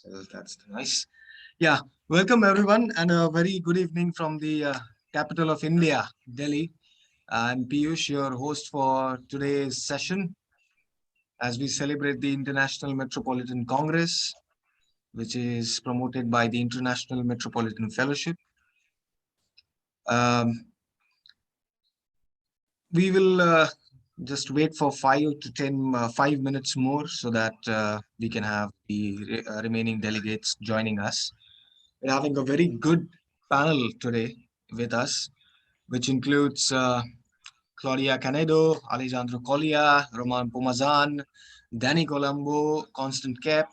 That's nice. Yeah, welcome everyone, and a very good evening from the capital of India, Delhi. I'm Piyush, your host for today's session as we celebrate the International Metropolitan Congress, which is promoted by the International Metropolitan Fellowship. Um, we will just wait for 5 minutes more so that we can have the remaining delegates joining us. We're having a very good panel today with us, which includes Claudia Canedo, Alejandro Collia, Roman Pumazan, Danny Colombo, Constant Kep,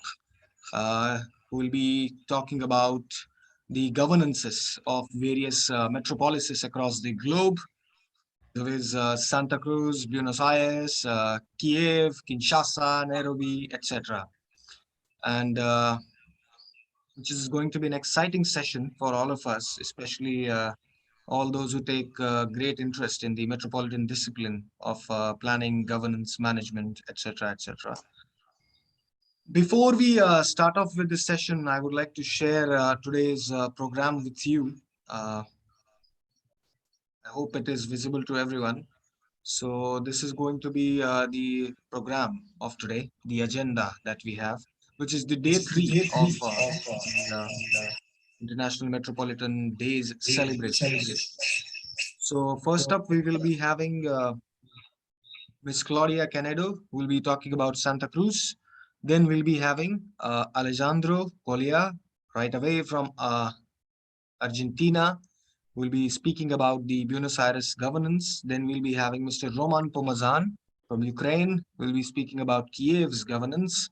uh, who will be talking about the governances of various metropolises across the globe. There is Santa Cruz, Buenos Aires, Kiev, Kinshasa, Nairobi, etc. And which is going to be an exciting session for all of us, especially all those who take great interest in the metropolitan discipline of planning, governance, management, etc., etc. Before we start off with this session, I would like to share today's program with you. I hope it is visible to everyone. So this is going to be the program of today, the agenda that we have, which is the day three of the International Metropolitan Days celebrations. So first up, we will be having Miss Claudia Canedo, who will be talking about Santa Cruz. Then we'll be having Alejandro Colia, right away from Argentina, who will be speaking about the Buenos Aires governance. Then we'll be having Mr. Roman Pomazan from Ukraine, who will be speaking about Kiev's governance.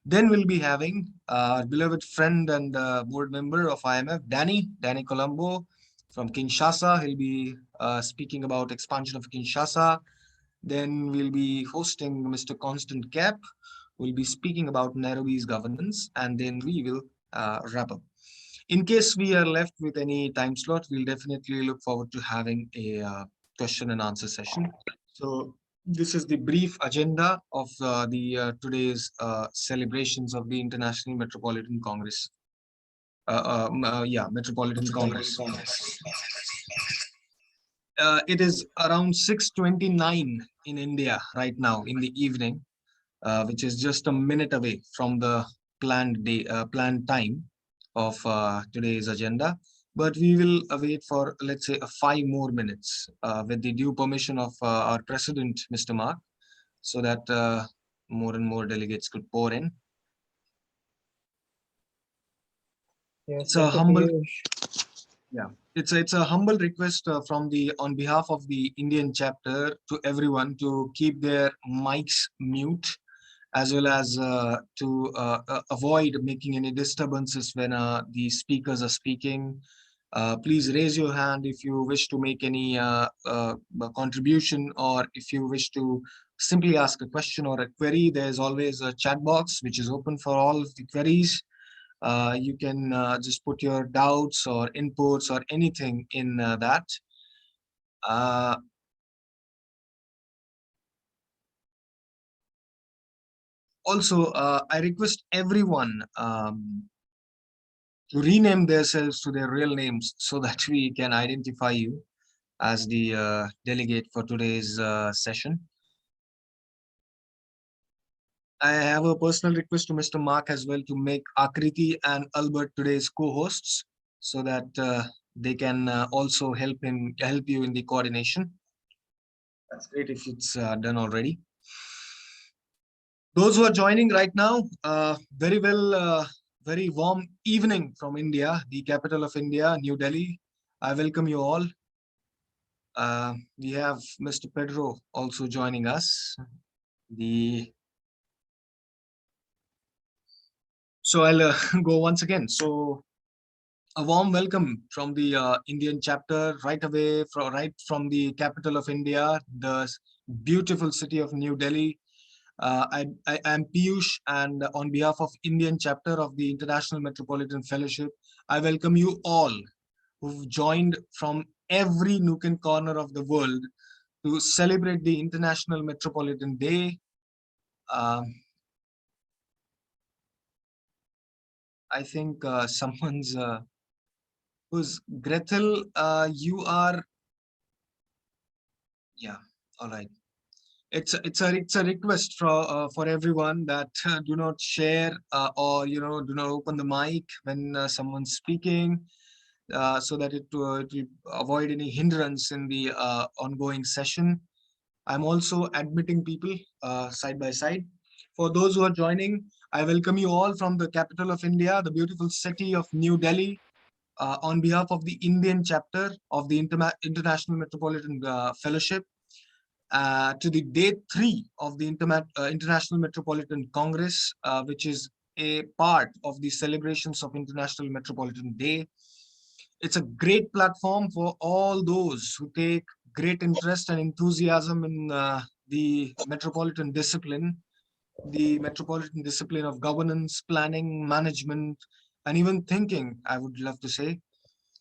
Then we'll be having our beloved friend and board member of IMF, Danny Colombo from Kinshasa. He'll be speaking about expansion of Kinshasa. Then we'll be hosting Mr. Constant Cap, who will be speaking about Nairobi's governance, and then we will wrap up. In case we are left with any time slot, we'll definitely look forward to having a question and answer session. So this is the brief agenda of the today's celebrations of the International Metropolitan Congress. Metropolitan Congress. It is around 6:29 in India right now in the evening, which is just a minute away from the planned time of today's agenda. But we will wait for, let's say, 5 more minutes with the due permission of our president, Mr. Mark, so that more and more delegates could pour in. Yes, It's a thank you, humble, Piyush. yeah, it's a humble request from the on behalf of the Indian chapter to everyone to keep their mics mute as well as to avoid making any disturbances when the speakers are speaking. Please raise your hand if you wish to make any contribution, or if you wish to simply ask a question or a query. There's always a chat box which is open for all of the queries. You can just put your doubts or inputs or anything in that. Uh, Also, I request everyone to rename themselves to their real names so that we can identify you as the delegate for today's session. I have a personal request to Mr. Mark as well to make Akriti and Albert today's co-hosts so that they can also help you in the coordination. That's great if it's done already. Those who are joining right now, very warm evening from India, the capital of India, New Delhi. I welcome you all. We have Mr. Pedro also joining us. The So I'll go once again. So a warm welcome from the Indian chapter right from the capital of India, the beautiful city of New Delhi. I am Piyush, and on behalf of Indian chapter of the International Metropolitan Fellowship, I welcome you all who've joined from every nook and corner of the world to celebrate the International Metropolitan Day. Um, I think someone's who's Gretel. You are, yeah. All right. It's a request for everyone that do not share or do not open the mic when someone's speaking, so that it will avoid any hindrance in the ongoing session. I'm also admitting people side by side. For those who are joining, I welcome you all from the capital of India, the beautiful city of New Delhi, on behalf of the Indian chapter of the International Metropolitan Fellowship, to the day 3 of the International Metropolitan Congress, which is a part of the celebrations of International Metropolitan Day. It's a great platform for all those who take great interest and enthusiasm in the metropolitan discipline of governance, planning, management, and even thinking, I would love to say.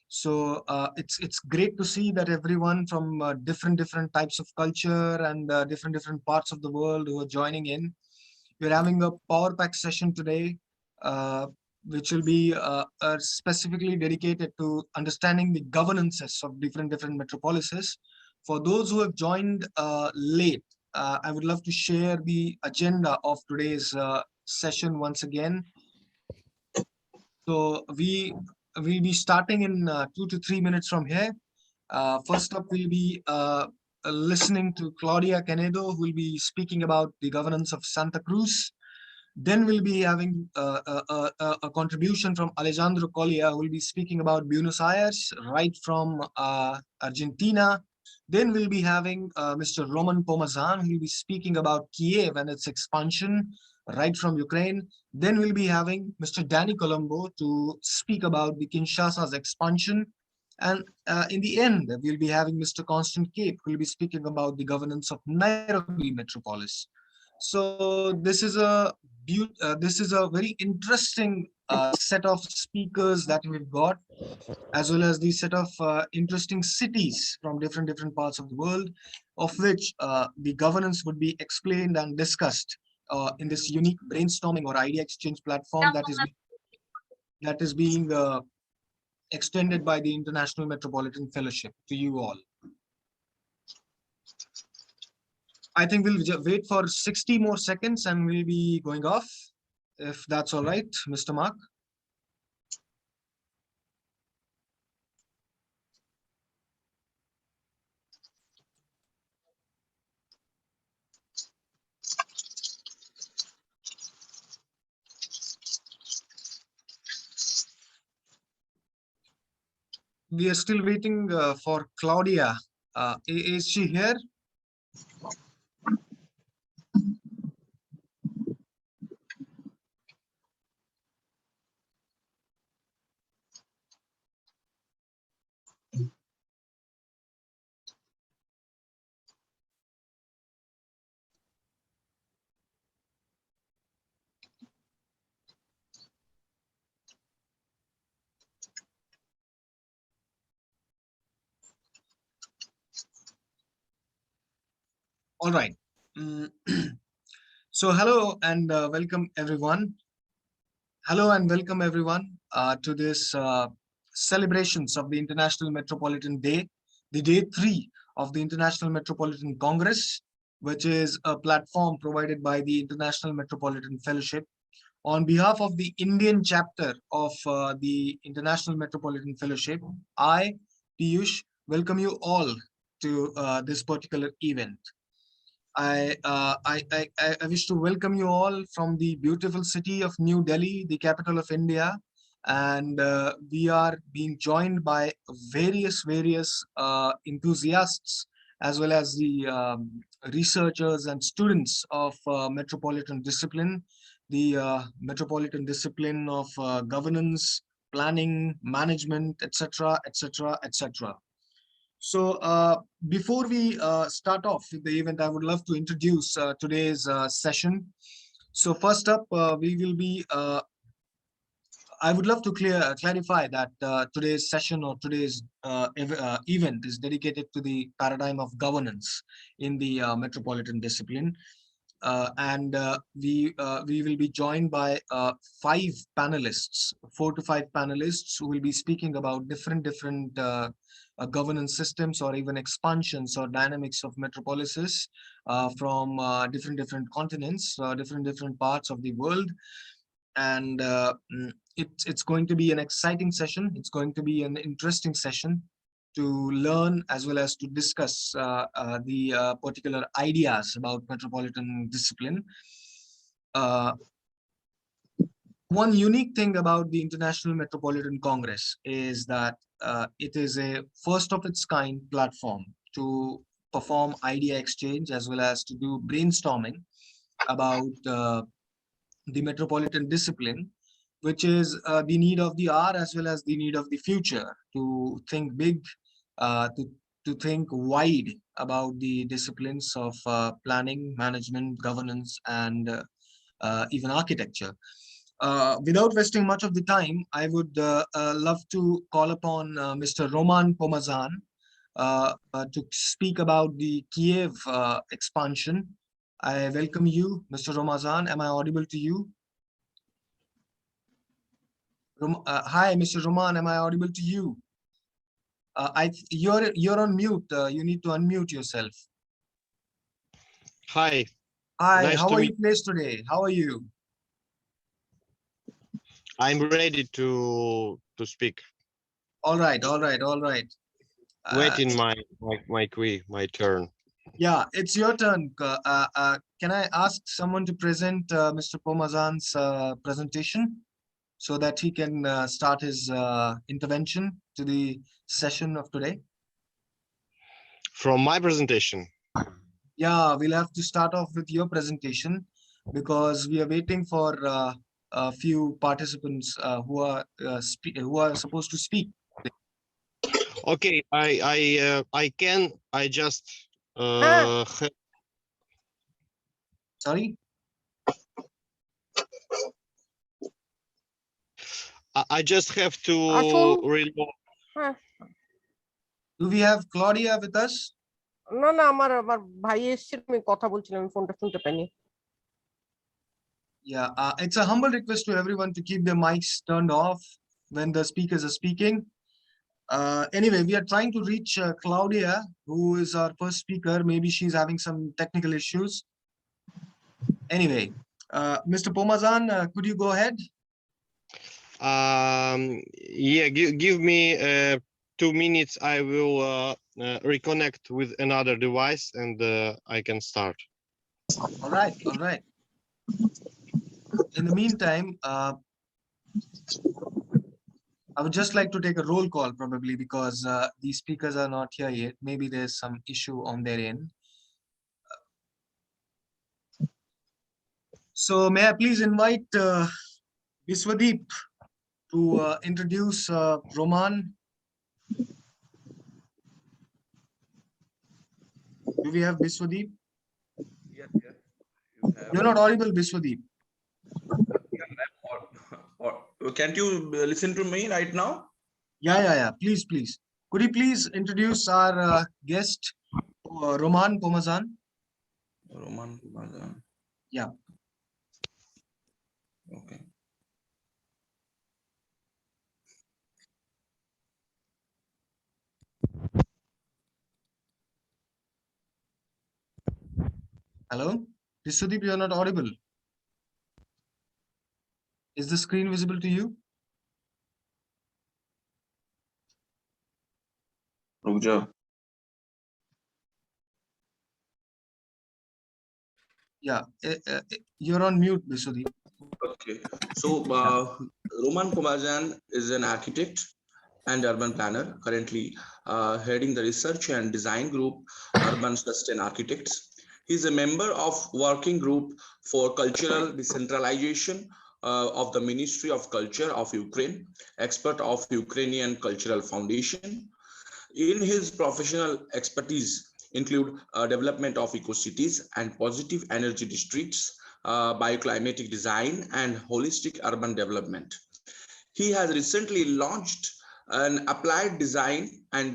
So it's great to see that everyone from different types of culture and different parts of the world who are joining in. We're having a power pack session today, uh, which will be specifically dedicated to understanding the governances of different metropolises. For those who have joined late, I would love to share the agenda of today's session once again. So we will be starting in 2 to 3 minutes from here. First up, we'll be listening to Claudia Canedo, who will be speaking about the governance of Santa Cruz. Then we'll be having a contribution from Alejandro Collia, who will be speaking about Buenos Aires, right from Argentina. Then we'll be having Mr. Roman Pumazan, who will be speaking about Kiev and its expansion, right from Ukraine. Then we'll be having Mr. Danny Colombo to speak about the Kinshasa's expansion. And in the end, we'll be having Mr. Constant Cape, who will be speaking about the governance of Nairobi metropolis. So this is a very interesting set of speakers that we've got, as well as the set of interesting cities from different parts of the world, of which the governance would be explained and discussed in this unique brainstorming or idea exchange platform that is being extended by the International Metropolitan Fellowship to you all. I think we'll wait for 60 more seconds and we'll be going off, if that's all right, Mr. Mark. We are still waiting for Claudia. Is she here? All right. Mm, So hello and welcome everyone. Hello and welcome everyone to this celebrations of the International Metropolitan Day, the day 3 of the International Metropolitan Congress, which is a platform provided by the International Metropolitan Fellowship. On behalf of the Indian chapter of the International Metropolitan Fellowship, I, Piyush, welcome you all to this particular event. I wish to welcome you all from the beautiful city of New Delhi, the capital of India, and we are being joined by various enthusiasts as well as the researchers and students of metropolitan discipline, the metropolitan discipline of governance, planning, management, etc., etc., etc. So before we start off with the event, I would love to introduce today's session. So first up, I would love to clarify that today's session or today's event is dedicated to the paradigm of governance in the metropolitan discipline. We will be joined by 4 to 5 panelists who will be speaking about different governance systems or even expansions or dynamics of metropolises from different continents, different parts of the world. And it's going to be an exciting session. It's going to be an interesting session to learn as well as to discuss the particular ideas about metropolitan discipline. One unique thing about the International Metropolitan Congress is that it is a first of its kind platform to perform idea exchange as well as to do brainstorming about the metropolitan discipline, which is the need of the hour as well as the need of the future, to think big, to think wide about the disciplines of planning, management, governance, and even architecture. Without wasting much of the time, I would love to call upon Mr. Roman Pumazan to speak about the Kiev expansion. I welcome you, Mr. Ramazan. Am I audible to you? Hi, Mr. Roman. Am I audible to you? You're on mute. You need to unmute yourself. Hi. Hi. Nice how to are meet you placed today? How are you? I'm ready to speak. All right. All right. All right. Waiting my turn. Yeah, it's your turn. Can I ask someone to present Mr. Pumazan's presentation so that he can start his intervention to the session of today? From my presentation? Yeah, we'll have to start off with your presentation because we are waiting for a few participants who are supposed to speak. Okay, I just Sorry? I just have to reload. Do we have Claudia with us? না না আমার আমার ভাই এসেছিল আমি কথা বলছিলাম আমি ফোনটা শুনতে পাইনি Yeah, it's a humble request to everyone to keep their mics turned off when the speakers are speaking. Anyway, we are trying to reach Claudia, who is our first speaker. Maybe she's having some technical issues. Anyway, Mr. Pumazan, could you go ahead? Yeah, give me 2 minutes. I will reconnect with another device and I can start. All right, all right. In the meantime, I would just like to take a roll call probably because these speakers are not here yet. Maybe there's some issue on their end. So may I please invite Viswadeep to introduce Roman. Do we have Viswadeep? Yes, yes. You're not audible, Viswadeep. Can't you listen to me right now? Yeah. Please, please. Could you please introduce our guest, Roman Pumazan? Roman Pumazan. Yeah. Okay. Hello? Viswadeep, you're not audible. Is the screen visible to you? Ruja. Yeah, you're on mute, Viswadeep. Okay. So Roman Pumazan is an architect and urban planner, currently heading the research and design group Urban Sustain Architects. He's a member of working group for cultural decentralization of the Ministry of Culture of Ukraine, expert of Ukrainian Cultural Foundation. In his professional expertise include development of eco-cities and positive energy districts, bioclimatic design, and holistic urban development. He has recently launched an applied design and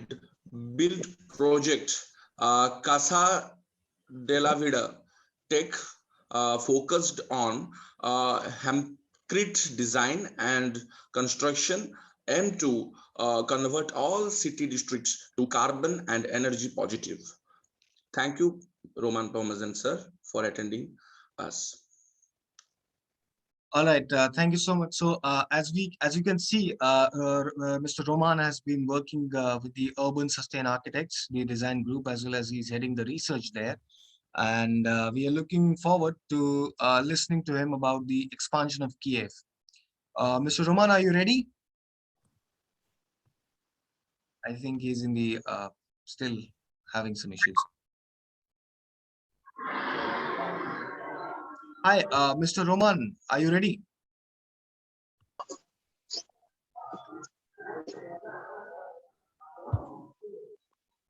build project, Casa de la Vida Tech, focused on concrete design and construction, aim to convert all city districts to carbon and energy positive. Thank you, Roman Pumazan sir, for attending us. All right, thank you so much. So, as you can see, Mr. Roman has been working with the Urban Sustain Architects, the design group, as well as he's heading the research there. And we are looking forward to listening to him about the expansion of Kiev. Mr. Roman, are you ready? I think he's in the still having some issues. Hi, Mr. Roman, are you ready?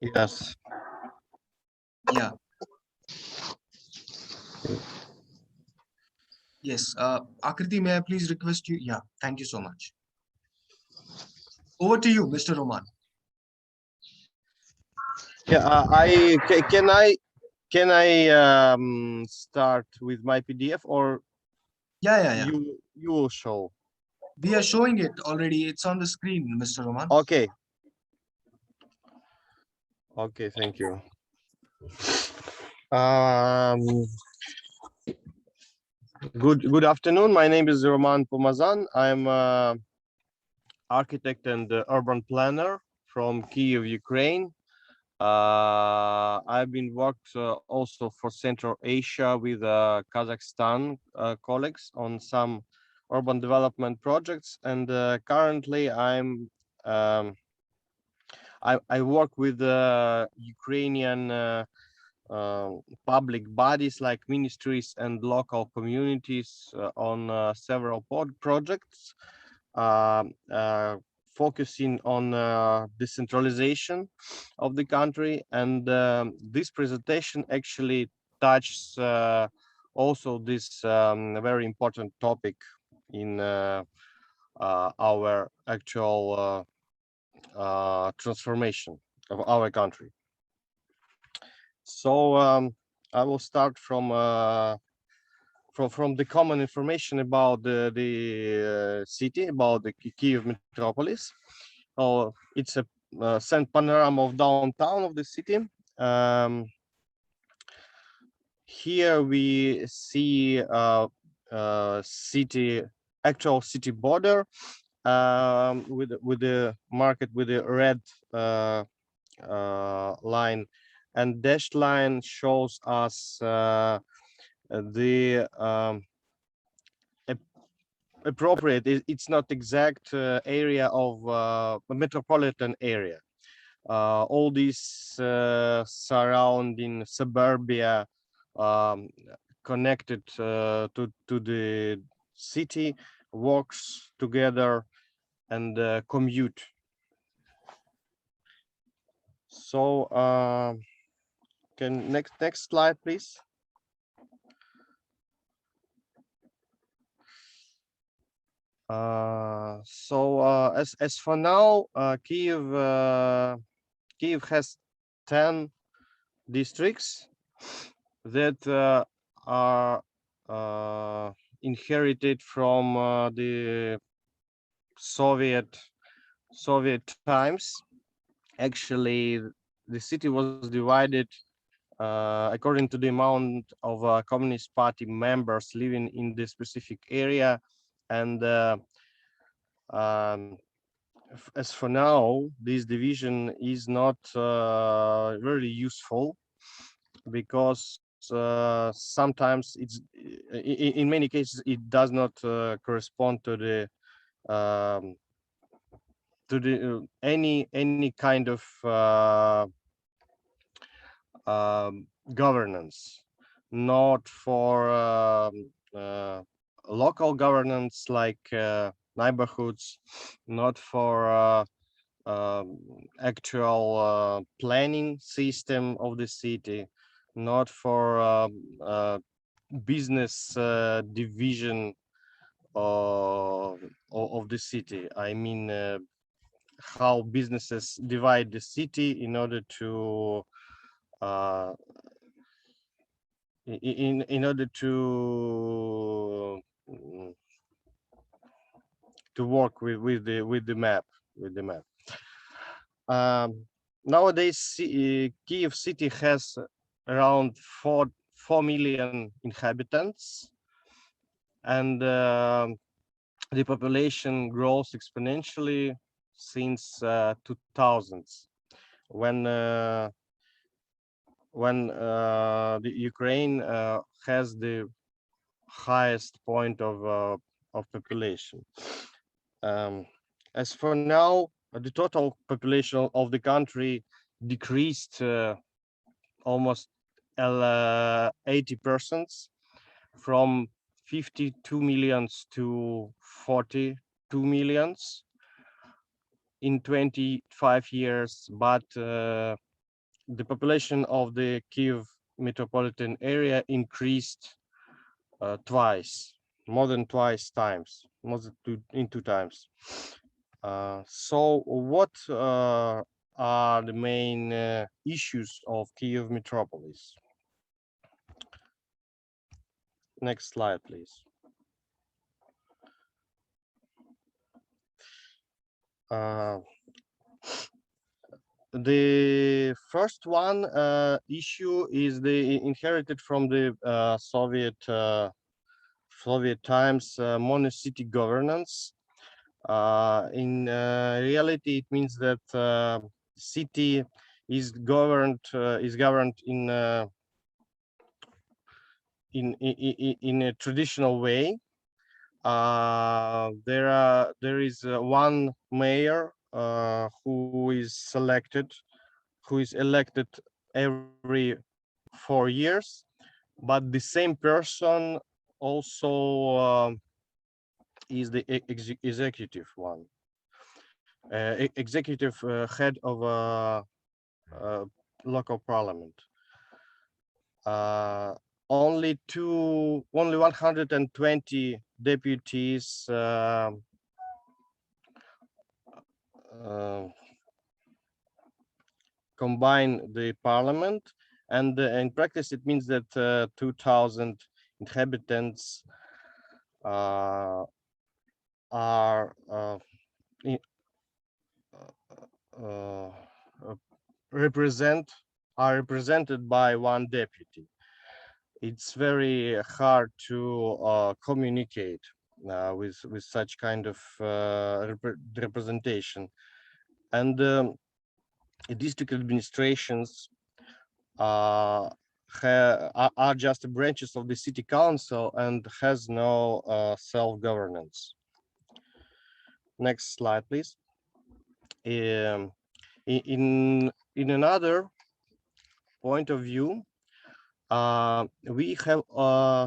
Yes. Yeah. Yes. Akriti, may I please request you? Yeah, thank you so much. Over to you, Mr. Roman. Yeah, can I start with my PDF, or Yeah. you will show? We are showing it already. It's on the screen, Mr. Roman. Okay. Okay, thank you. Good afternoon. My name is Roman Pumazan. I'm architect and urban planner from Kyiv, Ukraine. I've been worked also for Central Asia with Kazakhstan colleagues on some urban development projects, and currently I work with Ukrainian public bodies like ministries and local communities on several projects, focusing on decentralization of the country. And this presentation actually touches also this very important topic in our actual transformation of our country. So I will start from the common information about the city, about the Kyiv metropolis. It's a sand panorama of downtown of the city. Here we see actual city border with the market with the red line, and dashed line shows us the appropriate. It's not exact area of a metropolitan area. All these surrounding suburbia connected to the city works together and commute. So can next slide, please. As for now, Kyiv has 10 districts that are inherited from the Soviet times. Actually, the city was divided according to the amount of Communist Party members living in the specific area, and as for now, this division is not very useful, because sometimes it's in many cases it does not correspond to the any kind of governance, not for local governance like neighborhoods, not for actual planning system of the city, not for business division of the city. I mean, how businesses divide the city in order to in order to work with the map. Nowadays, Kiev city has around 4 million inhabitants, and the population grows exponentially since 2000s, when the Ukraine has the highest point of population. As for now, the total population of the country decreased almost 80%, from 52 millions to 42 millions in 25 years, but the population of the Kiev metropolitan area increased twice, more than two times. So what are the main issues of Kiev metropolis? Next slide, please. The first one issue is the inherited from the Soviet times monocity governance. In reality, it means that city is governed in a traditional way. There is one mayor who is elected every 4 years, but the same person also is the executive one, executive head of a local parliament. Only 120 deputies combine the parliament, and in practice it means that 2,000 inhabitants are represented by one deputy. It's very hard to communicate with such kind of representation, and district administrations are just branches of the city council and has no self-governance. Next slide, please. In another point of view, we have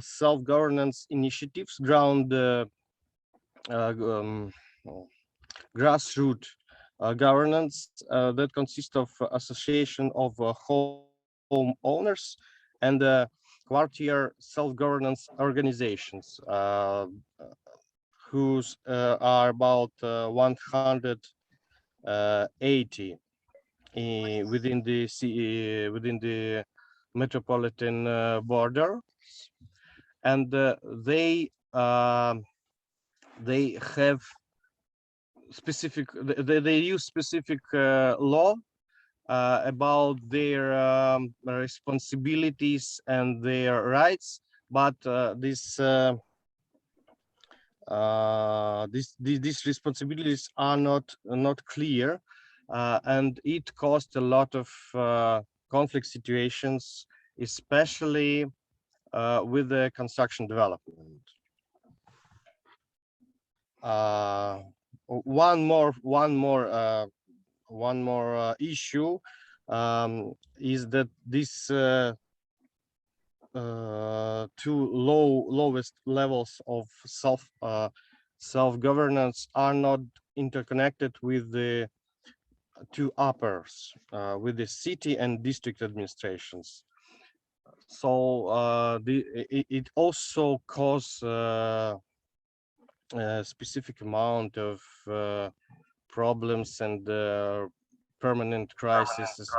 self-governance initiatives, grassroots governance that consist of association of homeowners and quartier self-governance organizations, whose are about 180 within the metropolitan border, and they have specific, they use specific law about their responsibilities and their rights, but these responsibilities are not clear, and it caused a lot of conflict situations, especially with the construction development. One more issue is that these two lowest levels of self-governance are not interconnected with the two uppers, with the city and district administrations. So it also causes a specific amount of problems and permanent crises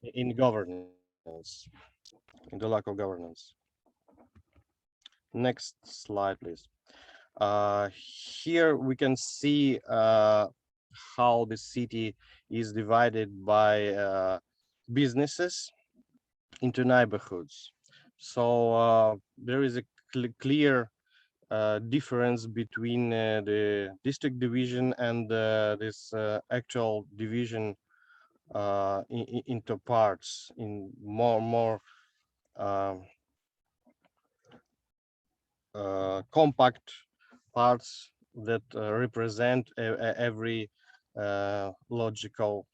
in governance. in the local governance. Next slide, please. Here we can see how the city is divided by businesses into neighborhoods. So there is a clear difference between the district division and this actual division into parts, in more compact parts that represent every logical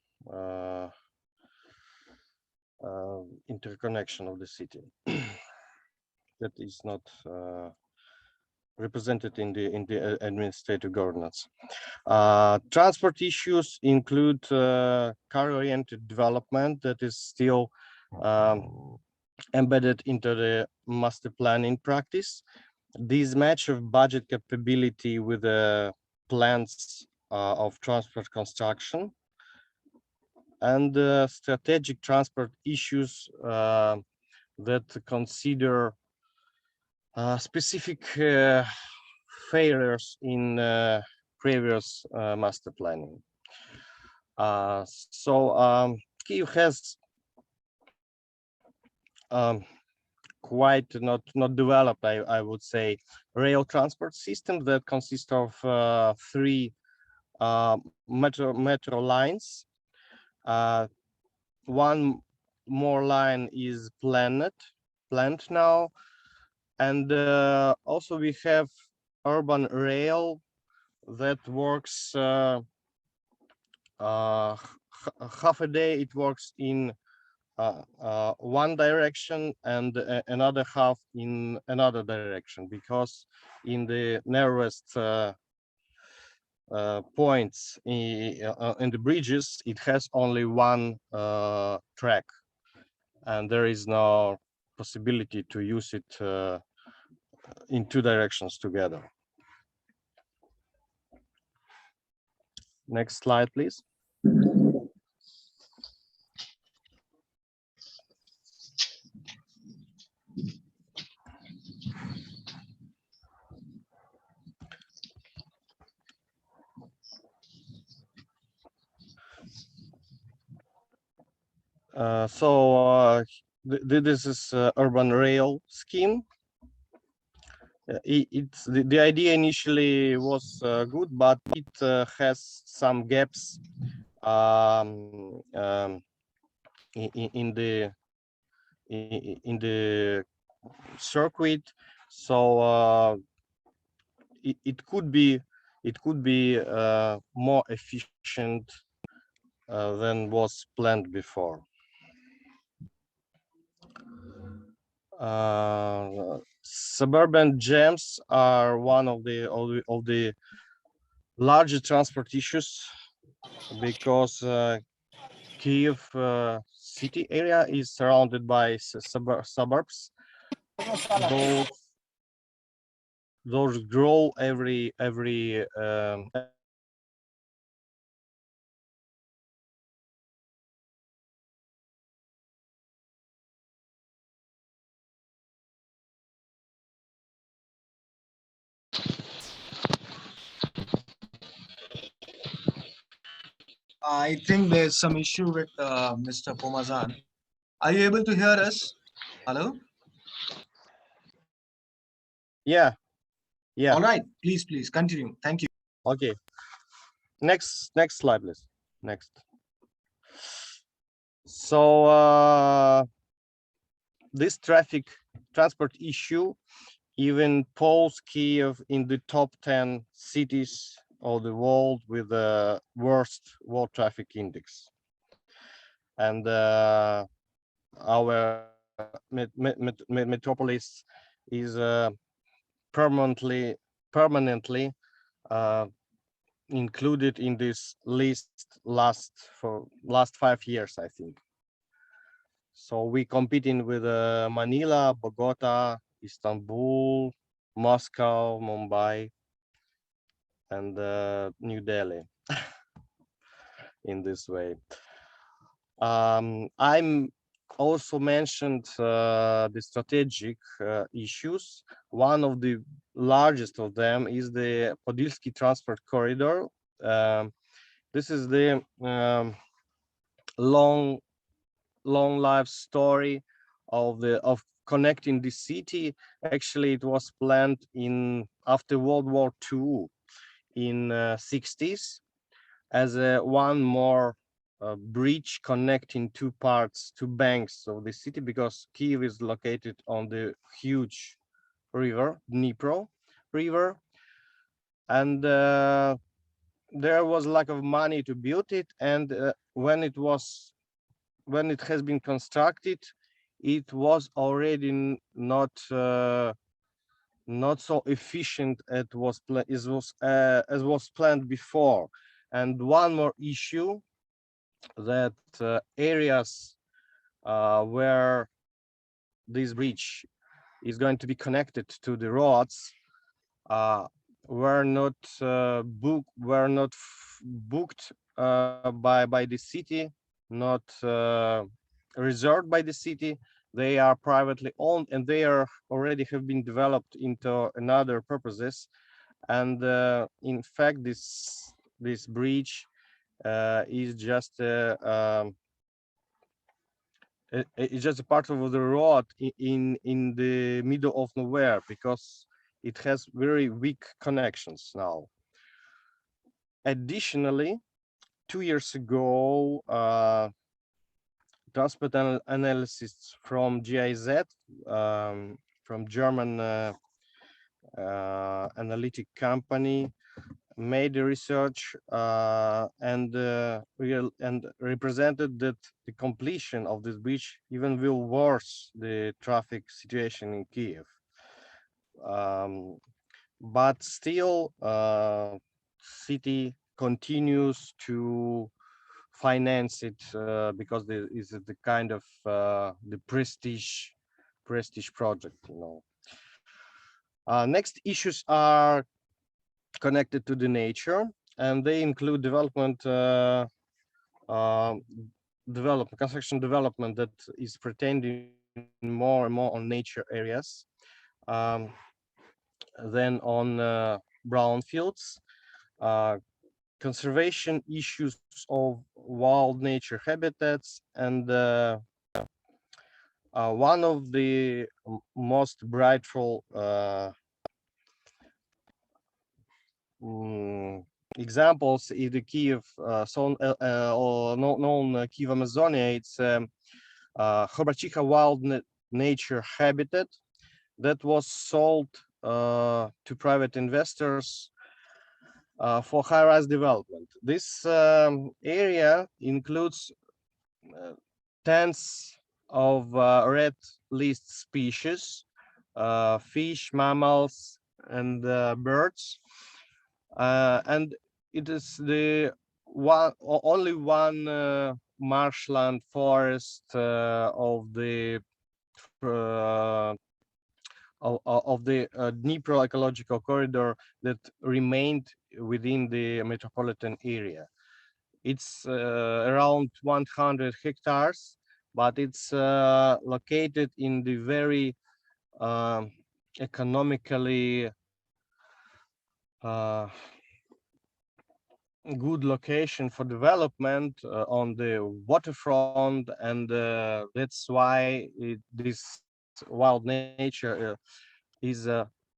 interconnection of the city that is not represented in the administrative governance. Transport issues include car-oriented development that is still embedded into the master planning practice. This match of budget capability with the plans of transport construction and strategic transport issues that consider specific failures in previous master planning. Kyiv has quite not developed, I would say, rail transport system that consists of 3 metro lines. One more line is planned now, and also we have urban rail that works half a day. It works in one direction and another half in another direction, because in the narrowest points in the bridges, it has only one track, and there is no possibility to use it in 2 directions together. Next slide, please. This is urban rail scheme. The idea initially was good, but it has some gaps in the circuit. So it could be more efficient than was planned before. Suburban Gems are one of the larger transport issues, because Kyiv city area is surrounded by suburbs. Those grow every I think there's some issue with Mr. Pumazan. Are you able to hear us? Hello? yeah. All right, please continue. Thank you. Okay. Next slide, please. Next. So this transport issue even pulls Kyiv in the top 10 cities of the world with the worst world traffic index. And our metropolis is permanently included in this list last 5 years, I think. So we competing with Manila, Bogota, Istanbul, Moscow, Mumbai, and New Delhi in this way. I'm also mentioned the strategic issues. One of the largest of them is the Podilsky Transport Corridor. This is the long life story of connecting the city. Actually, it was planned in after World War II in 60s as a one more bridge connecting two banks of the city, because Kiev is located on the huge river, Dnipro river, and there was lack of money to build it. And when it has been constructed, it was already not so efficient as was planned before. And one more issue, that areas where this bridge is going to be connected to the roads were not booked by the city, not reserved by the city. They are privately owned, and they are already have been developed into another purposes. And in fact, this bridge is just it's just a part of the road in the middle of nowhere, because it has very weak connections now. Additionally, 2 years ago, transport analysts from GIZ, from German analytic company, made the research and represented that the completion of this bridge even will worse the traffic situation in Kiev. But still, city continues to finance it because there is the kind of the prestige project, you know. Next issues are connected to the nature, and they include construction development that is pretending more and more on nature areas than on brownfields. Conservation issues of wild nature habitats, and one of the most brightful examples is the Kiev known Kiev Amazonia. It's Khobachicha wild nature habitat that was sold to private investors for high-rise development. This area includes tens of red list species, fish, mammals, and birds. And it is the only one marshland forest of the Dnipro ecological corridor that remained within the metropolitan area. It's around 100 hectares, but it's located in the very economically good location for development on the waterfront, and that's why this wild nature is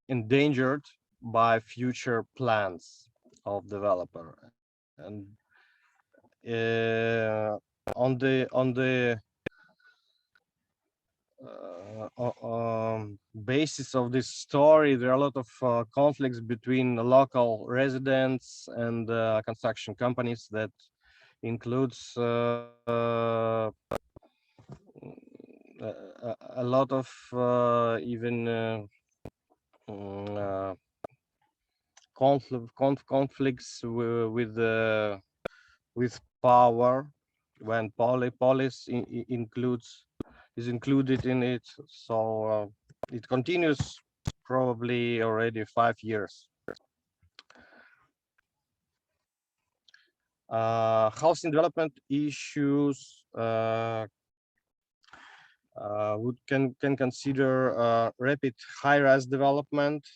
endangered by future plans of developer. And on the basis of this story, there are a lot of conflicts between local residents and construction companies that includes a lot of even conflicts with power, when police is included in it. So it continues probably already 5 years. Housing development issues can consider rapid high-rise development,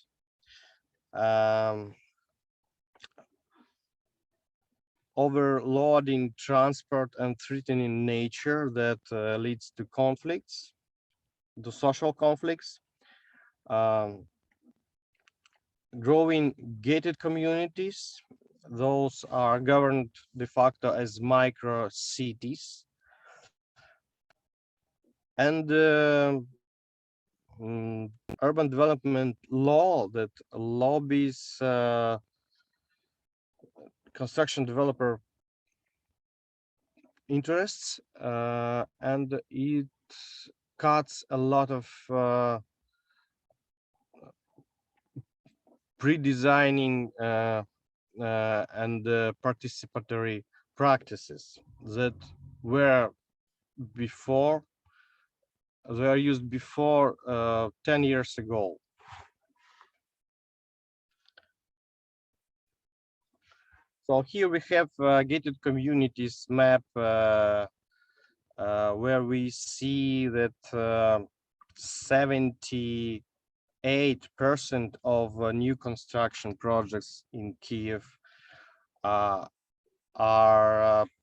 um, overloading transport and threatening nature that leads to conflicts, to social conflicts, um, growing gated communities. Those are governed de facto as micro cities, and urban development law that lobbies construction developer interests, and it cuts a lot of pre-designing and participatory practices that were before they are used before 10 years ago. So here we have gated communities map where we see that 78% of new construction projects in Kiev are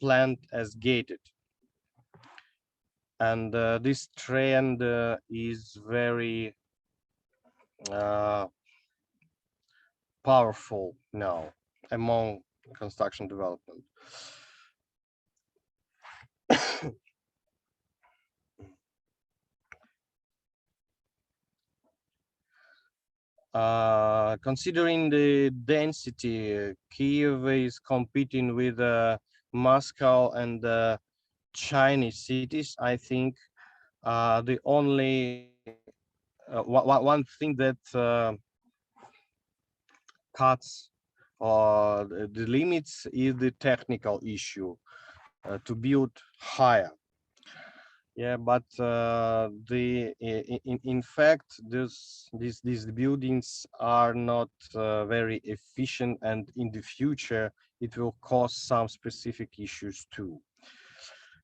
planned as gated. And this trend is very powerful now among construction development. Considering the density, Kiev is competing with Moscow and Chinese cities. I think the only one thing that cuts the limits is the technical issue to build higher. Yeah, but in fact these buildings are not very efficient, and in the future it will cause some specific issues too.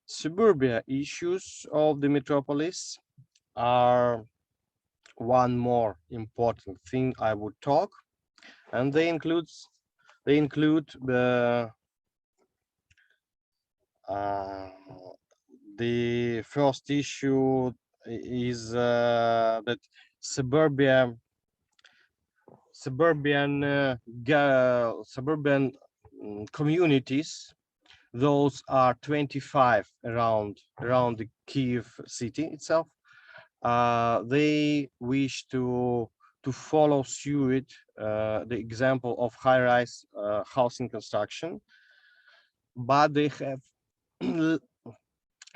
Suburbia issues of the metropolis are one more important thing I would talk, and they include the first issue is that suburban communities, those are 25 around the Kiev city itself. They wish to follow suit the example of high-rise housing construction, but they have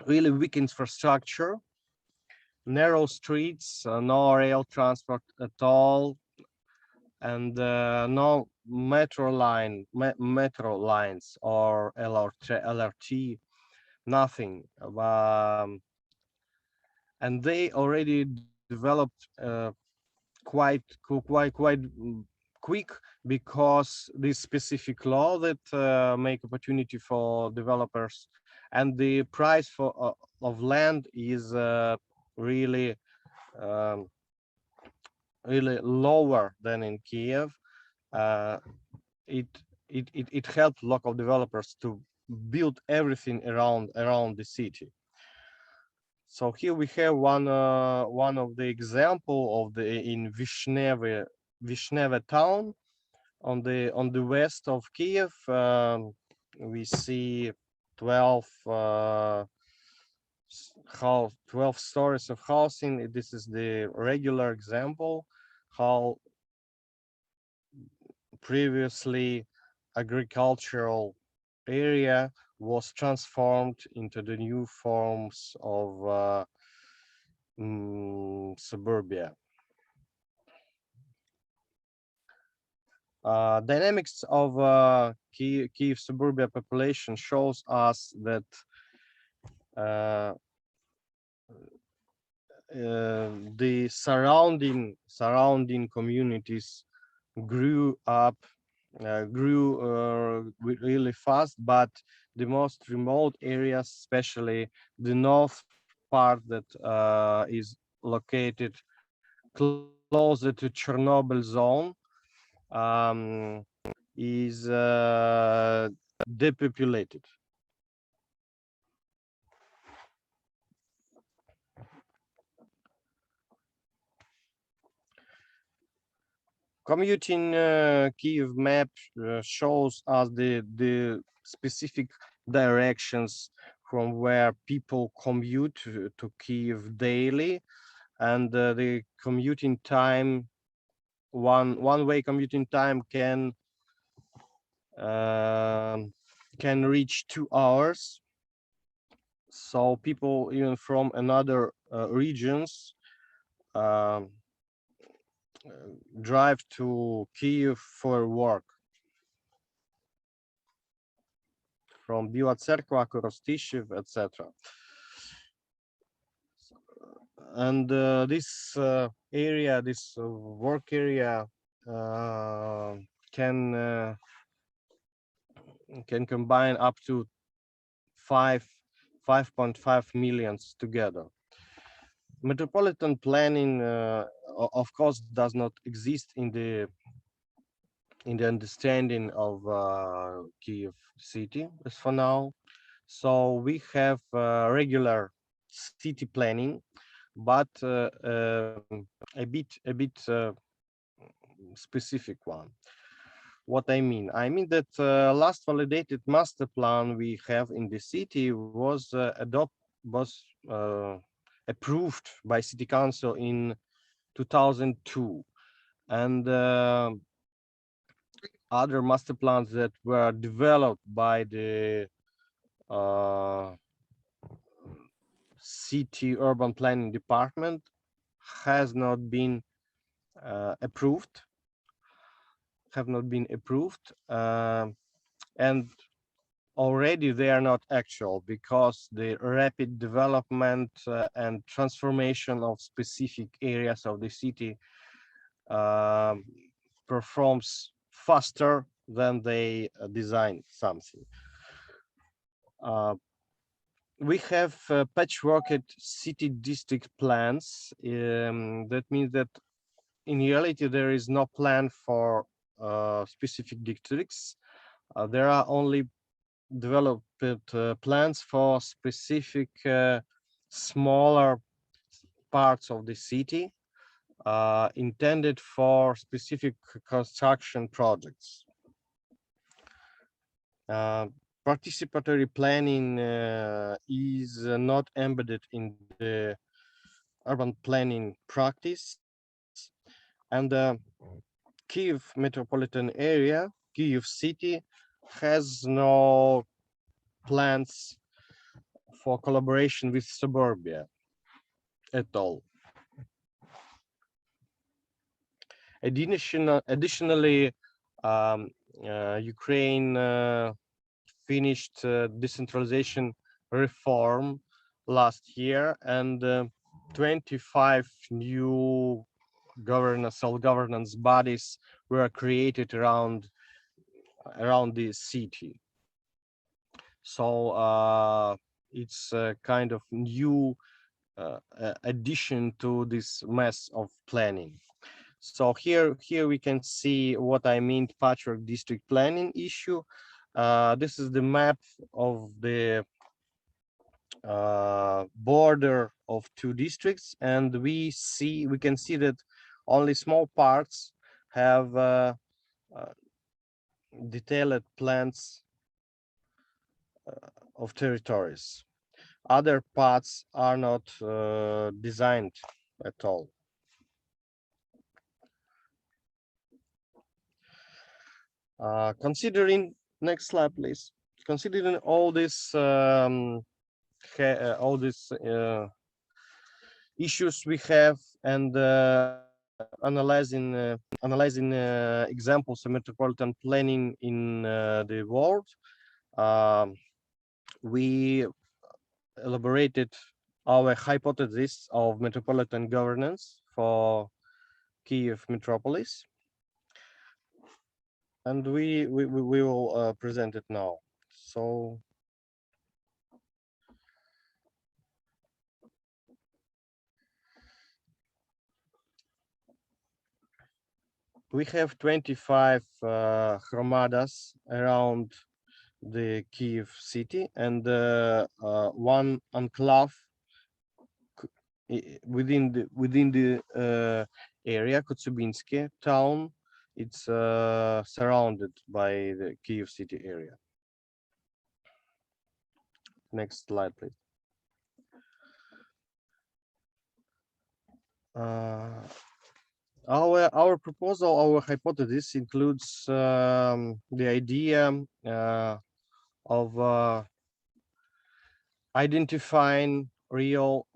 really weak infrastructure, narrow streets, no rail transport at all, and no metro lines or LRT, nothing. And they already developed quite quick, because this specific law that make opportunity for developers, and the price for of land is really really lower than in Kiev. It helped local developers to build everything around the city. So here we have one of the example of the in Vishneva town on the west of Kiev. We see 12 12 stories of housing. This is the regular example how previously agricultural area was transformed into the new forms of suburbia. Dynamics of Kiev suburbia population shows us that the surrounding communities grew really fast, but the most remote areas, especially the north part part that is located closer to Chernobyl zone is depopulated. Commuting Kiev map shows us the specific directions from where people commute to Kiev daily, and the commuting time, one-way commuting time can reach 2 hours. So people even from another regions um, drive to Kiev for work. From Biła Cerkwa, Korostyshev, etc. And this area, this work area, can combine up to 5.5 millions together. Metropolitan planning, of course, does not exist in the understanding of Kiev city as for now. So we have regular city planning, but a bit specific one. What I mean that last validated master plan we have in the city was approved by city council in 2002, and other master plans that were developed by the city urban planning department has not been approved, and already they are not actual because the rapid development and transformation of specific areas of the city performs faster than they designed something. We have patchworked city district plans. That means that in reality there is no plan for specific districts. There are only developed plans for specific smaller parts of the city intended for specific construction projects. Participatory planning is not embedded in the urban planning practice, and the Kiev metropolitan area, Kiev city, has no plans for collaboration with Suburbia at all. Additionally, Ukraine finished decentralization reform last year, and 25 new self-governance bodies were created around the city. So it's a kind of new addition to this mess of planning. So here we can see what I mean patchwork district planning issue. This is the map of the border of two districts, and we can see that only small parts have detailed plans of territories. Other parts are not designed at all. Considering, next slide, please. Considering all this issues we have, and analyzing examples of metropolitan planning in the world, we elaborated our hypothesis of metropolitan governance for Kiev metropolis, and we will present it now. So we have 25 hromadas around the Kiev city, and one enclave within the area, Kotyubinsky town. It's surrounded by the Kiev city area. Next slide, please. Our proposal, our hypothesis includes the idea of identifying real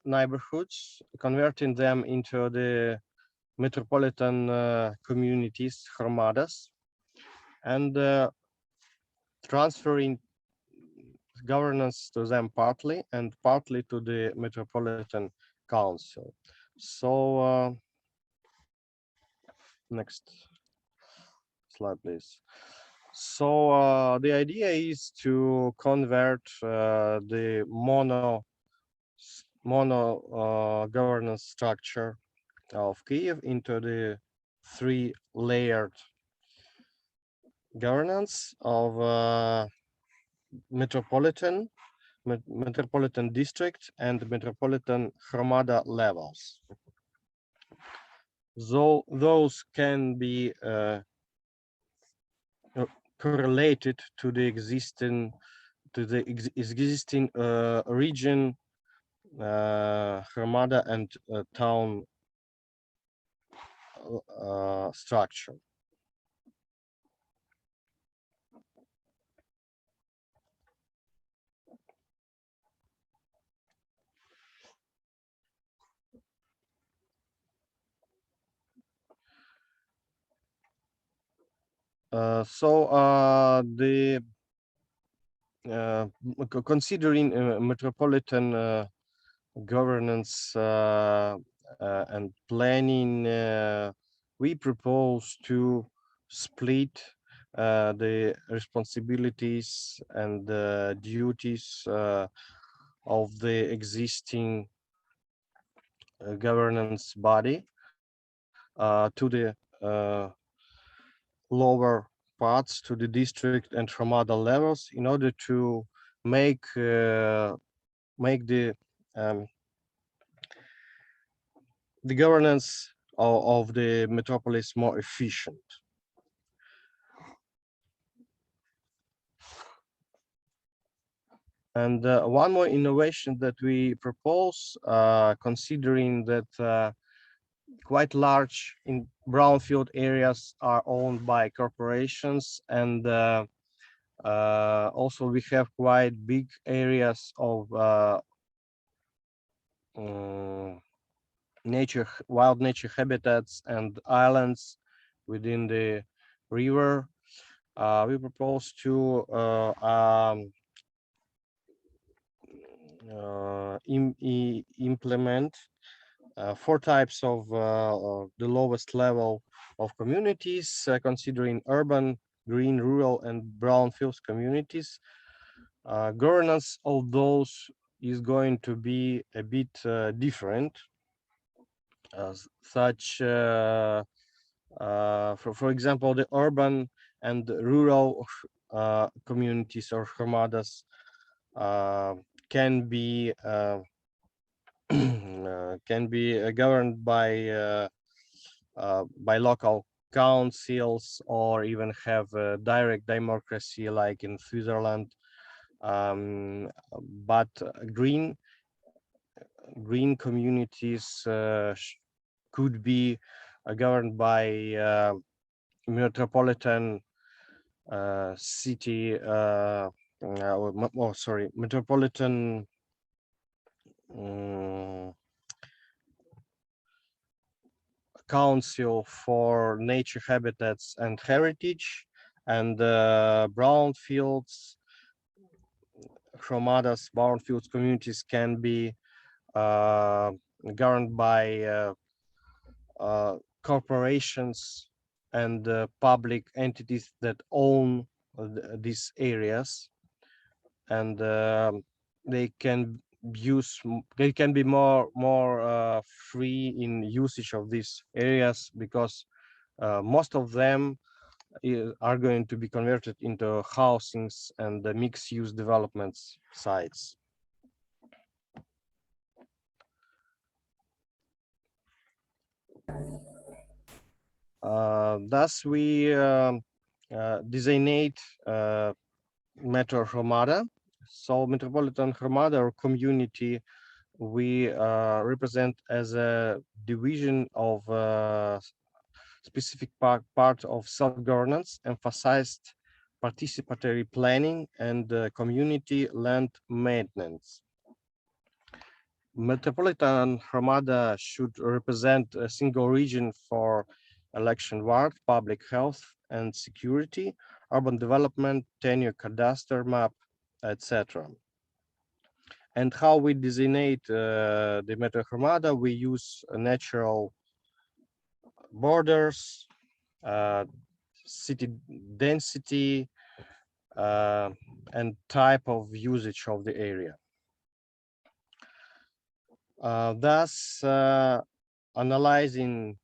neighborhoods, converting them into the metropolitan communities, hromadas, and transferring governance to them partly and partly to the metropolitan council. So next slide, please. So the idea is to convert the mono governance structure of Kiev into the three-layered governance of metropolitan district and metropolitan hromada levels. So those can be correlated to the existing region, hromada and town structure. Considering metropolitan governance and planning, we propose to split the responsibilities and duties of the existing governance body to the lower parts, to the district and hromada levels, in order to make the governance of the metropolis more efficient. And one more innovation that we propose, considering that quite large in brownfield areas are owned by corporations, and also we have quite big areas of wild nature habitats and islands within the river. We propose to implement 4 types of the lowest level of communities, considering urban, green, rural, and brownfields communities. Governance of those is going to be a bit different. For example, the urban and rural communities or hromadas can be governed by local councils, or even have direct democracy like in Switzerland. But green communities could be governed by metropolitan city, metropolitan council for nature habitats and heritage, and brownfields, hromadas, brownfields communities can be governed by corporations and public entities that own these areas, and they can be more free in usage of these areas, because most of them are going to be converted into housings and the mixed-use developments sites. Thus, we designate Metro Hromada. So Metropolitan Hromada or community we represent as a division of specific part of self-governance, emphasized participatory planning and community land maintenance. Metropolitan Hromada should represent a single region for election ward, public health and security, urban development, tenure cadastre map, etc. And how we designate the Metro Hromada, we use natural borders, city density, and type of usage of the area. Thus, analyzing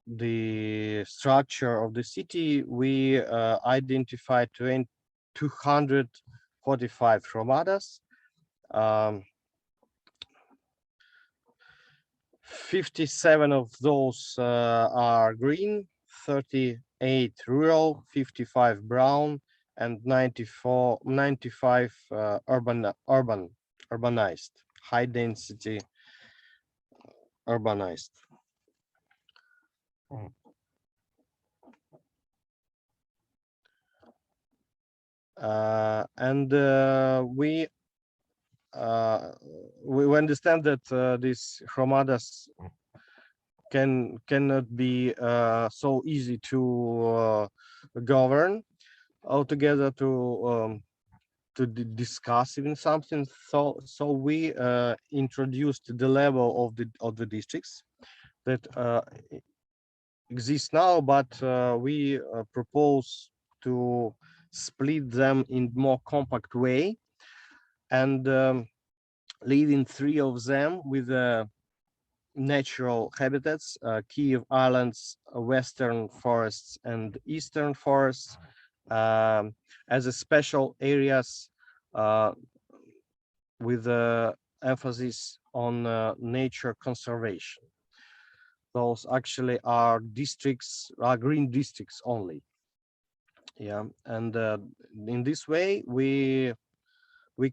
the structure of the city, we identified 245 Hromadas. 57 of those are green, 38 rural, 55 brown, and 95 urbanized, high density urbanized. And we understand that these Hromadas cannot be so easy to govern altogether, to discuss even something. So we introduced the level of the districts that exist now, but we propose to split them in more compact way, and leaving 3 of them with natural habitats, Kiev Islands, Western forests, and Eastern forests, as a special areas with emphasis on nature conservation. Those actually are districts, are green districts only. Yeah, and in this way we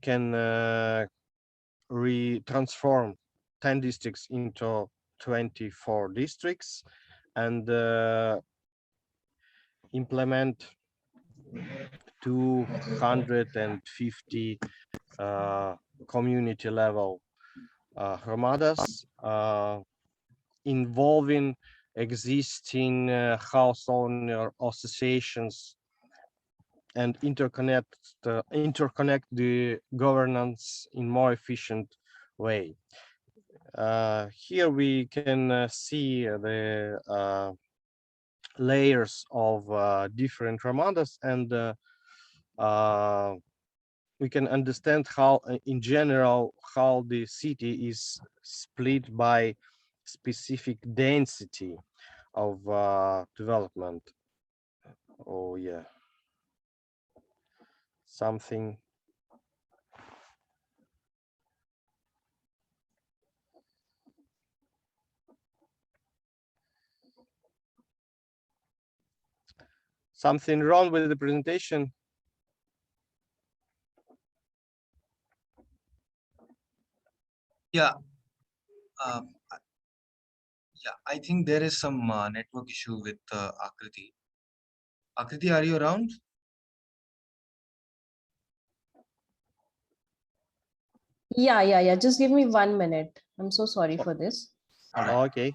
can transform 10 districts into 24 districts and implement 250 community level Hromadas involving existing house owner associations and interconnect the governance in more efficient way. Here we can see the layers of different Hromadas, and we can understand how, in general, how the city is split by specific density of development. Oh yeah, something. Something wrong with the presentation? Yeah. Yeah, I think there is some network issue with Akriti. Akriti, are you around? Yeah. Just give me 1 minute. I'm so sorry for this. All right. Okay.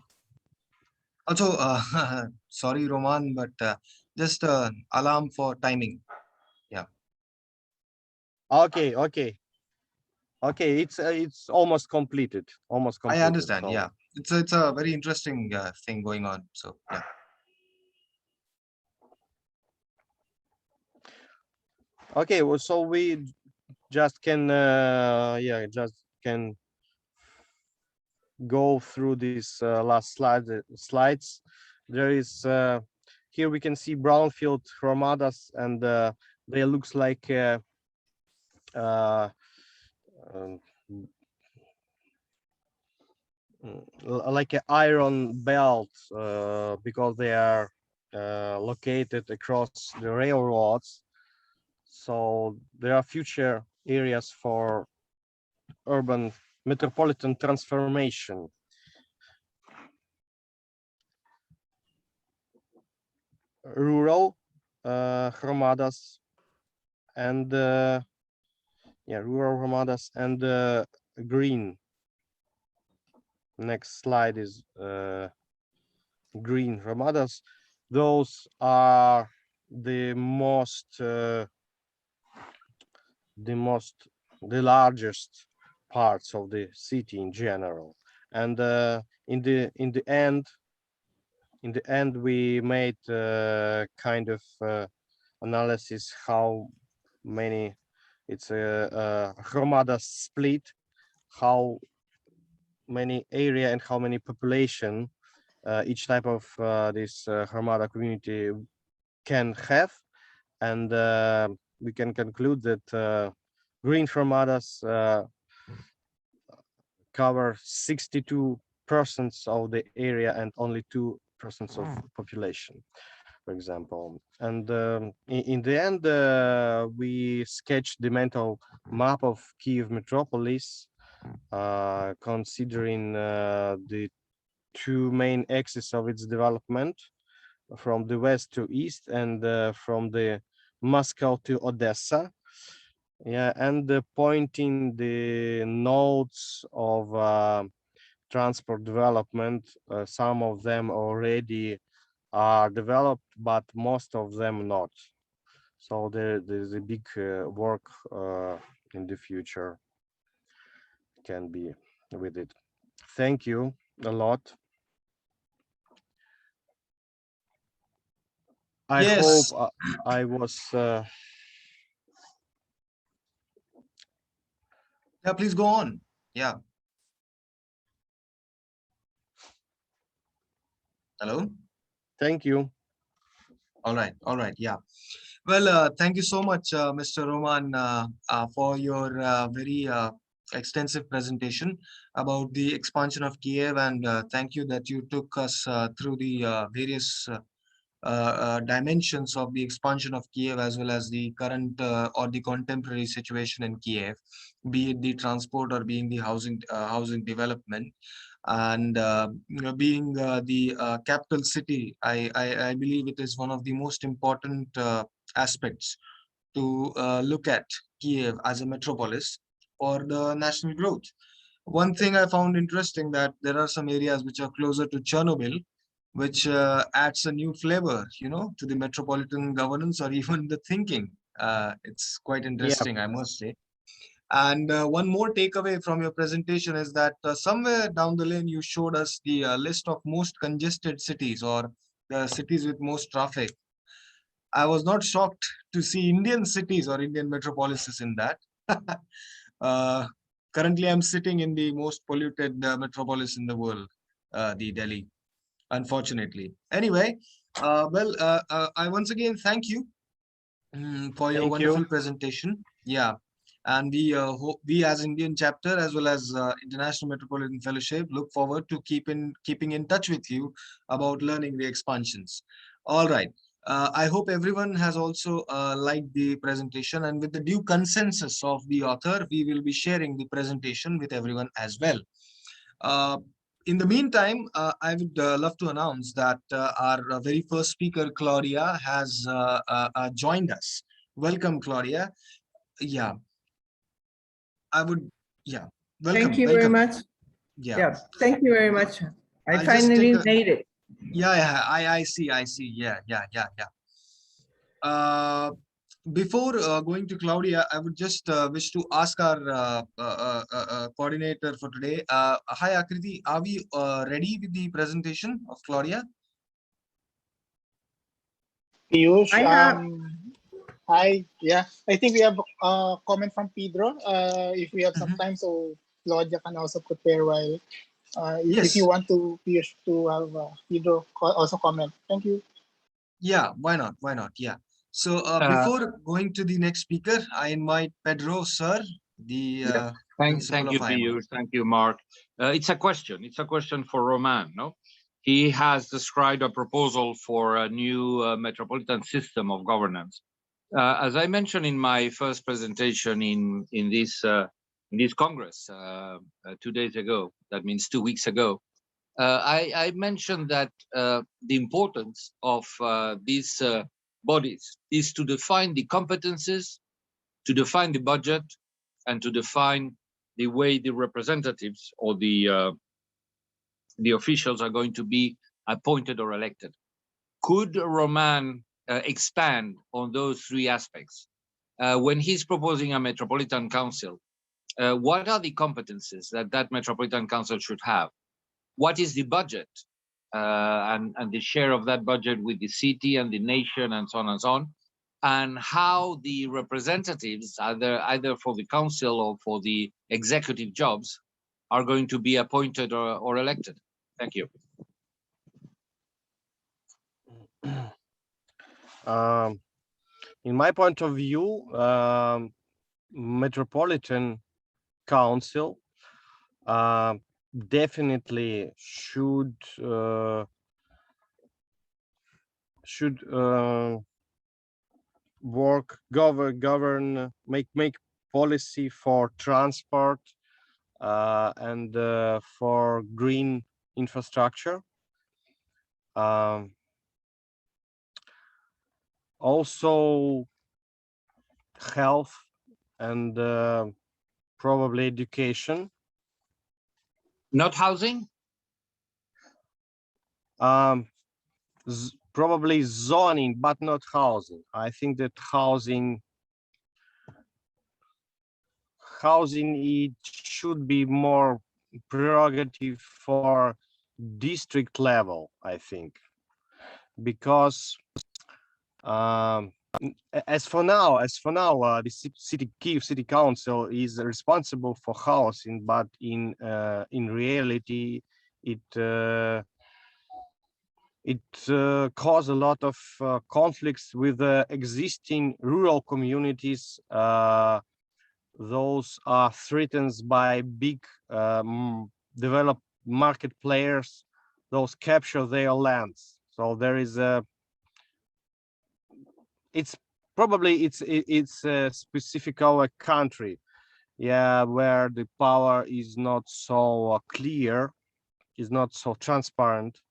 Also, sorry, Roman, but just alarm for timing. Yeah. Okay. It's almost completed. Almost completed. I understand. So. Yeah, it's a very interesting thing going on. So yeah. Okay. Well, so we just can go through these last slides. There is here we can see brownfield Hromadas, and they looks like um, like an iron belt because they are located across the railroads. So there are future areas for urban metropolitan transformation. Rural Hromadas and rural Hromadas and green. Next slide is green Hromadas. Those are the largest parts of the city in general. And in the end we made kind of analysis how many it's a Hromada split, how many area and how many population each type of this Hromada community can have, and we can conclude that green Hromadas cover 62% of the area and only 2% of population, for example. And in the end, we sketched the mental map of Kiev metropolis, considering the two main axes of its development, from the west to east and from the Moscow to Odessa. Yeah, and pointing the nodes of transport development. Some of them already are developed, but most of them not. So there's a big work in the future can be with it. Thank you a lot. I Yes. hope I was Yeah, please go on. Yeah. Hello. thank you. All right. All right. Yeah. Well, thank you so much, Mr. Roman, for your very extensive presentation about the expansion of Kiev, and thank you that you took us through the various dimensions of the expansion of Kiev, as well as the current or the contemporary situation in Kiev, be it the transport or being the housing development. And being the capital city, I believe it is one of the most important aspects to look at Kiev as a metropolis for the national growth. One thing I found interesting, that there are some areas which are closer to Chernobyl, which adds a new flavor, to the metropolitan governance or even the thinking. It's quite Yeah, interesting, I must say. And one more takeaway from your presentation is that somewhere down the lane, you showed us the list of most congested cities, or the cities with most traffic. I was not shocked to see Indian cities or Indian metropolises in that. uh, Currently, I'm sitting in the most polluted metropolis in the world, the Delhi, unfortunately. Anyway, I once again thank you for your thank you. wonderful presentation. Yeah. And we as Indian chapter, as well as International Metropolitan Fellowship, look forward to keeping in touch with you about learning the expansions. All right. I hope everyone has also liked the presentation, and with the due consensus of the author, we will be sharing the presentation with everyone as well. In the meantime, I would love to announce that our very first speaker, Claudia, has joined us. Welcome, Claudia. Yeah, I would, yeah, Thank welcome, you very welcome. much. Yeah, Yeah, thank you very much. I I'll just take finally a, made it. yeah, I see, yeah. Before going to Claudia, I would just wish to ask our coordinator for today. Hi, Akriti, are we ready with the presentation of Claudia? Piyush, I have, hi. Yeah, I think we have a comment from Pedro. If we have some Mhm. time, so Claudia can also prepare while If you Yes. want to Piyush to have Pedro also comment. Thank you. Yeah, why not? Why not? Yeah. So before going to the next speaker, I invite Pedro, sir, the Yeah. Thank principal of you, IMF. Piyush. Thank you, Mark. It's a question. It's a question for Roman. No, he has described a proposal for a new metropolitan system of governance. As I mentioned in my first presentation in this Congress 2 days ago, that means 2 weeks ago, I mentioned that the importance of these bodies is to define the competences, to define the budget, and to define the way the representatives or the officials are going to be appointed or elected. Could Roman expand on those three aspects? When he's proposing a metropolitan council, what are the competences that that metropolitan council should have? What is the budget and the share of that budget with the city and the nation and so on and so on? And how the representatives, either for the council or for the executive jobs, are going to be appointed or elected. Thank you. In my point of view, Metropolitan Council definitely should govern, make policy for transport and for green infrastructure. Also health and probably education. Not housing? Probably zoning, but not housing. I think that housing it should be more prerogative for district level, I think, because as for now, the Kyiv City Council is responsible for housing, but in reality, it caused a lot of conflicts with the existing rural communities. Those are threatened by big developed market players. Those capture their lands. So there is a. It's a specific our country, yeah, where the power is not so clear, is not so transparent.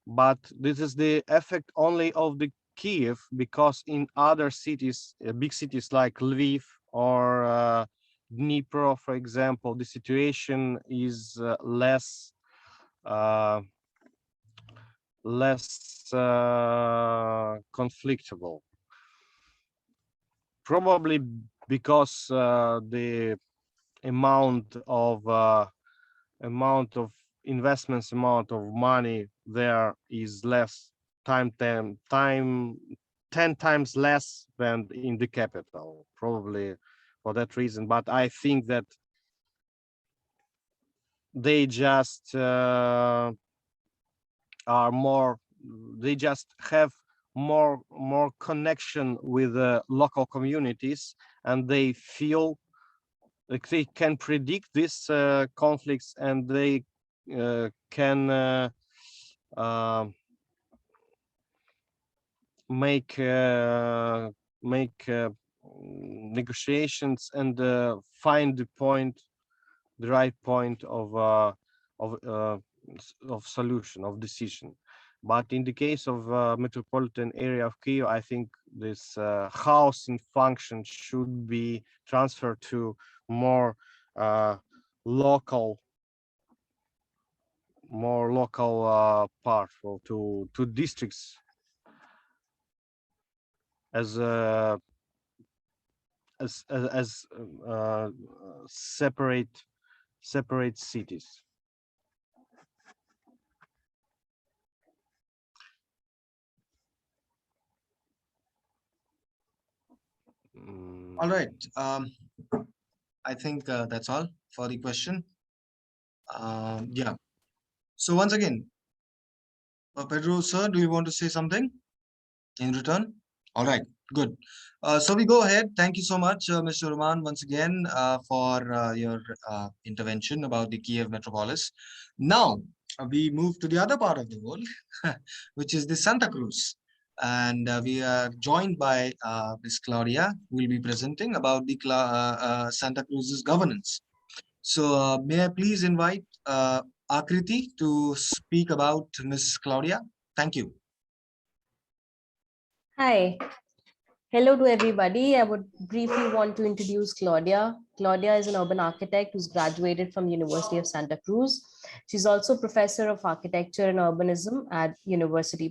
But this is the effect only of the Kiev, because in other cities, big cities like Lviv or Dnipro, for example, the situation is less conflictable. Probably because the amount of investments, amount of money there is less, 10 times less than in the capital, probably for that reason. But I think that they just are more, they just have more connection with the local communities, and they feel like they can predict these conflicts, and they can make negotiations and find the right point of solution, of decision. But in the case of metropolitan area of Kyiv, I think this housing function should be transferred to more local part, or to districts as separate cities. All right. I think that's all for the question. Yeah. So once again, Pedro, sir, do you want to say something in return? All right, good. So we go ahead. Thank you so much, Mr. Roman, once again for your intervention about the Kiev metropolis. Now we move to the other part of the world, which is the Santa Cruz. And we are joined by Ms. Claudia, who will be presenting about the Santa Cruz's governance. So may I please invite Akriti to speak about Ms. Claudia? Thank you. Hi. Hello to everybody. I would briefly want to introduce Claudia. Claudia is an urban architect who's graduated from University of Santa Cruz. She's also professor of architecture and urbanism at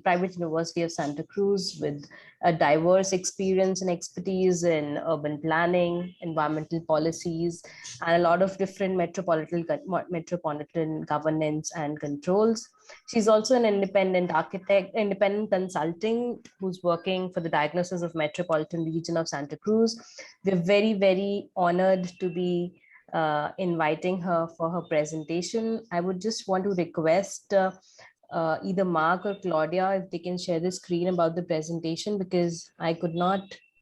private University of Santa Cruz, with a diverse experience and expertise in urban planning, environmental policies, and a lot of different metropolitan governance and controls. She's also an independent architect, independent consulting, who's working for the diagnosis of metropolitan region of Santa Cruz. We're very, very honored to be inviting her for her presentation. I would just want to request either Mark or Claudia if they can share the screen about the presentation, because I could not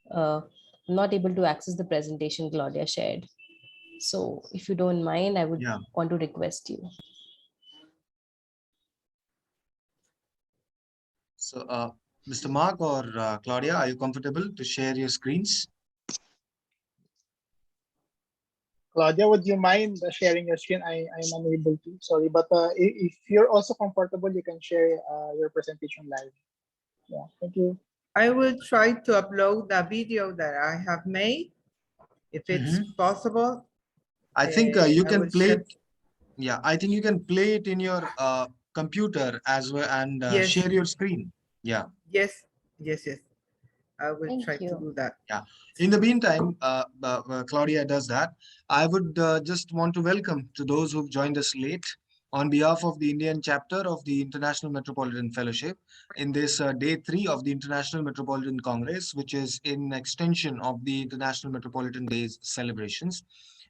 able to access the presentation Claudia shared. So if you don't mind, I would want to request you. So, Mr. Mark or Claudia, are you comfortable to share your screens? Claudia, would you mind sharing your screen? I'm unable to, sorry. But if you're also comfortable, you can share your presentation live. Yeah, thank you. I will try to upload the video that I have made, if it's possible. I think you I can will play share. it. Yeah, I think you can play it in your computer as well and Yes. share your screen. Yeah. Yes, yes, yes. I will Thank try you. to do that. Yeah. In the meantime, Claudia does that. I would just want to welcome to those who've joined us late on behalf of the Indian chapter of the International Metropolitan Fellowship in this day 3 of the International Metropolitan Congress, which is in extension of the International Metropolitan Days celebrations.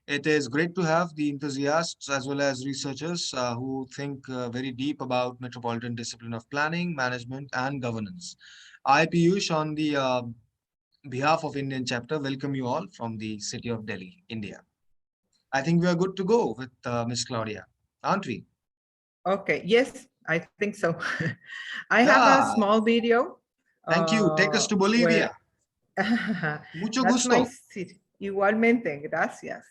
It is great to have the enthusiasts as well as researchers who think very deep about metropolitan discipline of planning, management, and governance. I, Piyush, on the behalf of Indian chapter, welcome you all from the city of Delhi, India. I think we are good to go with Miss Claudia, aren't we? Okay, yes, I think so. I have a small video. Thank you. Take us to Bolivia. Mucho That's my gusto. city. Igualmente, gracias.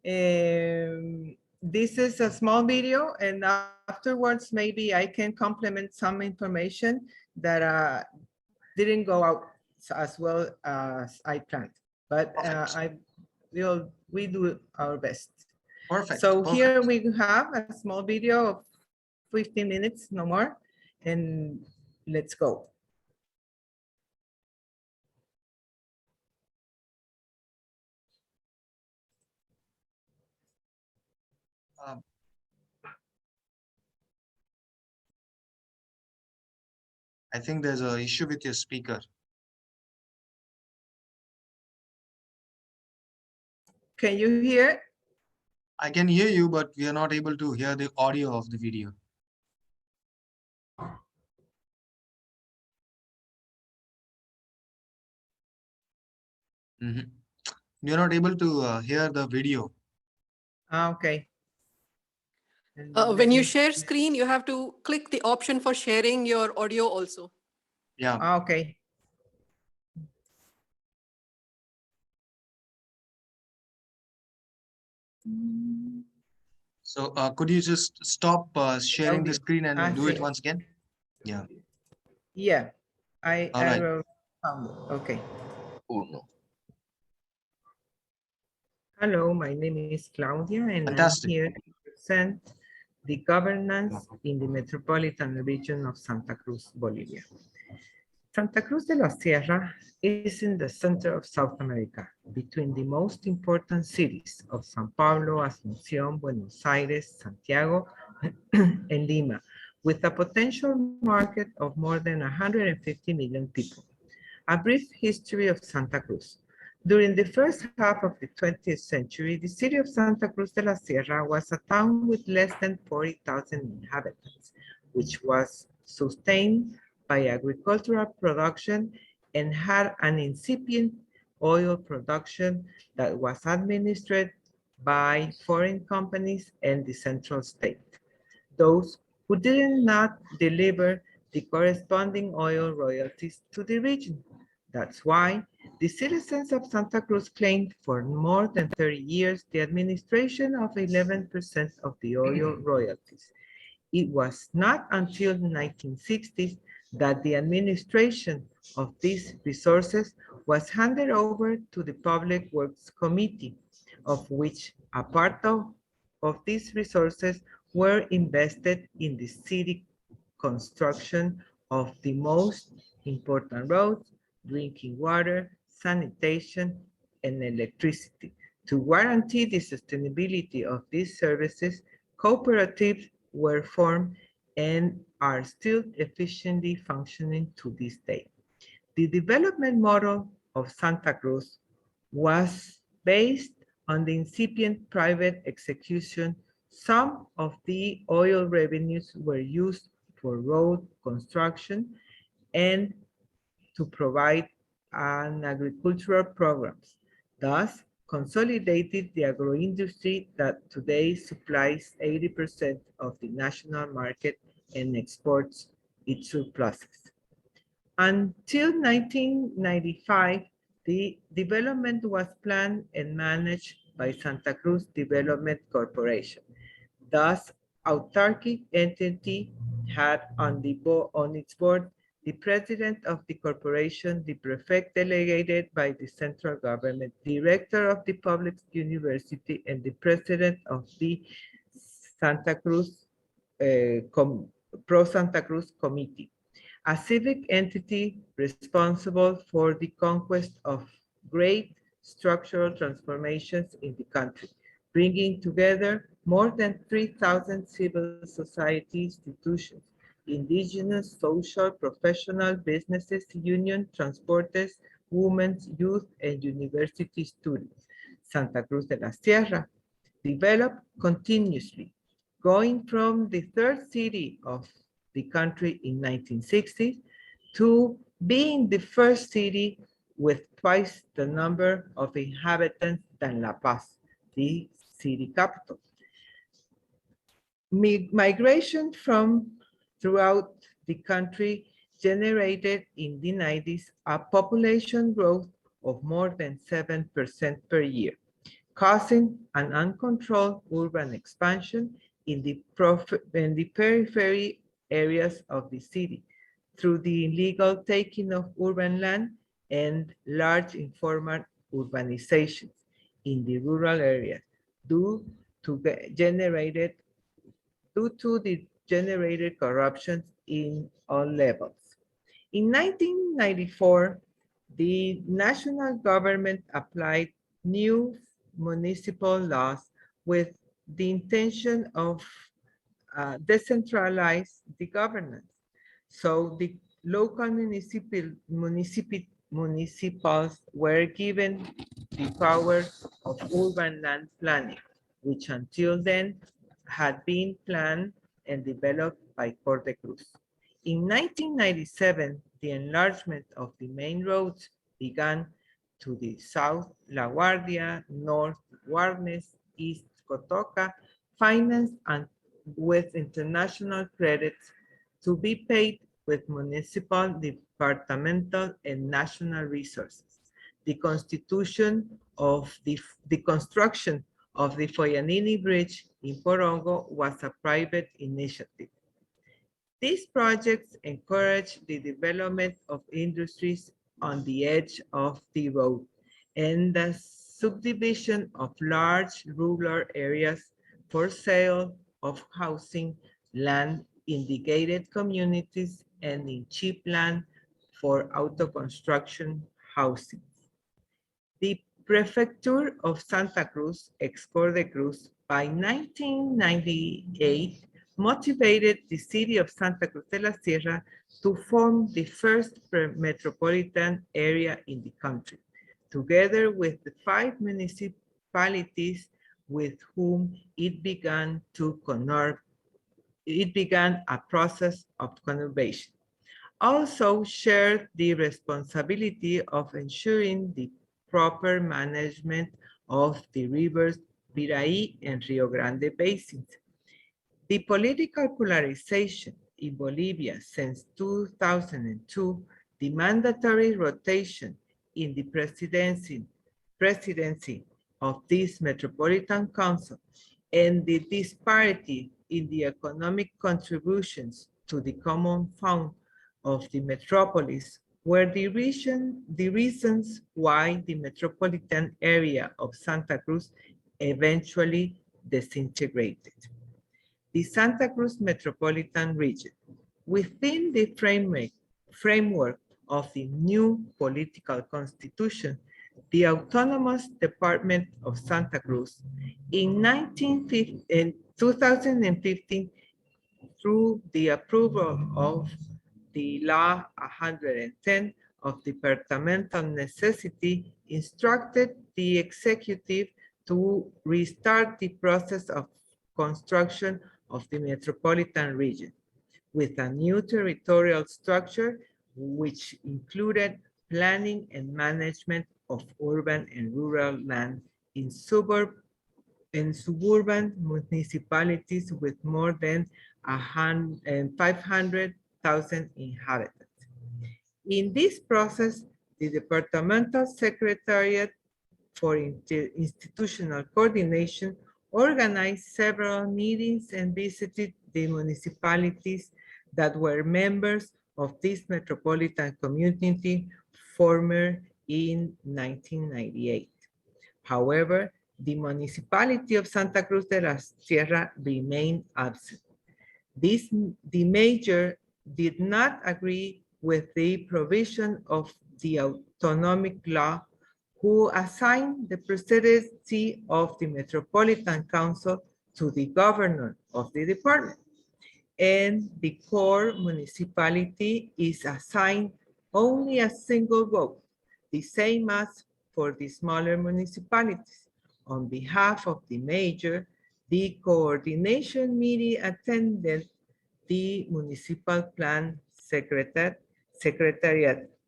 This is a small video, and afterwards maybe I can complement some information that didn't go out as well as I planned, but we do our best. Perfect. So perfect. here we have a small video of 15 minutes, no more, and let's go. I think there's an issue with your speaker. Can you hear? I can hear you, but we are not able to hear the audio of the video. You're not able to hear the video. Okay. When you share screen, you have to click the option for sharing your audio also. Yeah. Okay. So could you just stop sharing the screen and do it once again? Yeah. Yeah. I right. found it. Okay. Hello, my name is Claudia, and Fantastic. I'm here to present the governance in the metropolitan region of Santa Cruz, Bolivia. Santa Cruz de la Sierra is in the center of South America, between the most important cities of São Paulo, Asunción, Buenos Aires, Santiago, and Lima, with a potential market of more than 150 million people. A brief history of Santa Cruz. During the first half of the 20th century, the city of Santa Cruz de la Sierra was a town with less than 40,000 inhabitants, which was sustained by agricultural production and had an incipient oil production that was administered by foreign companies and the central state. Those who did not deliver the corresponding oil royalties to the region. That's why the citizens of Santa Cruz claimed for more than 30 years the administration of 11% of the oil royalties. It was not until the 1960s that the administration of these resources was handed over to the Public Works Committee, of which a part of these resources were invested in the city construction of the most important roads, drinking water, sanitation, and electricity. To guarantee the sustainability of these services, cooperatives were formed and are still efficiently functioning to this day. The development model of Santa Cruz was based on the incipient private execution. Some of the oil revenues were used for road construction and to provide an agricultural programs, thus consolidated the agroindustry that today supplies 80% of the national market and exports its surpluses. Until 1995, the development was planned and managed by Santa Cruz Development Corporation. Thus, autarkic entity had on its board the president of the corporation, the prefect delegated by the central government, director of the public university, and the president of the Santa Cruz Pro Santa Cruz Committee, a civic entity responsible for the conquest of great structural transformations in the country, bringing together more than 3,000 civil society institutions, indigenous, social, professional, businesses, union, transporters, women, youth, and university students. Santa Cruz de la Sierra developed continuously, going from the third city of the country in 1960 to being the first city with twice the number of inhabitants than La Paz, the city capital. Migration from throughout the country generated in the 90s a population growth of more than 7% per year, causing an uncontrolled urban expansion in the periphery areas of the city through the illegal taking of urban land and large informal urbanizations in the rural areas due to the generated corruption in all levels. In 1994, the national government applied new municipal laws with the intention of decentralize the governance. So the local municipals were given the power of urban land planning, which until then had been planned and developed by Corte Cruz. In 1997, the enlargement of the main roads began to the south, La Guardia, north, Guarnes, east, Cotoca, financed and with international credits to be paid with municipal, departmental, and national resources. The construction of the Foyanini Bridge in Porongo was a private initiative. These projects encouraged the development of industries on the edge of the road and the subdivision of large rural areas for sale of housing land in the gated communities and in cheap land for auto construction housing. The Prefecture of Santa Cruz, ex-Cor de Cruz, by 1998, motivated the city of Santa Cruz de la Sierra to form the first metropolitan area in the country. together with the 5 municipalities with whom it began a process of conurbation. Also shared the responsibility of ensuring the proper management of the rivers Piraí and Rio Grande basins. The political polarization in Bolivia since 2002, the mandatory rotation in the presidency of this Metropolitan Council, and the disparity in the economic contributions to the common fund of the metropolis were the reasons why the metropolitan area of Santa Cruz eventually disintegrated. The Santa Cruz metropolitan region, within the framework of the new political constitution, the Autonomous Department of Santa Cruz in 2015, through the approval of the Law 110 of departmental necessity, instructed the executive to restart the process of construction of the metropolitan region with a new territorial structure, which included planning and management of urban and rural land in suburban municipalities with more than 500,000 inhabitants. In this process, the Departmental Secretariat for Institutional Coordination organized several meetings and visited the municipalities that were members of this metropolitan community formed in 1998. However, the municipality of Santa Cruz de la Sierra remained absent. The mayor did not agree with the provision of the autonomic law, who assigned the presidency of the Metropolitan Council to the governor of the department. And the core municipality is assigned only a single vote, the same as for the smaller municipalities. On behalf of the mayor, the coordination meeting attended the municipal plan secretariat,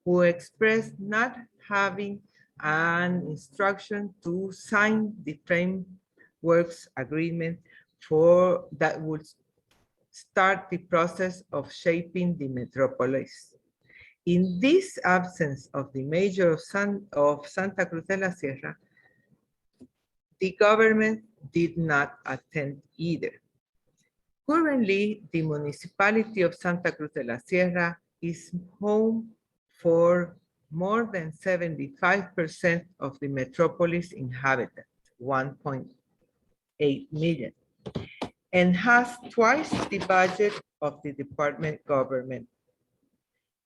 who expressed not having an instruction to sign the frameworks agreement for that would start the process of shaping the metropolis. In this absence of the mayor of Santa Cruz de la Sierra, the government did not attend either. Currently, the municipality of Santa Cruz de la Sierra is home for more than 75% of the metropolis inhabitants, 1.8 million, and has twice the budget of the department government.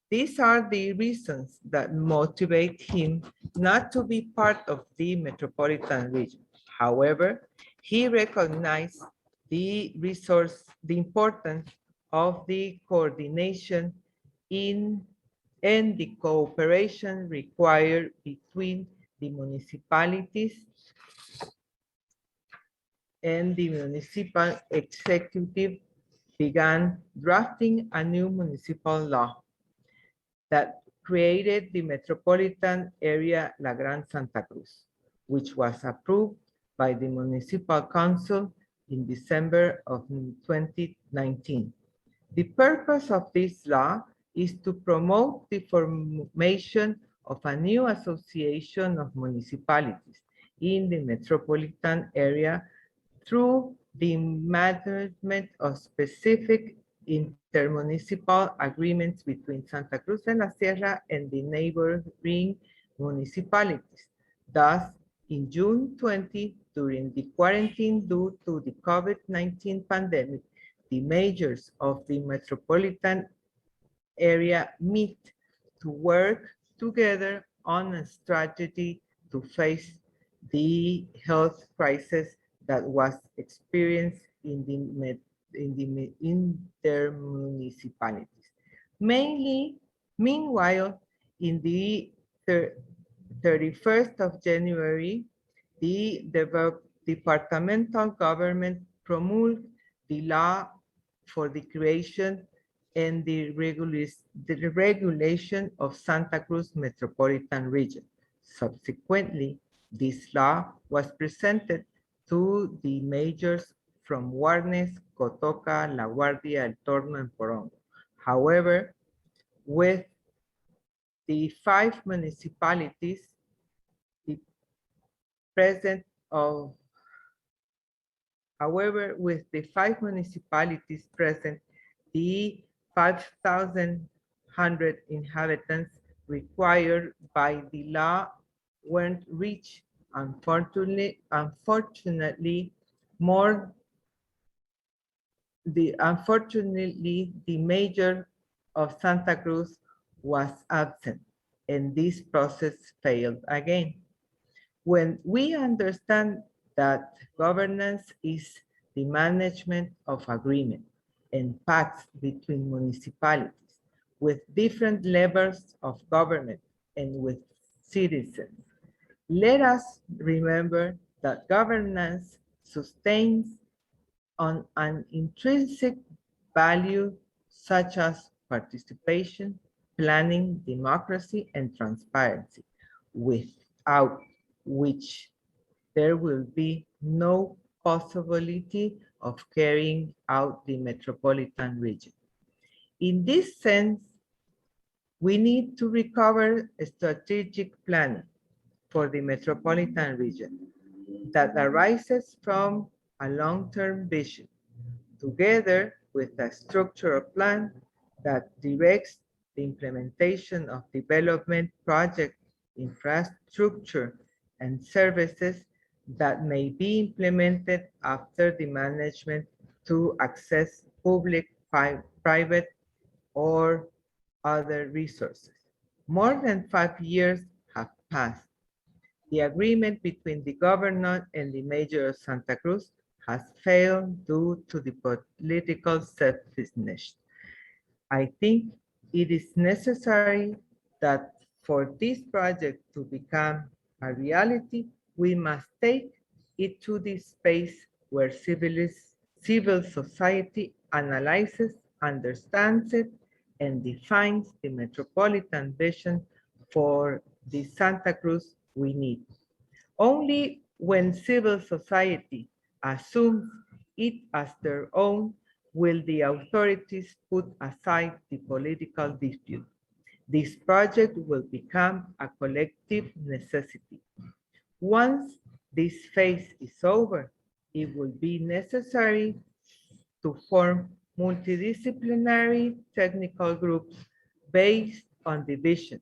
These are the reasons that motivate him not to be part of the metropolitan region. However, he recognized the importance of the coordination and the cooperation required between the municipalities and the municipal executive began drafting a new municipal law that created the metropolitan area La Gran Santa Cruz, which was approved by the municipal council in December of 2019. The purpose of this law is to promote the formation of a new association of municipalities in the metropolitan area through the management of specific intermunicipal agreements between Santa Cruz de la Sierra and the neighboring municipalities. Thus, in June 20, during the quarantine due to the COVID-19 pandemic, the mayors of the metropolitan area meet to work together on a strategy to face the health crisis that was experienced in their municipalities. Meanwhile, in the 31st of January, the departmental government promulged the law for the creation and the regulation of Santa Cruz Metropolitan Region. Subsequently, this law was presented to the mayors from Guarnes, Cotoca, La Guardia, El Torno, and Porongo. However, with the 5 municipalities, the present of However, with the 5 municipalities present, the 5,100 inhabitants required by the law weren't reached. Unfortunately, the mayor of Santa Cruz was absent, and this process failed again. When we understand that governance is the management of agreement and pacts between municipalities with different levels of government and with citizens, let us remember that governance sustains on an intrinsic value such as participation, planning, democracy, and transparency, without which there will be no possibility of carrying out the metropolitan region. In this sense, we need to recover a strategic planning for the metropolitan region that arises from a long-term vision, together with a structural plan that directs the implementation of development project infrastructure and services that may be implemented after the management to access public, private, or other resources. More than 5 years have passed. The agreement between the governor and the mayor of Santa Cruz has failed due to the political selfishness. I think it is necessary that for this project to become a reality, we must take it to the space where civil society analyzes, understands it, and defines the metropolitan vision for the Santa Cruz we need. Only when civil society assumes it as their own will the authorities put aside the political dispute. This project will become a collective necessity. Once this phase is over, it will be necessary to form multidisciplinary technical groups based on the vision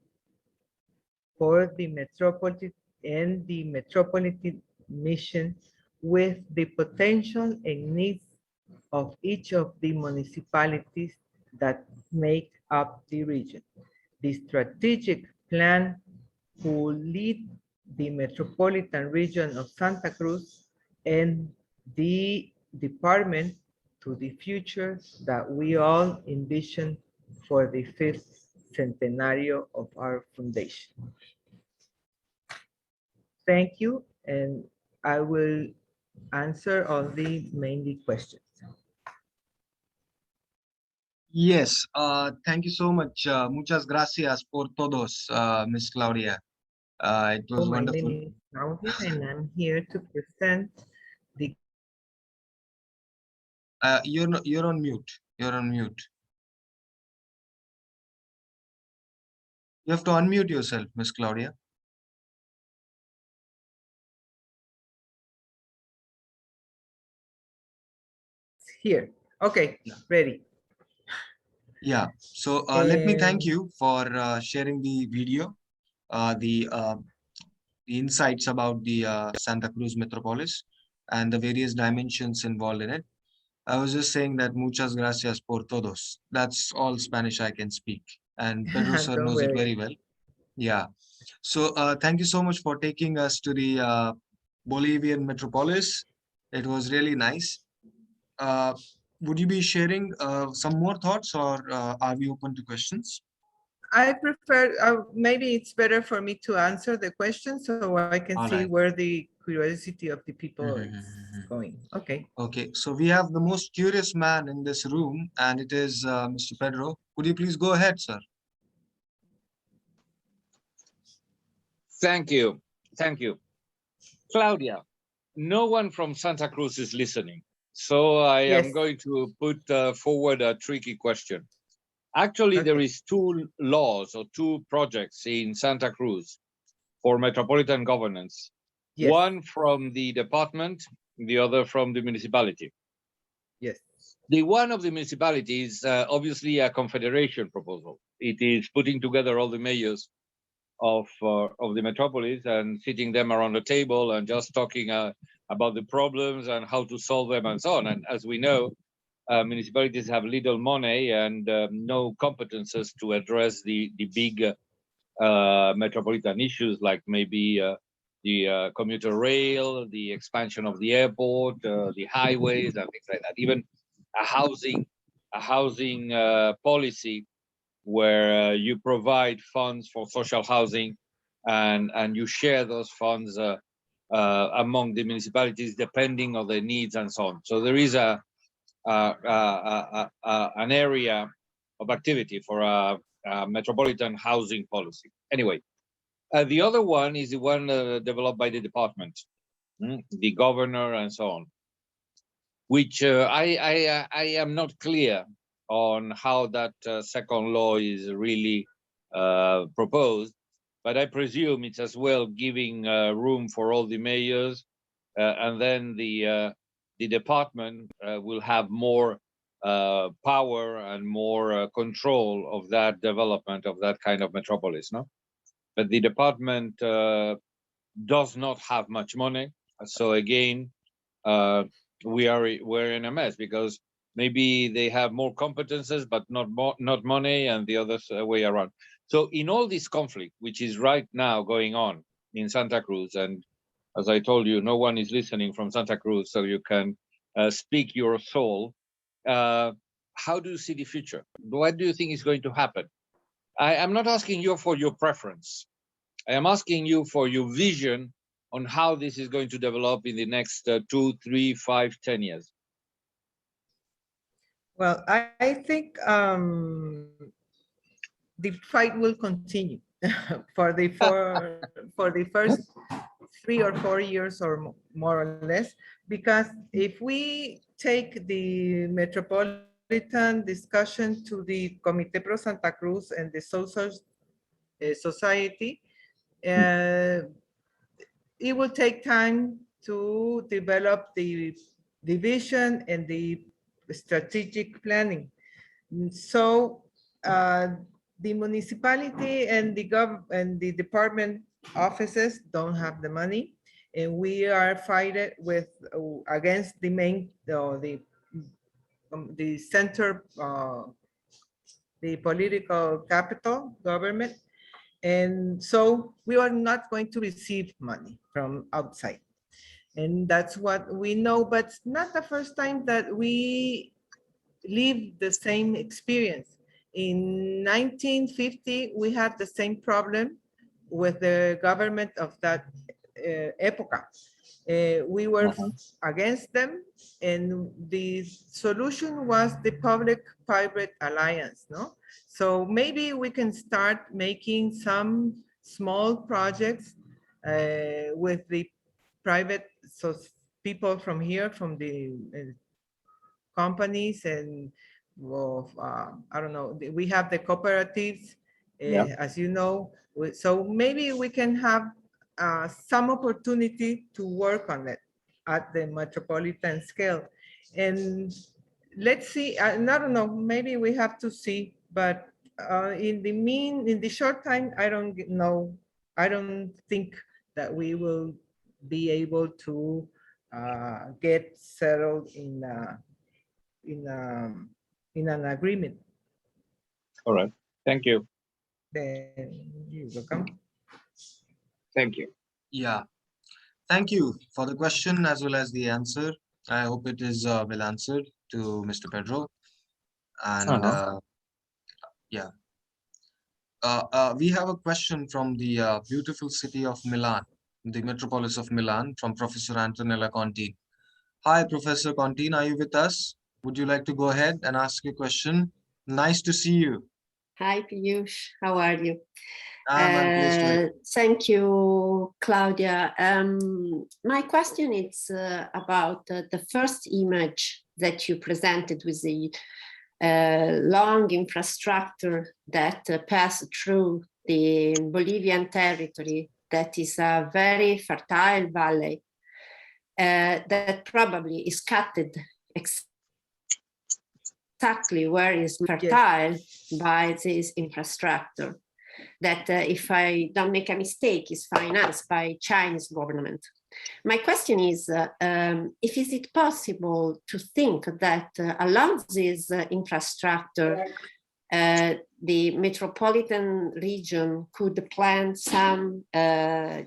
for the metropolitan and the metropolitan mission with the potential and needs of each of the municipalities that make up the region. The strategic plan will lead the metropolitan region of Santa Cruz and the department to the future that we all envision for the 5th centenario of our foundation. Thank you, and I will answer all the mainly questions. Yes, thank you so much. Muchas gracias por todos, Miss Claudia. It was My wonderful. name is Claudia, and I'm here to present the. You're on mute. You're on mute. You have to unmute yourself, Miss Claudia. Here. Okay, ready. Yeah. So let me thank you for sharing the video, the insights about the Santa Cruz metropolis and the various dimensions involved in it. I was just saying that muchas gracias por todos. That's all Spanish I can speak. And Pedro sir Don't knows it worry. very well. Yeah. So thank you so much for taking us to the Bolivian metropolis. It was really nice. Would you be sharing some more thoughts, or are we open to questions? I prefer, maybe it's better for me to answer the question so I can All see right. where the curiosity of the people is going. Okay. Okay, so we have the most curious man in this room, and it is Mr. Pedro. Could you please go ahead, sir? Thank you. Thank you. Claudia, no one from Santa Cruz is listening. So I am Yes. going to put forward a tricky question. Actually, there Okay. is two laws or two projects in Santa Cruz for metropolitan governance. Yes. One from the department, the other from the municipality. Yes. The one of the municipality is obviously a confederation proposal. It is putting together all the mayors of the metropolis and sitting them around the table and just talking about the problems and how to solve them and so on. And as we know, municipalities have little money and no competences to address the big metropolitan issues like maybe the commuter rail, the expansion of the airport, the highways, and things like that. Even a housing policy where you provide funds for social housing and you share those funds among the municipalities depending on their needs and so on. So there is an area of activity for a metropolitan housing policy. Anyway, the other one is the one developed by the department, the governor and so on, which I am not clear on how that second law is really proposed, but I presume it's as well giving room for all the mayors, and then the department will have more power and more control of that development of that kind of metropolis, no? But the department does not have much money, so again, we're in a mess because maybe they have more competences but not money, and the other way around. So in all this conflict, which is right now going on in Santa Cruz, and as I told you, no one is listening from Santa Cruz, so you can speak your soul. How do you see the future? What do you think is going to happen? I am not asking you for your preference. I am asking you for your vision on how this is going to develop in the next 2, 3, 5, 10 years. Well, I think the fight will continue for the first 3 or 4 years or more or less, because if we take the metropolitan discussion to the Comité Pro Santa Cruz and the social society, it will take time to develop the vision and the strategic planning. So the municipality and the department offices don't have the money, and we are fighting with against the main the center, the political capital government. And so we are not going to receive money from outside. And that's what we know, but it's not the first time that we live the same experience. In 1950, we had the same problem with the government of that epoca. We were against them, and the solution was the public-private alliance, no? So maybe we can start making some small projects with the private, so people from here, from the companies, and I don't know, we have the cooperatives, as you know, so maybe we can have some opportunity to work on it at the metropolitan scale. And let's see, I don't know, maybe we have to see, but in the short time, I don't know, I don't think that we will be able to get settled in an agreement. All right. Thank you. Then you're welcome. Thank you. Yeah. Thank you for the question as well as the answer. I hope it is well answered to Mr. Pedro. And yeah. we have a question from the beautiful city of Milan, the metropolis of Milan, from Professor Antonella Conti. Hi, Professor Conti, are you with us? Would you like to go ahead and ask your question? Nice to see you. Hi, Piyush. How are you? I'm close to it. Thank you, Claudia. My question is about the first image that you presented with the long infrastructure that passed through the Bolivian territory. That is a very fertile valley that probably is cutted exactly where is fertile by this infrastructure that, if I don't make a mistake, is financed by Chinese government. My question is, if is it possible to think that along this infrastructure, the metropolitan region could plan some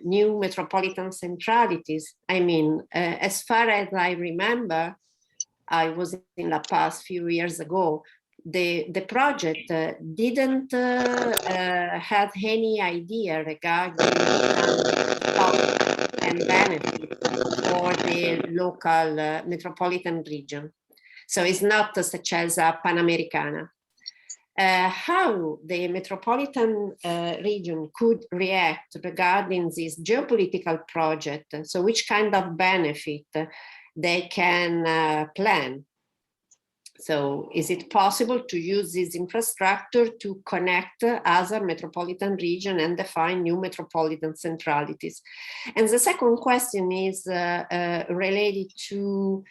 new metropolitan centralities? I mean, as far as I remember, I was in La Paz a few years ago. The project didn't have any idea regarding cost and benefit for the local metropolitan region. So it's not such as a Panamericana. How the metropolitan region could react regarding this geopolitical project, so which kind of benefit they can plan. So is it possible to use this infrastructure to connect other metropolitan region and define new metropolitan centralities? And the second question is related to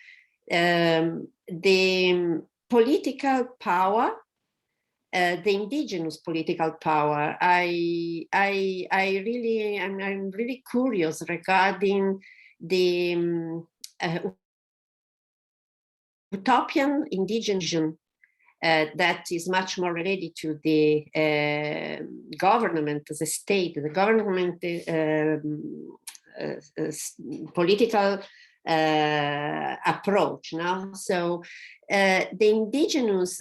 the political power, the indigenous political power. I'm really curious regarding the utopian indigenous that is much more related to the government, the state, the government political approach. Now, so the indigenous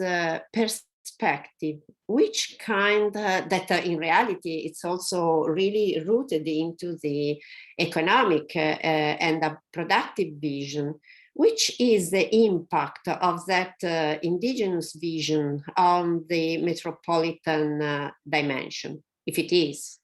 perspective, which kind that in reality it's also really rooted into the economic and a productive vision. Which is the impact of that indigenous vision on the metropolitan dimension, if it is?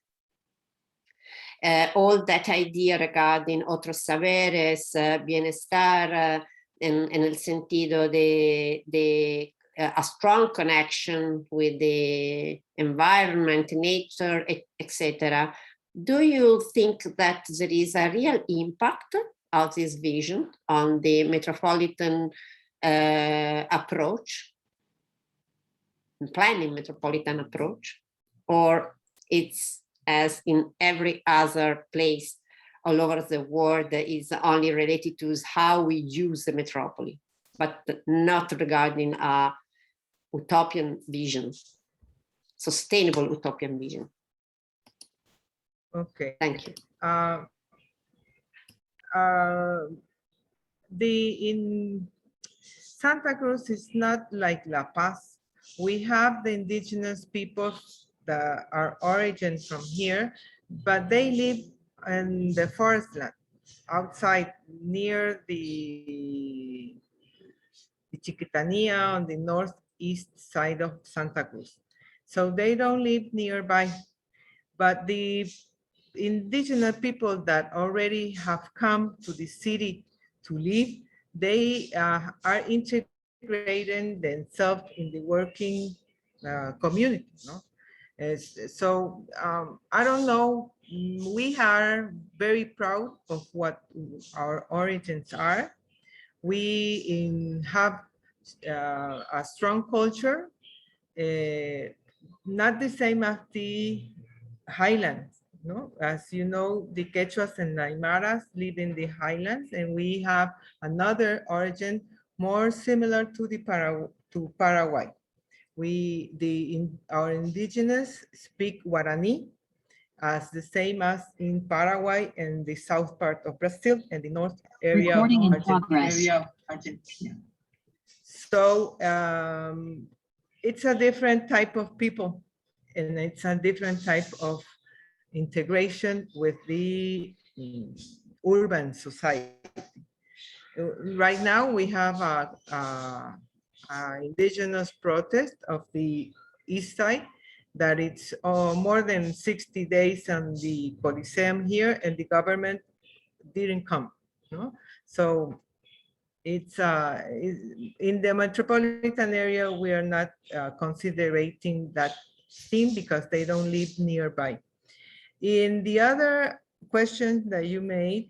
All that idea regarding otros saberes, bienestar, en el sentido de a strong connection with the environment, nature, etc. Do you think that there is a real impact of this vision on the metropolitan approach, planning metropolitan approach, or it's as in every other place all over the world is only related to how we use the metropolis, but not regarding a utopian vision, sustainable utopian vision? Okay. Thank you. In Santa Cruz is not like La Paz. We have the indigenous peoples that are origin from here, but they live in the forest land outside near the Chiquitania on the northeast side of Santa Cruz. So they don't live nearby, but the indigenous people that already have come to the city to live, they are integrating themselves in the working community. No? So I don't know, we are very proud of what our origins are. We have a strong culture, not the same as the highlands. No, as you know, the Quechuas and Aymaras live in the highlands, and we have another origin more similar to the Paraguay. Our indigenous speak Guarani, as the same as in Paraguay and the south part of Brazil and the north area of Argentina. So it's a different type of people. and it's a different type of integration with the urban society. Right now, we have a indigenous protest of the east side that it's more than 60 days on the Coliseum here, and the government didn't come. No? So it's in the metropolitan area, we are not considering that theme because they don't live nearby. In the other question that you made,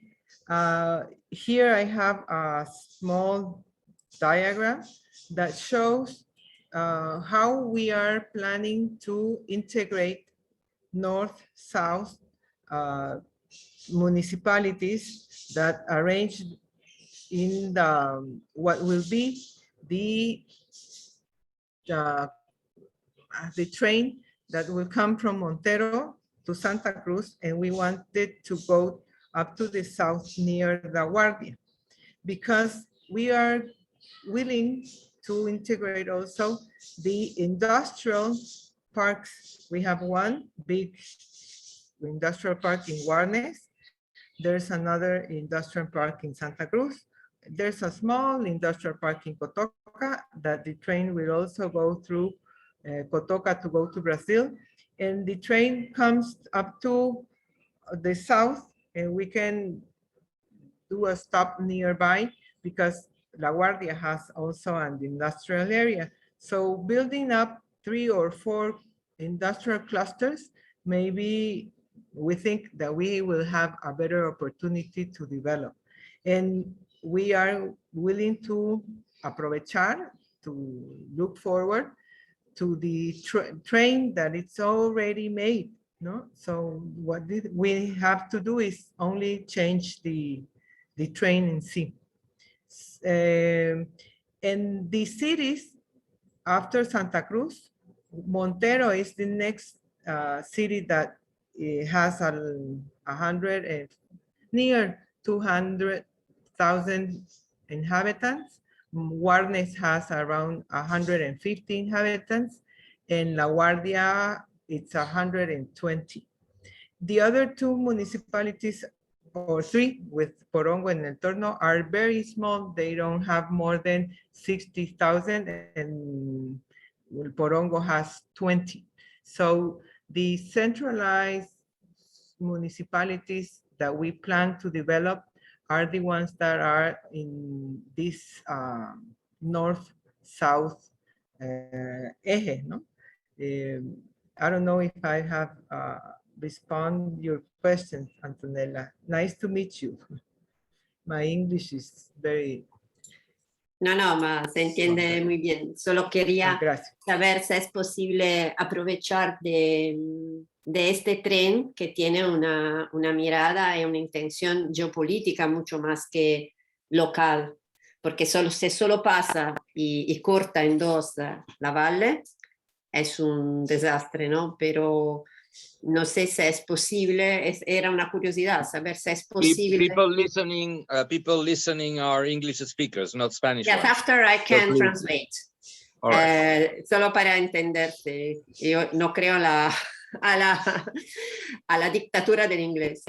here I have a small diagram that shows how we are planning to integrate north-south municipalities that arranged in the what will be the train that will come from Montero to Santa Cruz, and we wanted to go up to the south near La Guardia, because we are willing to integrate also the industrial parks. We have one big industrial park in Guarnes. There's another industrial park in Santa Cruz. There's a small industrial park in Cotoca that the train will also go through Cotoca to go to Brazil. And the train comes up to the south, and we can do a stop nearby because La Guardia has also an industrial area. So building up 3 or 4 industrial clusters, maybe we think that we will have a better opportunity to develop. And we are willing to aprovechar, to look forward to the train that it's already made. No? So what we have to do is only change the train in sí. And the cities after Santa Cruz, Montero is the next city that has near 200,000 inhabitants. Guarnes has around 150 inhabitants, and La Guardia, it's 120. The other 2 municipalities, or 3, with Porongo and El Torno, are very small. They don't have more than 60,000, and Porongo has 20. So the centralized municipalities that we plan to develop are the ones that are in this north-south eje, no? I don't know if I have responded your question, Antonella. Nice to meet you. My English is very... No, ma se entiende muy bien. Solo quería saber si es posible aprovechar de este tren que tiene una mirada y una intención geopolítica mucho más que local, porque se solo pasa y corta en 2 la valle, es un desastre, ¿no? Pero no sé si es posible, era una curiosidad saber si es posible. People listening are English speakers, not Spanish. Yes, ones. after I can translate. All right. Solo para entenderse, yo no creo a la dictatura del inglés.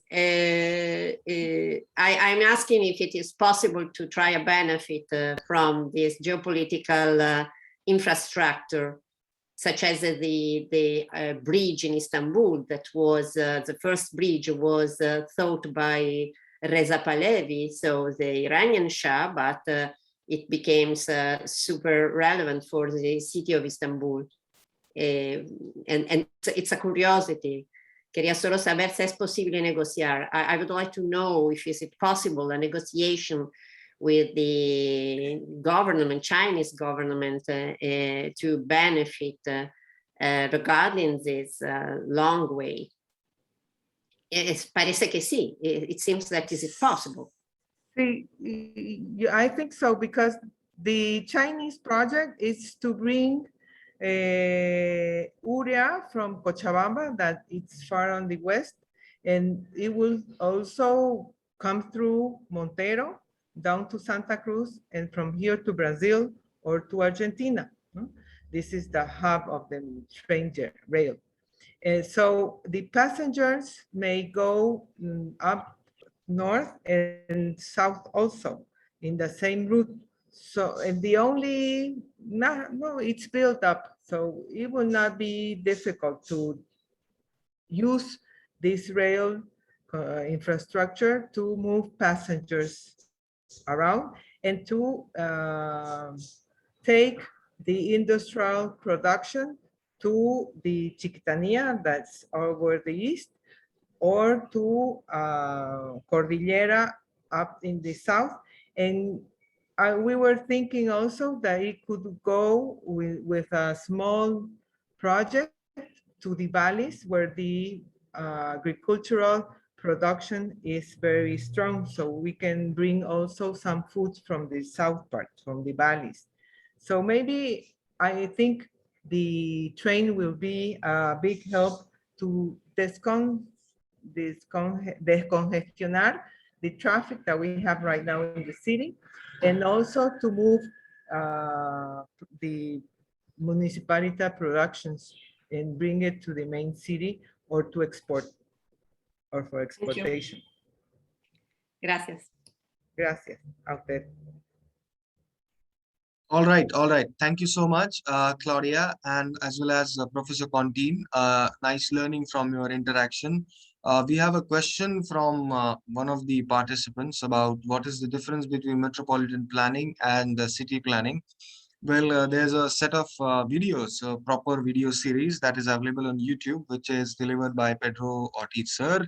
I'm asking if it is possible to try a benefit from this geopolitical infrastructure, such as the bridge in Istanbul that was, the first bridge was thought by Reza Pahlavi, so the Iranian Shah, but it became super relevant for the city of Istanbul. And it's a curiosity. Quería solo saber si es posible negociar. I would like to know if is it possible a negotiation with the government, Chinese government, to benefit regarding this long way. Parece que sí. It seems that is it possible. See, I think so, because the Chinese project is to bring urea from Cochabamba, that it's far on the west, and it will also come through Montero down to Santa Cruz, and from here to Brazil or to Argentina. This is the hub of the train rail. So the passengers may go up north and south also in the same route. So and the only, no, it's built up. So it will not be difficult to use this rail infrastructure to move passengers around and to take the industrial production to the Chiquitania, that's over the east, or to Cordillera up in the south. And we were thinking also that it could go with a small project to the valleys where the agricultural production is very strong. So we can bring also some food from the south part, from the valleys. So maybe I think the train will be a big help to descongestionar the traffic that we have right now in the city, and also to move the municipality productions and bring it to the main city or to export or for exportation. Gracias. Gracias a usted. All right, all right. Thank you so much, Claudia, and as well as Professor Contin. Nice learning from your interaction. We have a question from one of the participants about what is the difference between metropolitan planning and city planning. Well, there's a set of videos, a proper video series that is available on YouTube, which is delivered by Pedro Ortiz sir.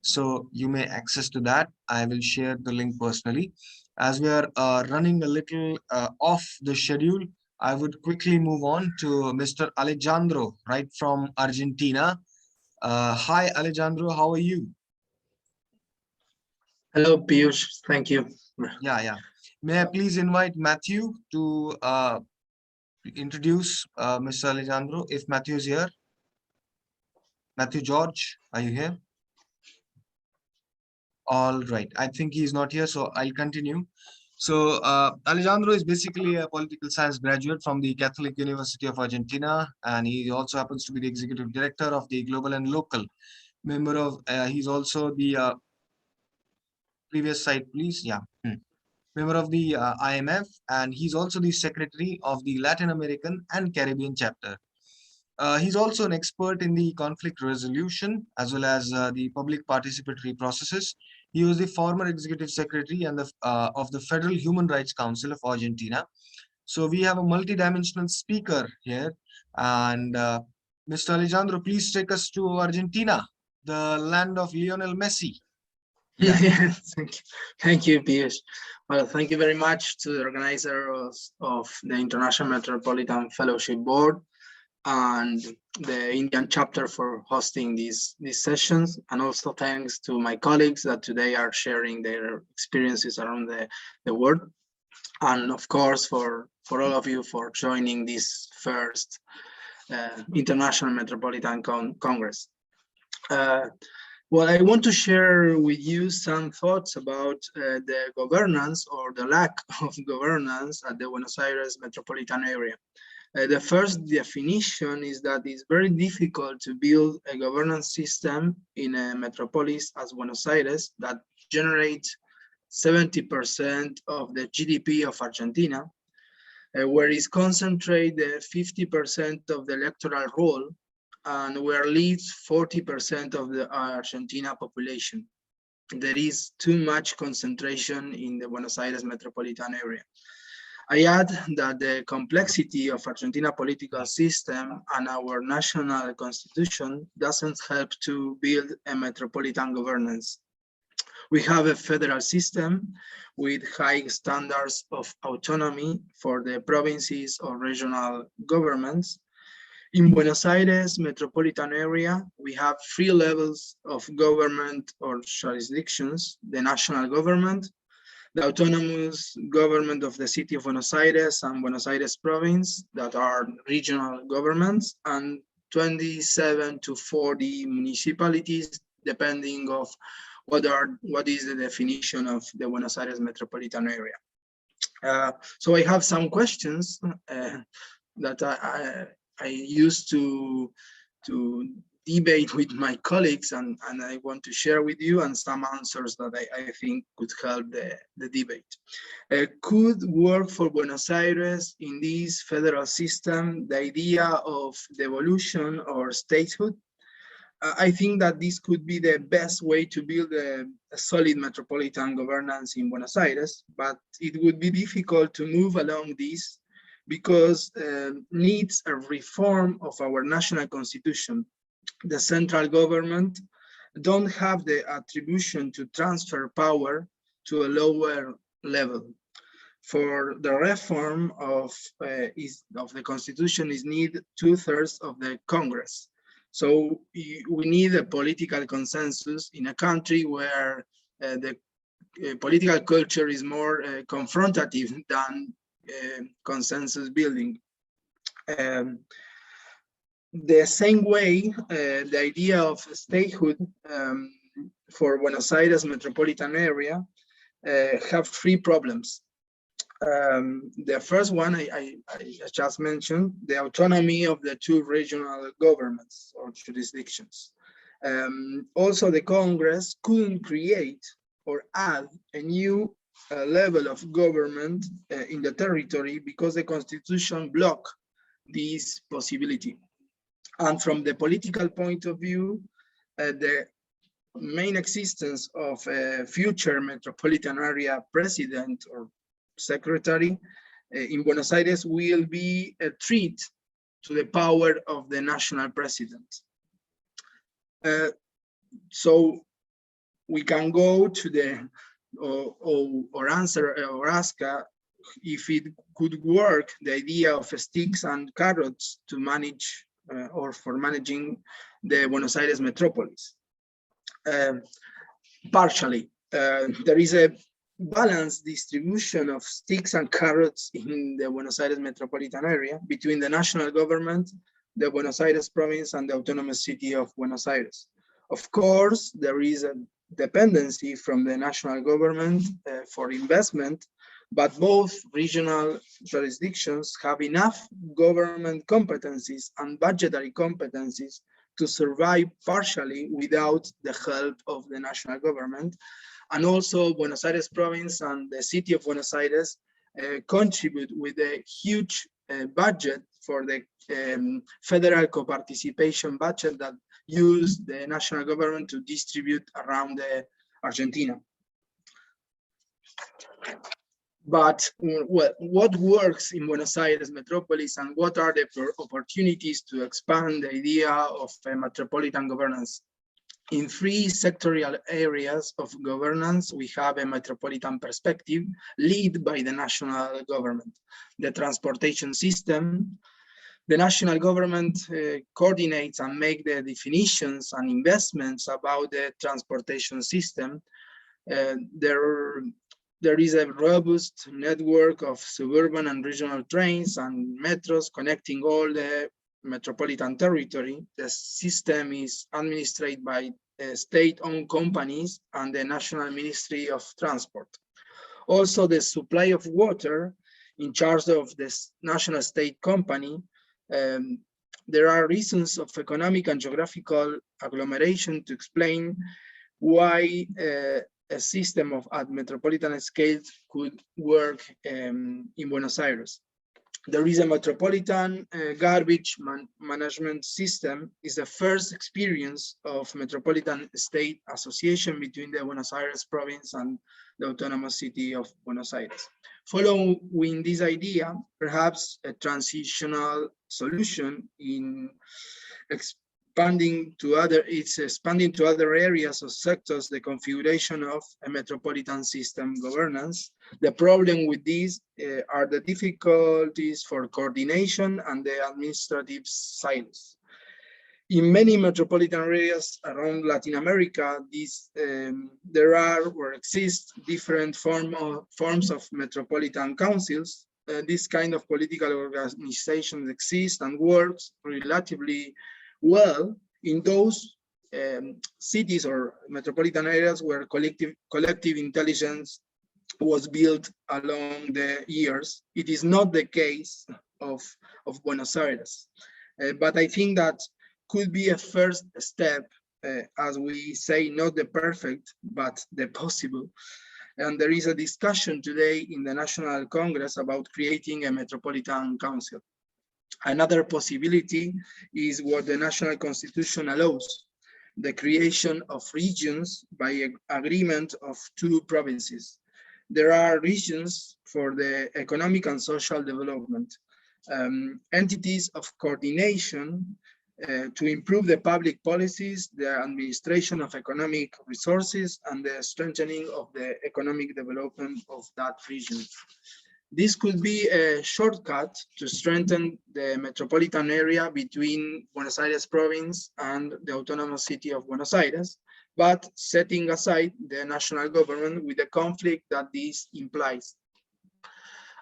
So you may access to that. I will share the link personally. As we are running a little off the schedule, I would quickly move on to Mr. Alejandro, right from Argentina. Hi, Alejandro, how are you? Hello, Piyush. Thank you. Yeah. May I please invite Matthew to introduce Mr. Alejandro, if Matthew is here? Matthew George, are you here? All right, I think he's not here, so I'll continue. So Alejandro is basically a political science graduate from the Catholic University of Argentina, and he also happens to be the executive director of the Global and Local. Member of, he's also the previous slide, please. Yeah. Member of the IMF, and he's also the secretary of the Latin American and Caribbean chapter. He's also an expert in the conflict resolution as well as the public participatory processes. He was the former executive secretary and of the Federal Human Rights Council of Argentina. So we have a multidimensional speaker here. And Mr. Alejandro, please take us to Argentina, the land of Lionel Messi. Yeah. Thank you, Piyush. Well, thank you very much to the organizers of the International Metropolitan Fellowship Board and the Indian chapter for hosting these sessions, and also thanks to my colleagues that today are sharing their experiences around the world, and of course for all of you for joining this first International Metropolitan Congress. Well, I want to share with you some thoughts about the governance or the lack of governance at the Buenos Aires metropolitan area. The first definition is that it's very difficult to build a governance system in a metropolis as Buenos Aires that generates 70% of the GDP of Argentina, where is concentrated 50% of the electoral roll, and where leads 40% of the Argentina population. There is too much concentration in the Buenos Aires metropolitan area. I add that the complexity of Argentina political system and our national constitution doesn't help to build a metropolitan governance. We have a federal system with high standards of autonomy for the provinces or regional governments. In Buenos Aires metropolitan area, we have 3 levels of government or jurisdictions: the national government, the autonomous government of the city of Buenos Aires and Buenos Aires province, that are regional governments, and 27 to 40 municipalities, depending of what is the definition of the Buenos Aires metropolitan area. So I have some questions that I used to debate with my colleagues, and I want to share with you and some answers that I think could help the debate. Could work for Buenos Aires in this federal system the idea of devolution or statehood? I think that this could be the best way to build a solid metropolitan governance in Buenos Aires, but it would be difficult to move along this because needs a reform of our national constitution. The central government don't have the attribution to transfer power to a lower level. For the reform of the constitution is need 2/3 of the Congress. So we need a political consensus in a country where the political culture is more confrontative than consensus building. The same way, the idea of statehood for Buenos Aires metropolitan area have 3 problems. The first one I just mentioned, the autonomy of the 2 regional governments or jurisdictions. Also, the Congress couldn't create or add a new level of government in the territory because the constitution blocked this possibility. And from the political point of view, the main existence of a future metropolitan area president or secretary in Buenos Aires will be a threat to the power of the national president. So we can go to the or answer or ask if it could work, the idea of sticks and carrots to manage or for managing the Buenos Aires metropolis. Partially, there is a balanced distribution of sticks and carrots in the Buenos Aires metropolitan area between the national government, the Buenos Aires province, and the autonomous city of Buenos Aires. Of course, there is a dependency from the national government for investment, but both regional jurisdictions have enough government competencies and budgetary competencies to survive partially without the help of the national government. And also Buenos Aires province and the city of Buenos Aires contribute with a huge budget for the federal co-participation budget that use the national government to distribute around Argentina. But what works in Buenos Aires metropolis and what are the opportunities to expand the idea of a metropolitan governance? In 3 sectorial areas of governance, we have a metropolitan perspective led by the national government. The transportation system, the national government coordinates and make the definitions and investments about the transportation system. There is a robust network of suburban and regional trains and metros connecting all the metropolitan territory. The system is administered by state-owned companies and the National Ministry of Transport. Also, the supply of water in charge of this national state company. There are reasons of economic and geographical agglomeration to explain why a system at metropolitan scale could work in Buenos Aires. There is a metropolitan garbage management system. Is the first experience of metropolitan state association between the Buenos Aires province and the autonomous city of Buenos Aires. Following this idea, perhaps a transitional solution in expanding to other areas or sectors the configuration of a metropolitan system governance. The problem with these are the difficulties for coordination and the administrative silos. In many metropolitan areas around Latin America, there are or exist different forms of metropolitan councils. This kind of political organization exists and works relatively well in those cities or metropolitan areas where collective intelligence was built along the years. It is not the case of Buenos Aires. But I think that could be a first step, as we say, not the perfect, but the possible. And there is a discussion today in the National Congress about creating a Metropolitan Council. Another possibility is what the National Constitution allows, the creation of regions by agreement of 2 provinces. There are regions for the economic and social development, entities of coordination to improve the public policies, the administration of economic resources, and the strengthening of the economic development of that region. This could be a shortcut to strengthen the metropolitan area between Buenos Aires province and the autonomous city of Buenos Aires, but setting aside the national government with the conflict that this implies.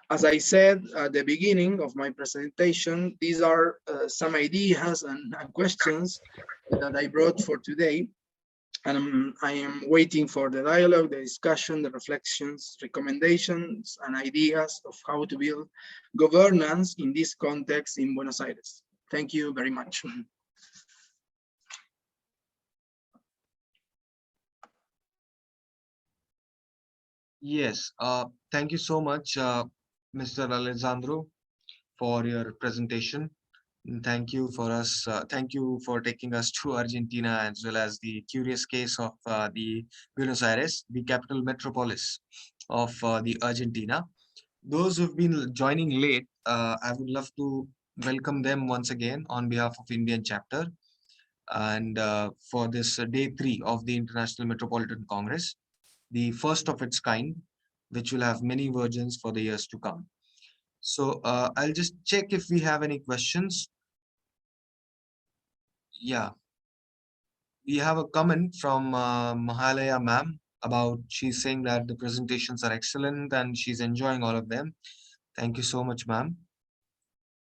As I said at the beginning of my presentation, these are some ideas and questions that I brought for today. And I am waiting for the dialogue, the discussion, the reflections, recommendations, and ideas of how to build governance in this context in Buenos Aires. Thank you very much. Yes, thank you so much, Mr. Alessandro, for your presentation. And thank you for taking us to Argentina, as well as the curious case of the Buenos Aires, the capital metropolis of the Argentina. Those who've been joining late, I would love to welcome them once again on behalf of Indian chapter, and for this day 3 of the International Metropolitan Congress, the first of its kind, which will have many versions for the years to come. So I'll just check if we have any questions. Yeah, we have a comment from Mahalaya ma'am about, she's saying that the presentations are excellent and she's enjoying all of them. Thank you so much, ma'am.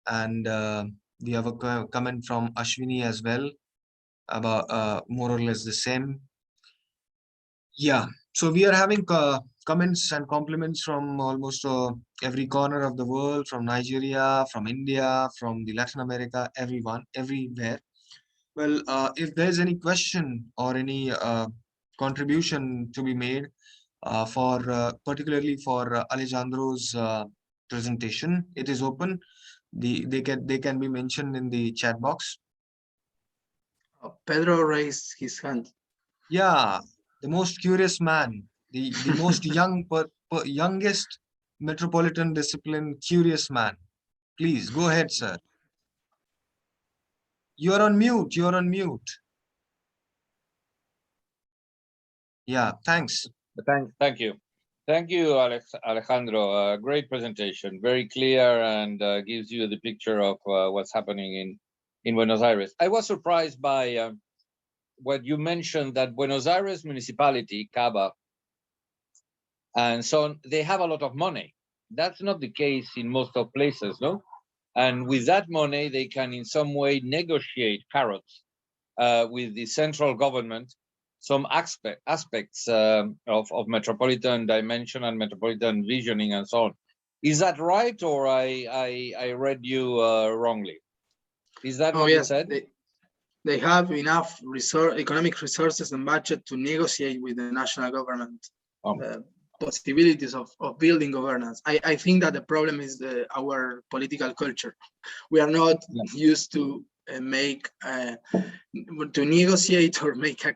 And we have a comment from Ashwini as well about more or less the same. Yeah, so we are having comments and compliments from almost every corner of the world, from Nigeria, from India, from the Latin America, everyone, everywhere. Well, if there's any question or any contribution to be made particularly for Alejandro's presentation, it is open. They can be mentioned in the chat box. Pedro raised his hand. Yeah, the most curious man, the most youngest metropolitan discipline curious man. Please go ahead, sir. You're on mute. You're on mute. Yeah, thanks. Thank you. Thank you, Alejandro. Great presentation, very clear, and gives you the picture of what's happening in Buenos Aires. I was surprised by what you mentioned, that Buenos Aires municipality, Cava, and so on, they have a lot of money. That's not the case in most of places, no? And with that money, they can in some way negotiate carrots with the central government, some aspects of metropolitan dimension and metropolitan visioning and so on. Is that right, or I read you wrongly? Is that what you said? They have enough economic resources and budget to negotiate with the national government possibilities of building governance. I think that the problem is our political culture. We are not used to to negotiate or make a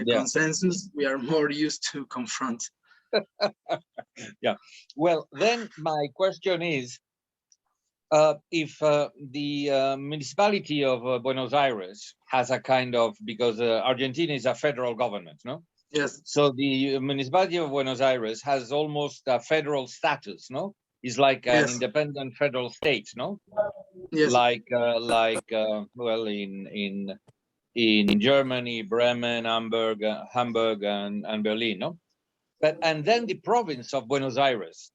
consensus. We are more used to confront. Yeah. Well, then my question is, if the municipality of Buenos Aires has a kind of, because Argentina is a federal government, no? Yes. So the municipality of Buenos Aires has almost a federal status, no? It's like an independent federal state, no? Yes. Like well, in Germany, Bremen, Hamburg, and Berlin, no? And then the province of Buenos Aires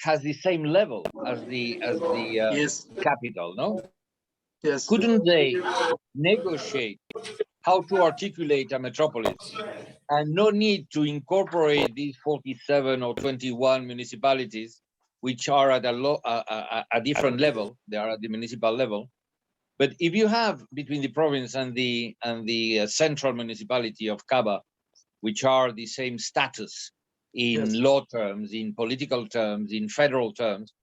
has the same level as the capital, no? Yes. Couldn't they negotiate how to articulate a metropolis, and no need to incorporate these 47 or 21 municipalities, which are at a different level? They are at the municipal level, But if you have between the province and the central municipality of Caba, which are the same status in law terms, in political terms, in federal terms,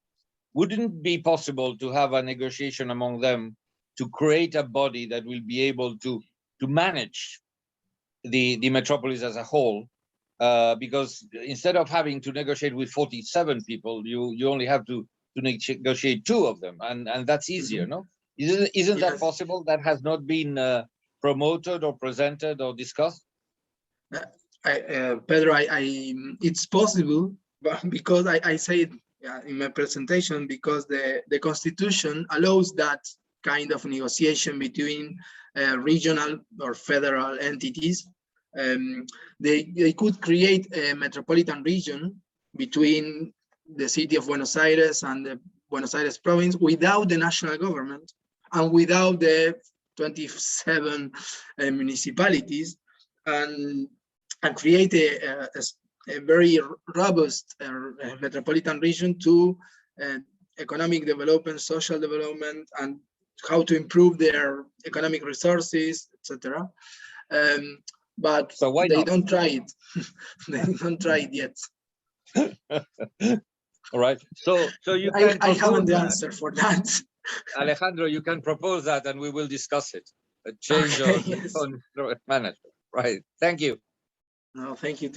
wouldn't it be possible to have a negotiation among them to create a body that will be able to manage the metropolis as a whole? Because instead of having to negotiate with 47 people, you only have to negotiate 2 of them, and that's easier, no? Isn't that possible? That has not been promoted or presented or discussed? Pedro, it's possible, but because I said in my presentation, because the Constitution allows that kind of negotiation between regional or federal entities. They could create a metropolitan region between the city of Buenos Aires and the Buenos Aires province without the national government and without the 27 municipalities, and create a very robust metropolitan region to economic development, social development, and how to improve their economic resources, etc. But so why they not? don't try it. They don't try it yet. All right. So you can I haven't the answer for that. Alejandro, you can propose that and we will discuss it. A change on management. Right. Thank you. No, thank you.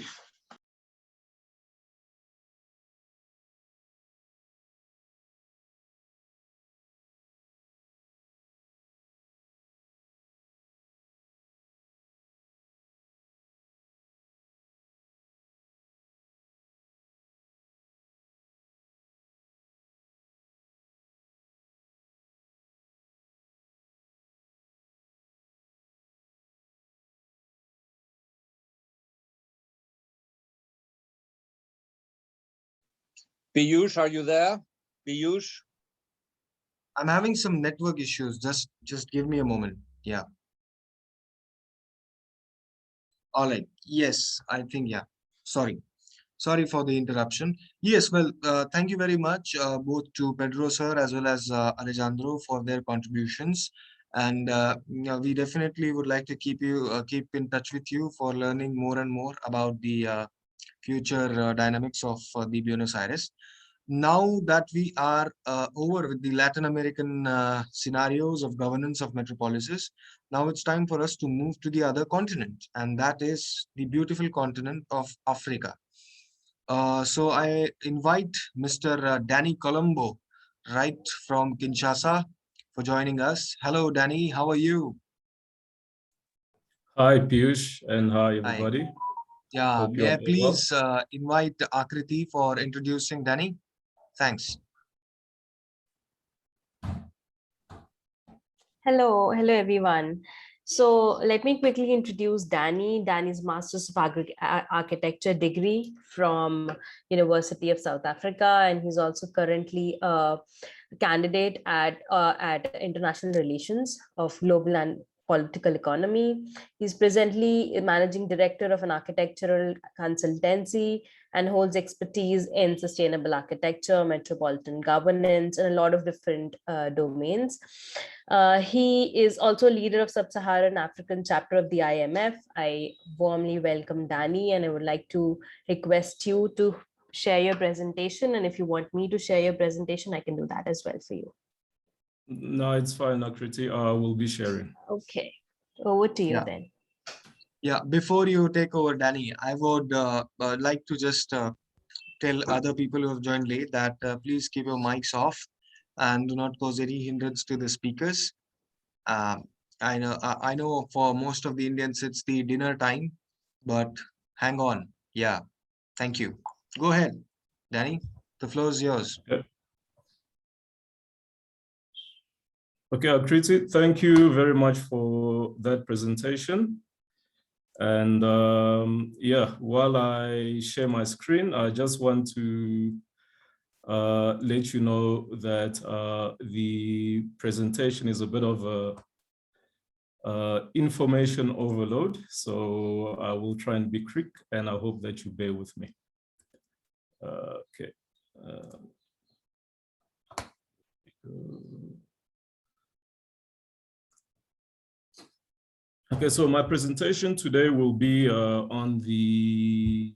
Piyush, are you there? Piyush? I'm having some network issues. Just give me a moment. Yeah. All right. Yes, I think, yeah. Sorry for the interruption. Yes, well, thank you very much, both to Pedro sir as well as Alejandro for their contributions. And we definitely would like to keep in touch with you for learning more and more about the future dynamics of the Buenos Aires. Now that we are over with the Latin American scenarios of governance of metropolises, now it's time for us to move to the other continent, and that is the beautiful continent of Africa. So I invite Mr. Danny Colombo, right from Kinshasa, for joining us. Hello, Danny. How are you? Hi, Piyush, and hi, Hi. everybody. Yeah, Hope may you're I all well. please invite Akriti for introducing Danny? Thanks. Hello, everyone. So let me quickly introduce Danny. Danny's Master's of Architecture degree from University of South Africa, and he's also currently a candidate at International Relations of Global and Political Economy. He's presently Managing Director of an architectural consultancy and holds expertise in sustainable architecture, metropolitan governance, and a lot of different domains. He is also leader of Sub-Saharan African chapter of the IMF. I warmly welcome Danny, and I would like to request you to share your presentation. And if you want me to share your presentation, I can do that as well for you. No, it's fine, Akriti. I will be sharing. Okay, over to you then. Yeah, before you take over, Danny, I would like to just tell other people who have joined late that please keep your mics off and do not cause any hindrance to the speakers. I know for most of the Indians it's the dinner time, but hang on. Yeah, thank you. Go ahead, Danny. The floor is yours. Yeah. Okay, Akriti, thank you very much for that presentation. And yeah, while I share my screen, I just want to let you know that the presentation is a bit of a information overload. So I will try and be quick, and I hope that you bear with me. Okay. Okay, so my presentation today will be on the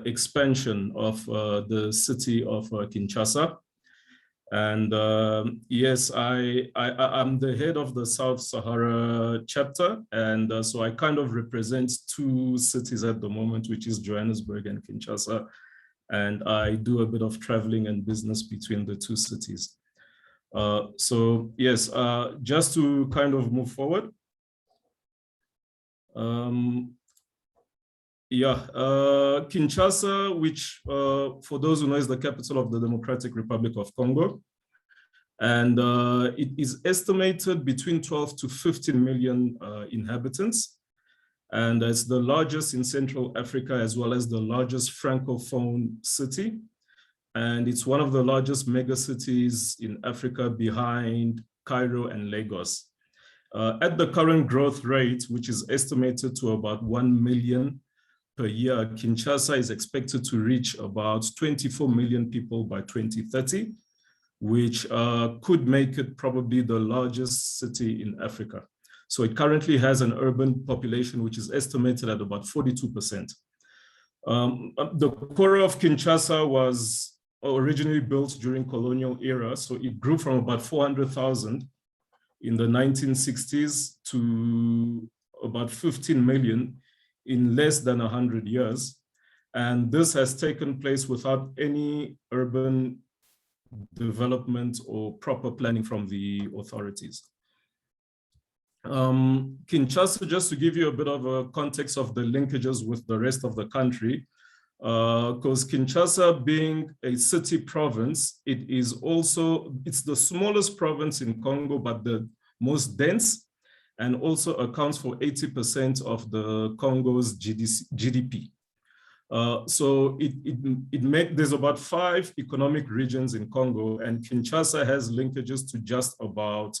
expansion of the city of Kinshasa. And yes, I'm the head of the South Sahara chapter. And so I kind of represent two cities at the moment, which is Johannesburg and Kinshasa. And I do a bit of traveling and business between the two cities. So yes, just to kind of move forward. Kinshasa, which for those who know is the capital of the Democratic Republic of Congo. And it is estimated between 12 to 15 million inhabitants. And it's the largest in Central Africa, as well as the largest Francophone city. And it's one of the largest megacities in Africa behind Cairo and Lagos. At the current growth rate, which is estimated to about 1 million per year, Kinshasa is expected to reach about 24 million people by 2030, which could make it probably the largest city in Africa. So it currently has an urban population, which is estimated at about 42%. The core of Kinshasa was originally built during colonial era. So it grew from about 400,000 in the 1960s to about 15 million in less than 100 years. And this has taken place without any urban development or proper planning from the authorities. Kinshasa, just to give you a bit of a context of the linkages with the rest of the country, because Kinshasa being a city province, it's the smallest province in Congo, but the most dense, and also accounts for 80% of the Congo's GDP. So there's about 5 economic regions in Congo, and Kinshasa has linkages to just about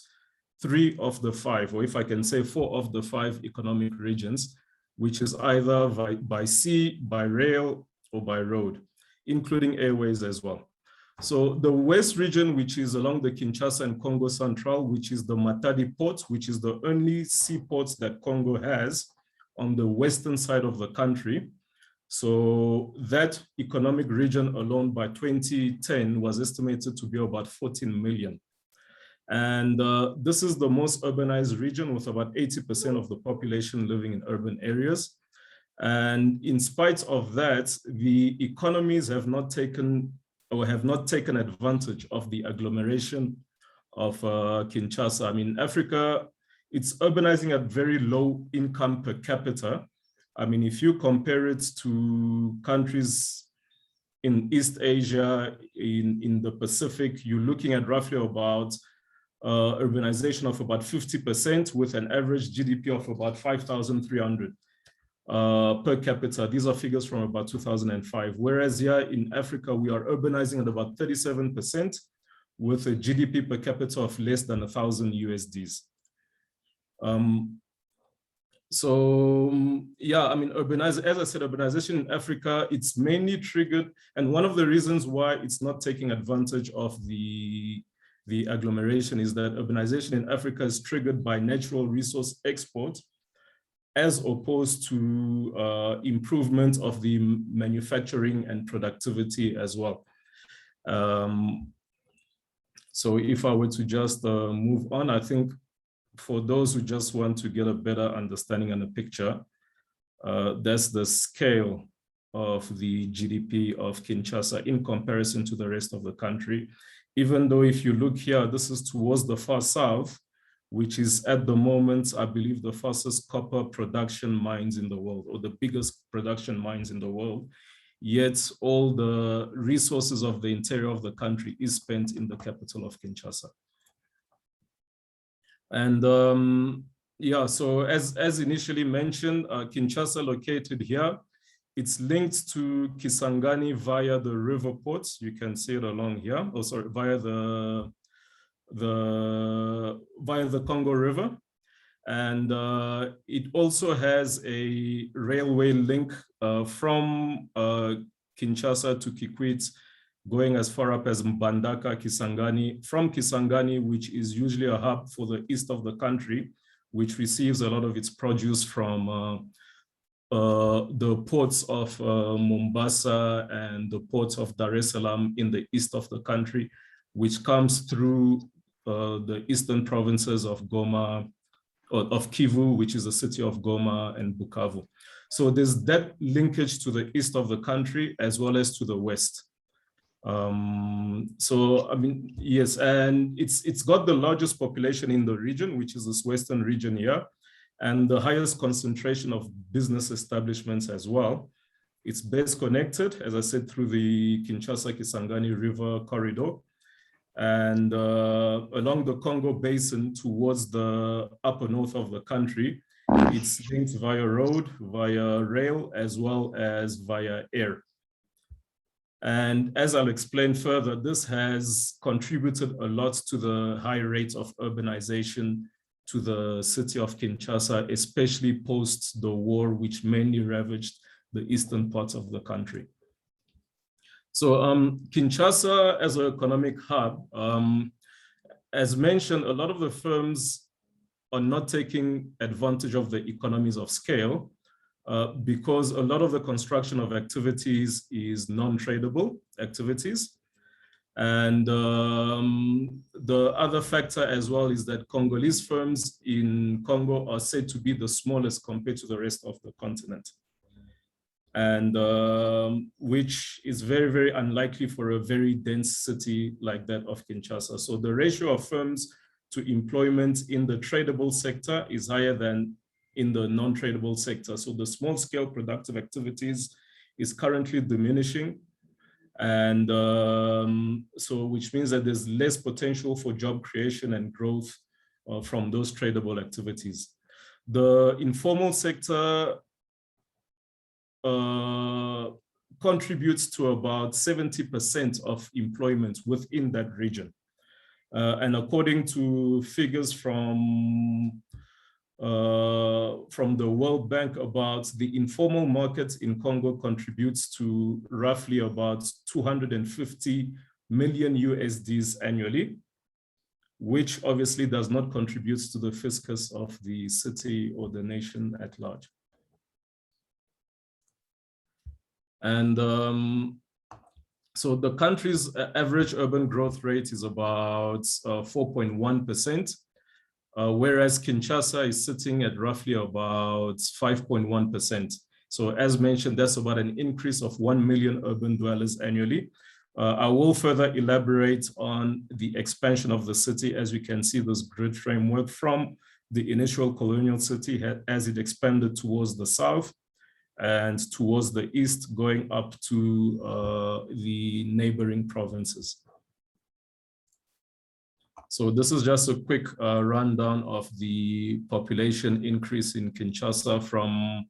3 of the 5, or if I can say 4 of the 5 economic regions, which is either by sea, by rail, or by road, including airways as well. So the west region, which is along the Kinshasa and Congo Central, which is the Matadi port, which is the only seaport that Congo has on the western side of the country. So that economic region alone by 2010 was estimated to be about 14 million. And this is the most urbanized region with about 80% of the population living in urban areas. And in spite of that, the economies have not taken advantage of the agglomeration of Kinshasa. I mean, Africa, it's urbanizing at very low income per capita. I mean, if you compare it to countries in East Asia, in the Pacific, you're looking at roughly about urbanization of about 50% with an average GDP of about 5,300 per capita. These are figures from about 2005. Whereas here in Africa, we are urbanizing at about 37% with a GDP per capita of less than 1,000 USDs. Yeah, I mean, as I said, urbanization in Africa, it's mainly triggered, and one of the reasons why it's not taking advantage of the agglomeration is that urbanization in Africa is triggered by natural resource export, as opposed to improvement of the manufacturing and productivity as well. So if I were to just move on, I think for those who just want to get a better understanding and a picture, that's the scale of the GDP of Kinshasa in comparison to the rest of the country. Even though if you look here, this is towards the far south, which is at the moment, I believe, the fastest copper production mines in the world, or the biggest production mines in the world. Yet all the resources of the interior of the country is spent in the capital of Kinshasa. And yeah, so as initially mentioned, Kinshasa located here, it's linked to Kisangani via the river ports. You can see it along here. Oh, sorry, via the Congo River. And it also has a railway link from Kinshasa to Kikwit, going as far up as Mbandaka, Kisangani, from Kisangani, which is usually a hub for the east of the country, which receives a lot of its produce from the ports of Mombasa and the ports of Dar es Salaam in the east of the country, which comes through the eastern provinces of Goma, of Kivu, which is the city of Goma and Bukavu. So there's that linkage to the east of the country as well as to the west. So, I mean, yes, and it's got the largest population in the region, which is this western region here, and the highest concentration of business establishments as well. It's best connected, as I said, through the Kinshasa-Kisangani River corridor, and along the Congo Basin towards the upper north of the country. It's linked via road, via rail, as well as via air. And as I'll explain further, this has contributed a lot to the high rate of urbanization to the city of Kinshasa, especially post the war, which mainly ravaged the eastern parts of the country. So Kinshasa as an economic hub, as mentioned, a lot of the firms are not taking advantage of the economies of scale because a lot of the construction of activities is non-tradable activities. And the other factor as well is that Congolese firms in Congo are said to be the smallest compared to the rest of the continent. And which is very, very unlikely for a very dense city like that of Kinshasa. So the ratio of firms to employment in the tradable sector is higher than in the non-tradable sector. So the small scale productive activities is currently diminishing. And so which means that there's less potential for job creation and growth from those tradable activities. The informal sector contributes to about 70% of employment within that region. And according to figures from the World Bank, about the informal market in Congo contributes to roughly about 250 million USDs annually, which obviously does not contribute to the fiscus of the city or the nation at large. And so the country's average urban growth rate is about 4.1%, whereas Kinshasa is sitting at roughly about 5.1%. So as mentioned, that's about an increase of 1 million urban dwellers annually. I will further elaborate on the expansion of the city as we can see this grid framework from the initial colonial city as it expanded towards the south and towards the east, going up to the neighboring provinces. So this is just a quick rundown of the population increase in Kinshasa from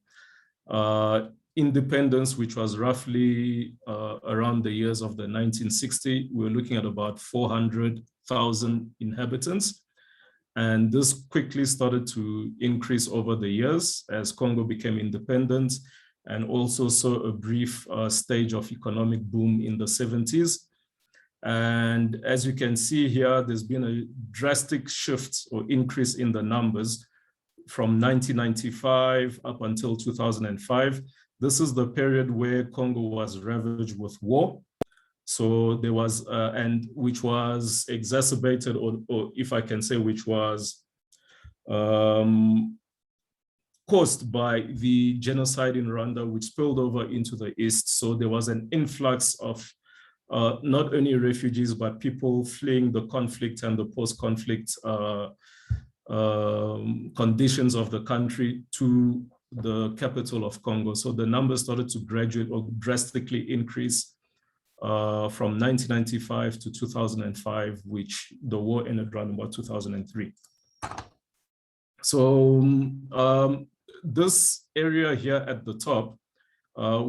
independence, which was roughly around the years of the 1960s. We're looking at about 400,000 inhabitants. And this quickly started to increase over the years as Congo became independent and also saw a brief stage of economic boom in the 70s. And as you can see here, there's been a drastic shift or increase in the numbers from 1995 up until 2005. This is the period where Congo was ravaged with war. So there was, and which was exacerbated, or if I can say, which was caused by the genocide in Rwanda, which spilled over into the East. So there was an influx of not only refugees, but people fleeing the conflict and the post-conflict conditions of the country to the capital of Congo. So the numbers started to graduate or drastically increase from 1995 to 2005, which the war ended around about 2003. So this area here at the top,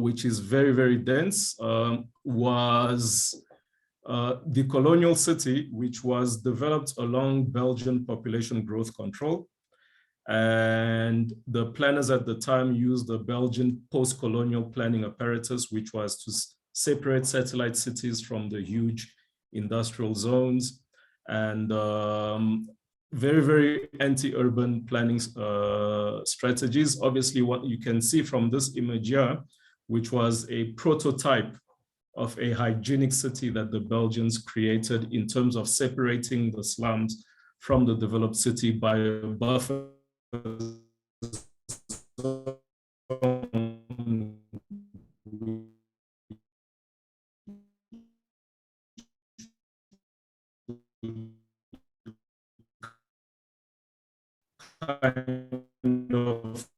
which is very, very dense, was the colonial city, which was developed along Belgian population growth control. And the planners at the time used the Belgian post-colonial planning apparatus, which was to separate satellite cities from the huge industrial zones. And very, very anti-urban planning strategies. Obviously, what you can see from this image here, which was a prototype of a hygienic city that the Belgians created in terms of separating the slums from the developed city by a buffer zone kind of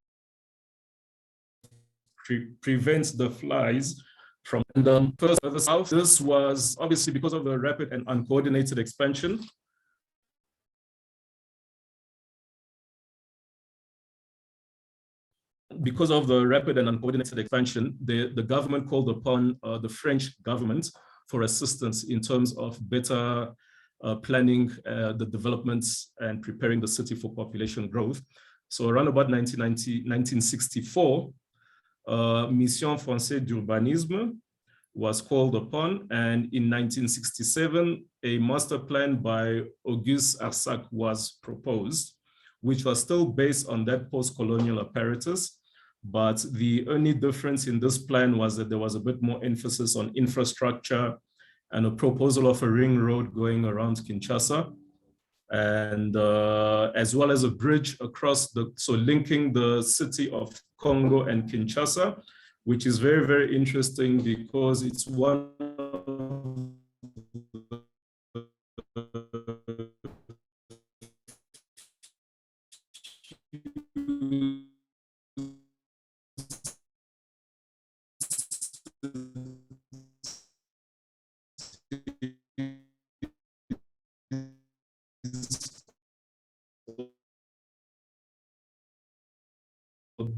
prevents the flies from. And first, further south, this was obviously because of the rapid and uncoordinated expansion. Because of the rapid and uncoordinated expansion, the government called upon the French government for assistance in terms of better planning the developments and preparing the city for population growth. So around about 1964, Mission Française d'Urbanisme was called upon, and in 1967, a master plan by Auguste Arsac was proposed, which was still based on that post-colonial apparatus. But the only difference in this plan was that there was a bit more emphasis on infrastructure and a proposal of a ring road going around Kinshasa, and as well as a bridge across so linking the city of Congo and Kinshasa, which is very, very interesting because it's one of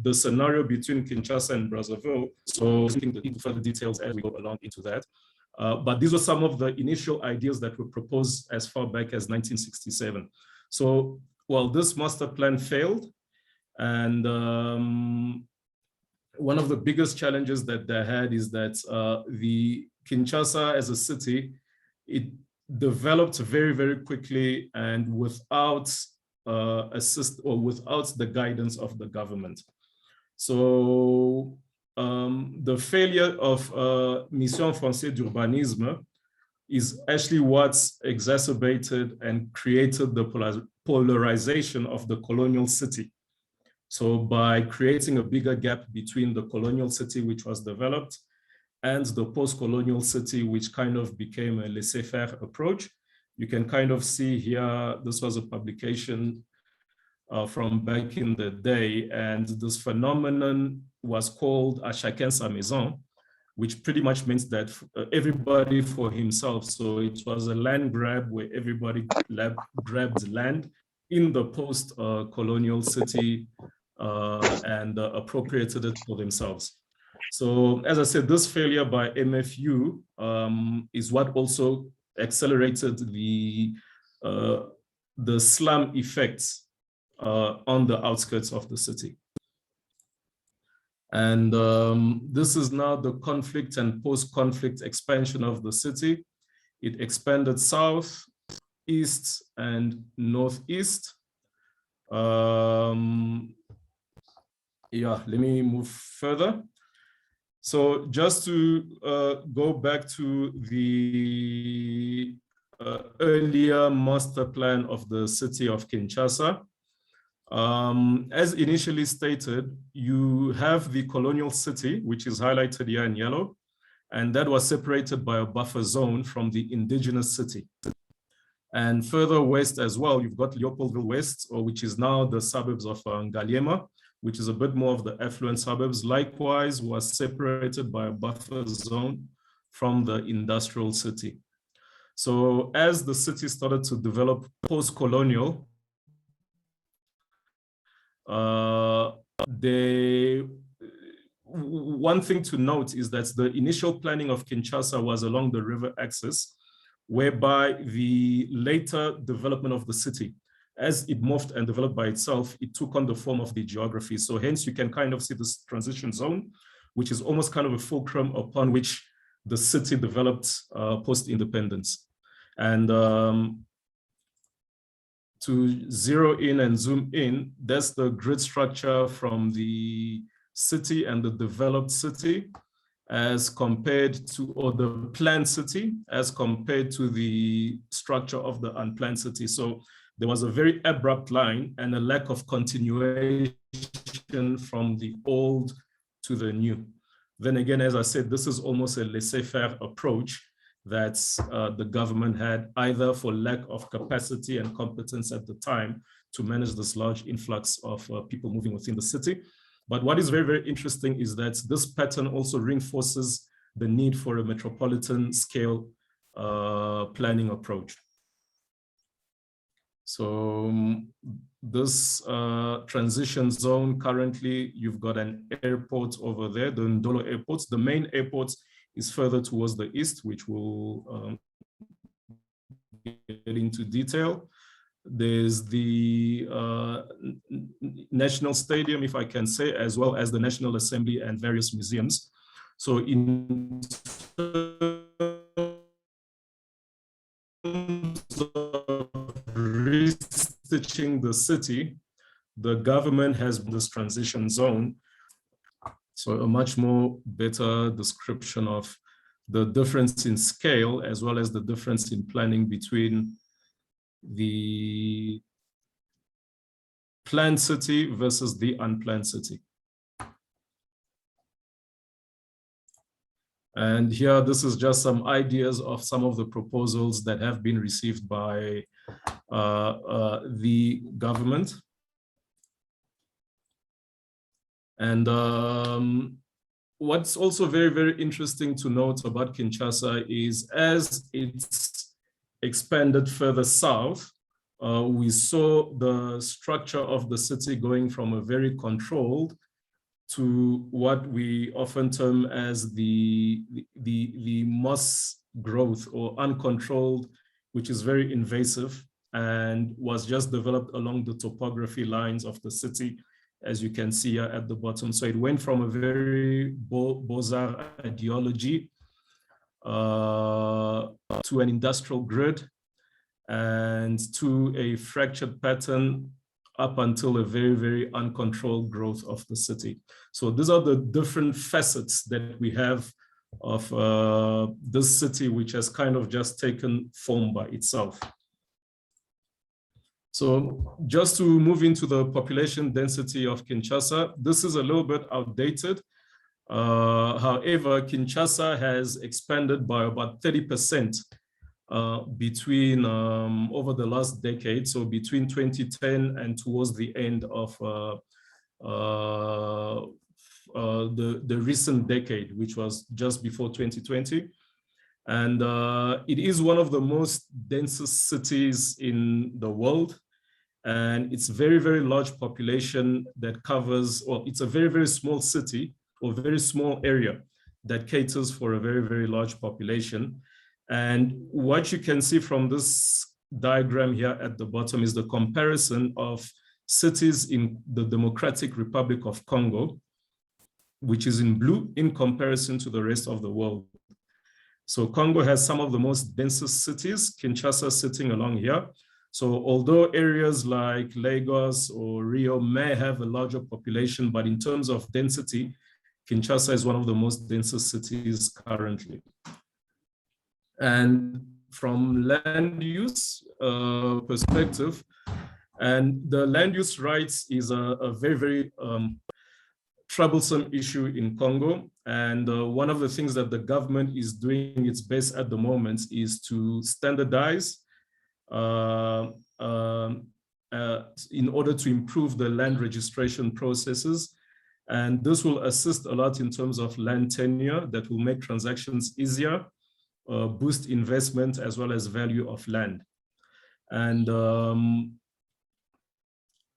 the scenario between Kinshasa and Brazzaville. So I think the further details as we go along into that. But these were some of the initial ideas that were proposed as far back as 1967. So, well, this master plan failed. And one of the biggest challenges that they had is that the Kinshasa as a city, it developed very, very quickly and without without the guidance of the government. So the failure of Mission Française d'Urbanisme is actually what's exacerbated and created the polarization of the colonial city. So by creating a bigger gap between the colonial city, which was developed, and the post-colonial city, which kind of became a laissez-faire approach. You can kind of see here, this was a publication from back in the day, and this phenomenon was called à chacun sa maison, which pretty much means that everybody for himself. So it was a land grab where everybody grabbed land in the post-colonial city and appropriated it for themselves. So as I said, this failure by MFU is what also accelerated the slum effects on the outskirts of the city. And this is now the conflict and post-conflict expansion of the city. It expanded south, east, and northeast. Yeah, let me move further. So just to go back to the earlier master plan of the city of Kinshasa, as initially stated, you have the colonial city, which is highlighted here in yellow, and that was separated by a buffer zone from the indigenous city. And further west as well, you've got Leopoldville West, which is now the suburbs of Ngaliema, which is a bit more of the affluent suburbs. Likewise, was separated by a buffer zone from the industrial city. So as the city started to develop post-colonial, one thing to note is that the initial planning of Kinshasa was along the river axis, whereby the later development of the city, as it morphed and developed by itself, it took on the form of the geography. So hence you can kind of see this transition zone, which is almost kind of a fulcrum upon which the city developed post-independence. And to zero in and zoom in, that's the grid structure from the city and the developed city as compared to, or the planned city as compared to the structure of the unplanned city. So there was a very abrupt line and a lack of continuation from the old to the new. Then again, as I said, this is almost a laissez-faire approach that the government had, either for lack of capacity and competence at the time to manage this large influx of people moving within the city. But what is very, very interesting is that this pattern also reinforces the need for a metropolitan scale planning approach. So this transition zone, currently you've got an airport over there, the Ndolo airport. The main airport is further towards the east, which will get into detail. There's the National Stadium, if I can say, as well as the National Assembly and various museums. So in terms of restitching the city, the government has this transition zone. So a much more better description of the difference in scale as well as the difference in planning between the planned city versus the unplanned city. And here, this is just some ideas of some of the proposals that have been received by the government. And what's also very, very interesting to note about Kinshasa is as it's expanded further south, we saw the structure of the city going from a very controlled to what we often term as the moss growth or uncontrolled, which is very invasive and was just developed along the topography lines of the city, as you can see here at the bottom. So it went from a very Beaux-Arts ideology to an industrial grid and to a fractured pattern up until a very, very uncontrolled growth of the city. So these are the different facets that we have of this city, which has kind of just taken form by itself. So just to move into the population density of Kinshasa, this is a little bit outdated. However, Kinshasa has expanded by about 30% between over the last decade, so between 2010 and towards the end of the recent decade, which was just before 2020. And it is one of the most densest cities in the world. And it's very, very large population that covers, well, it's a very, very small city or very small area that caters for a very, very large population. And what you can see from this diagram here at the bottom is the comparison of cities in the Democratic Republic of Congo, which is in blue, in comparison to the rest of the world. So Congo has some of the most densest cities, Kinshasa sitting along here. So although areas like Lagos or Rio may have a larger population, but in terms of density, Kinshasa is one of the most densest cities currently. And from land use perspective, and the land use rights is a very, very troublesome issue in Congo. And one of the things that the government is doing its best at the moment is to standardize in order to improve the land registration processes. And this will assist a lot in terms of land tenure that will make transactions easier, boost investment as well as value of land. And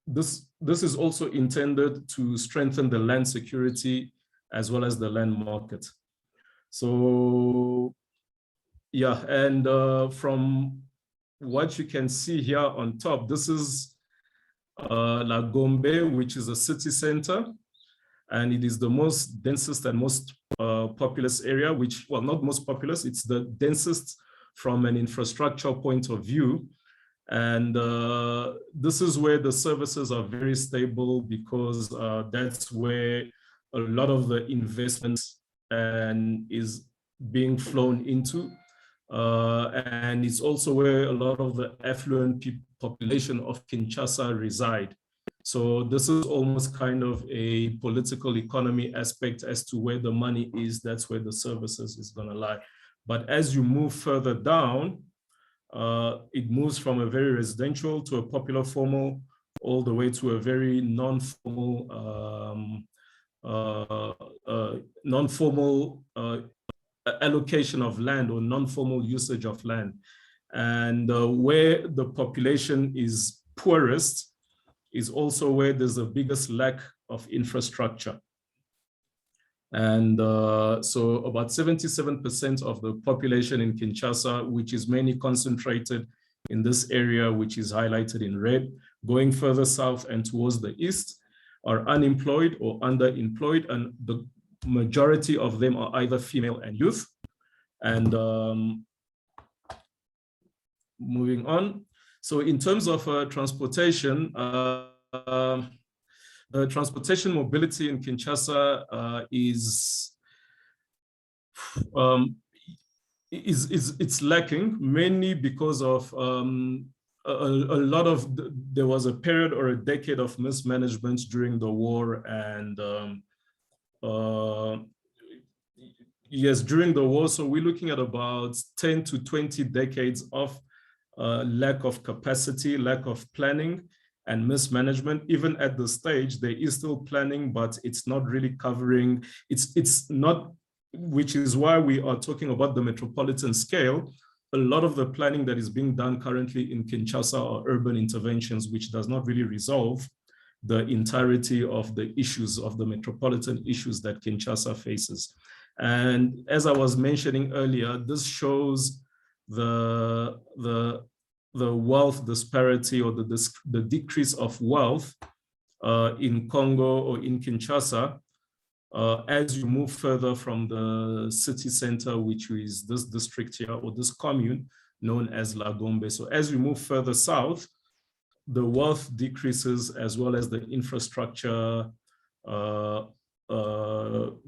this is also intended to strengthen the land security as well as the land market. So yeah, and from what you can see here on top, this is La Gombe, which is a city center, and it is the most densest and most populous area, which, well, not most populous, it's the densest from an infrastructure point of view. And this is where the services are very stable, because that's where a lot of the investments and is being flown into. And it's also where a lot of the affluent population of Kinshasa reside. So this is almost kind of a political economy aspect as to where the money is, that's where the services is going to lie. But as you move further down, it moves from a very residential to a popular formal, all the way to a very non-formal allocation of land or non-formal usage of land. And where the population is poorest is also where there's the biggest lack of infrastructure. And so about 77% of the population in Kinshasa, which is mainly concentrated in this area, which is highlighted in red, going further south and towards the east, are unemployed or underemployed, and the majority of them are either female and youth. And moving on. So in terms of transportation, transportation mobility in Kinshasa it's lacking, mainly because of there was a period or a decade of mismanagement during the war, and yes, during the war. So we're looking at about 10 to 20 decades of lack of capacity, lack of planning, and mismanagement. Even at the stage, there is still planning, but it's not really covering, it's not, which is why we are talking about the metropolitan scale. A lot of the planning that is being done currently in Kinshasa are urban interventions, which does not really resolve the entirety of the issues, of the metropolitan issues that Kinshasa faces. And as I was mentioning earlier, this shows the wealth disparity, or the decrease of wealth in Congo or in Kinshasa as you move further from the city center, which is this district here, or this commune known as Lagombe. So as we move further south, the wealth decreases, as well as the infrastructure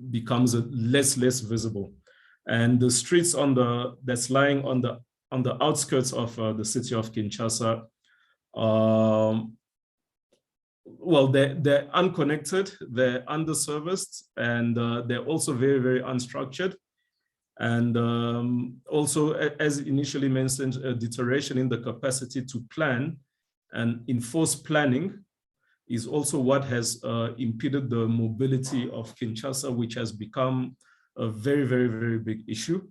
becomes less visible. And the streets that's lying on the outskirts of the city of Kinshasa, well, they're unconnected, they're underserviced, and they're also very, very unstructured. And also, as initially mentioned, a deterioration in the capacity to plan and enforce planning is also what has impeded the mobility of Kinshasa, which has become a very, very, very big issue.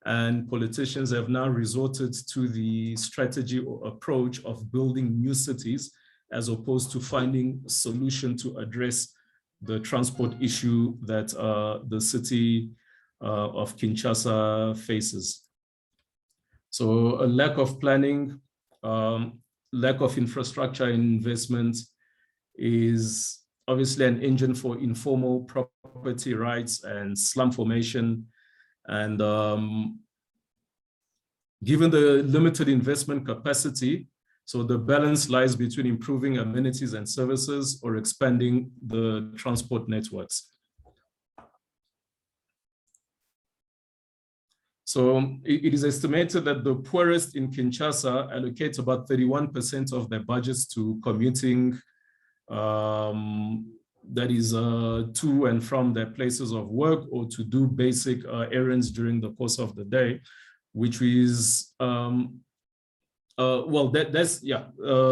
And politicians have now resorted to the strategy or approach of building new cities, as opposed to finding a solution to address the transport issue that the city of Kinshasa faces. So a lack of planning, lack of infrastructure investment is obviously an engine for informal property rights and slum formation. And given the limited investment capacity, so the balance lies between improving amenities and services or expanding the transport networks. So it is estimated that the poorest in Kinshasa allocate about 31% of their budgets to commuting, that is to and from their places of work, or to do basic errands during the course of the day, which is, well, that's, yeah,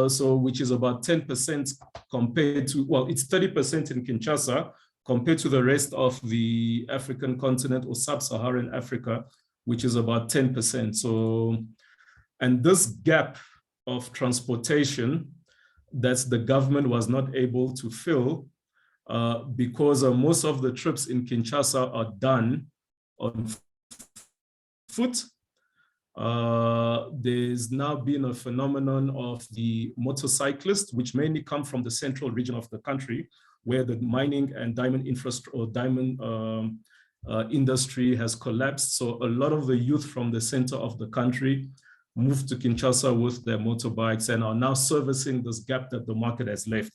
so which is about 10% compared to, well, it's 30% in Kinshasa compared to the rest of the African continent or sub-Saharan Africa, which is about 10%. So, and this gap of transportation that the government was not able to fill because most of the trips in Kinshasa are done on foot. There's now been a phenomenon of the motorcyclists, which mainly come from the central region of the country, where the mining and diamond infrastructure or diamond industry has collapsed. So a lot of the youth from the center of the country moved to Kinshasa with their motorbikes and are now servicing this gap that the market has left.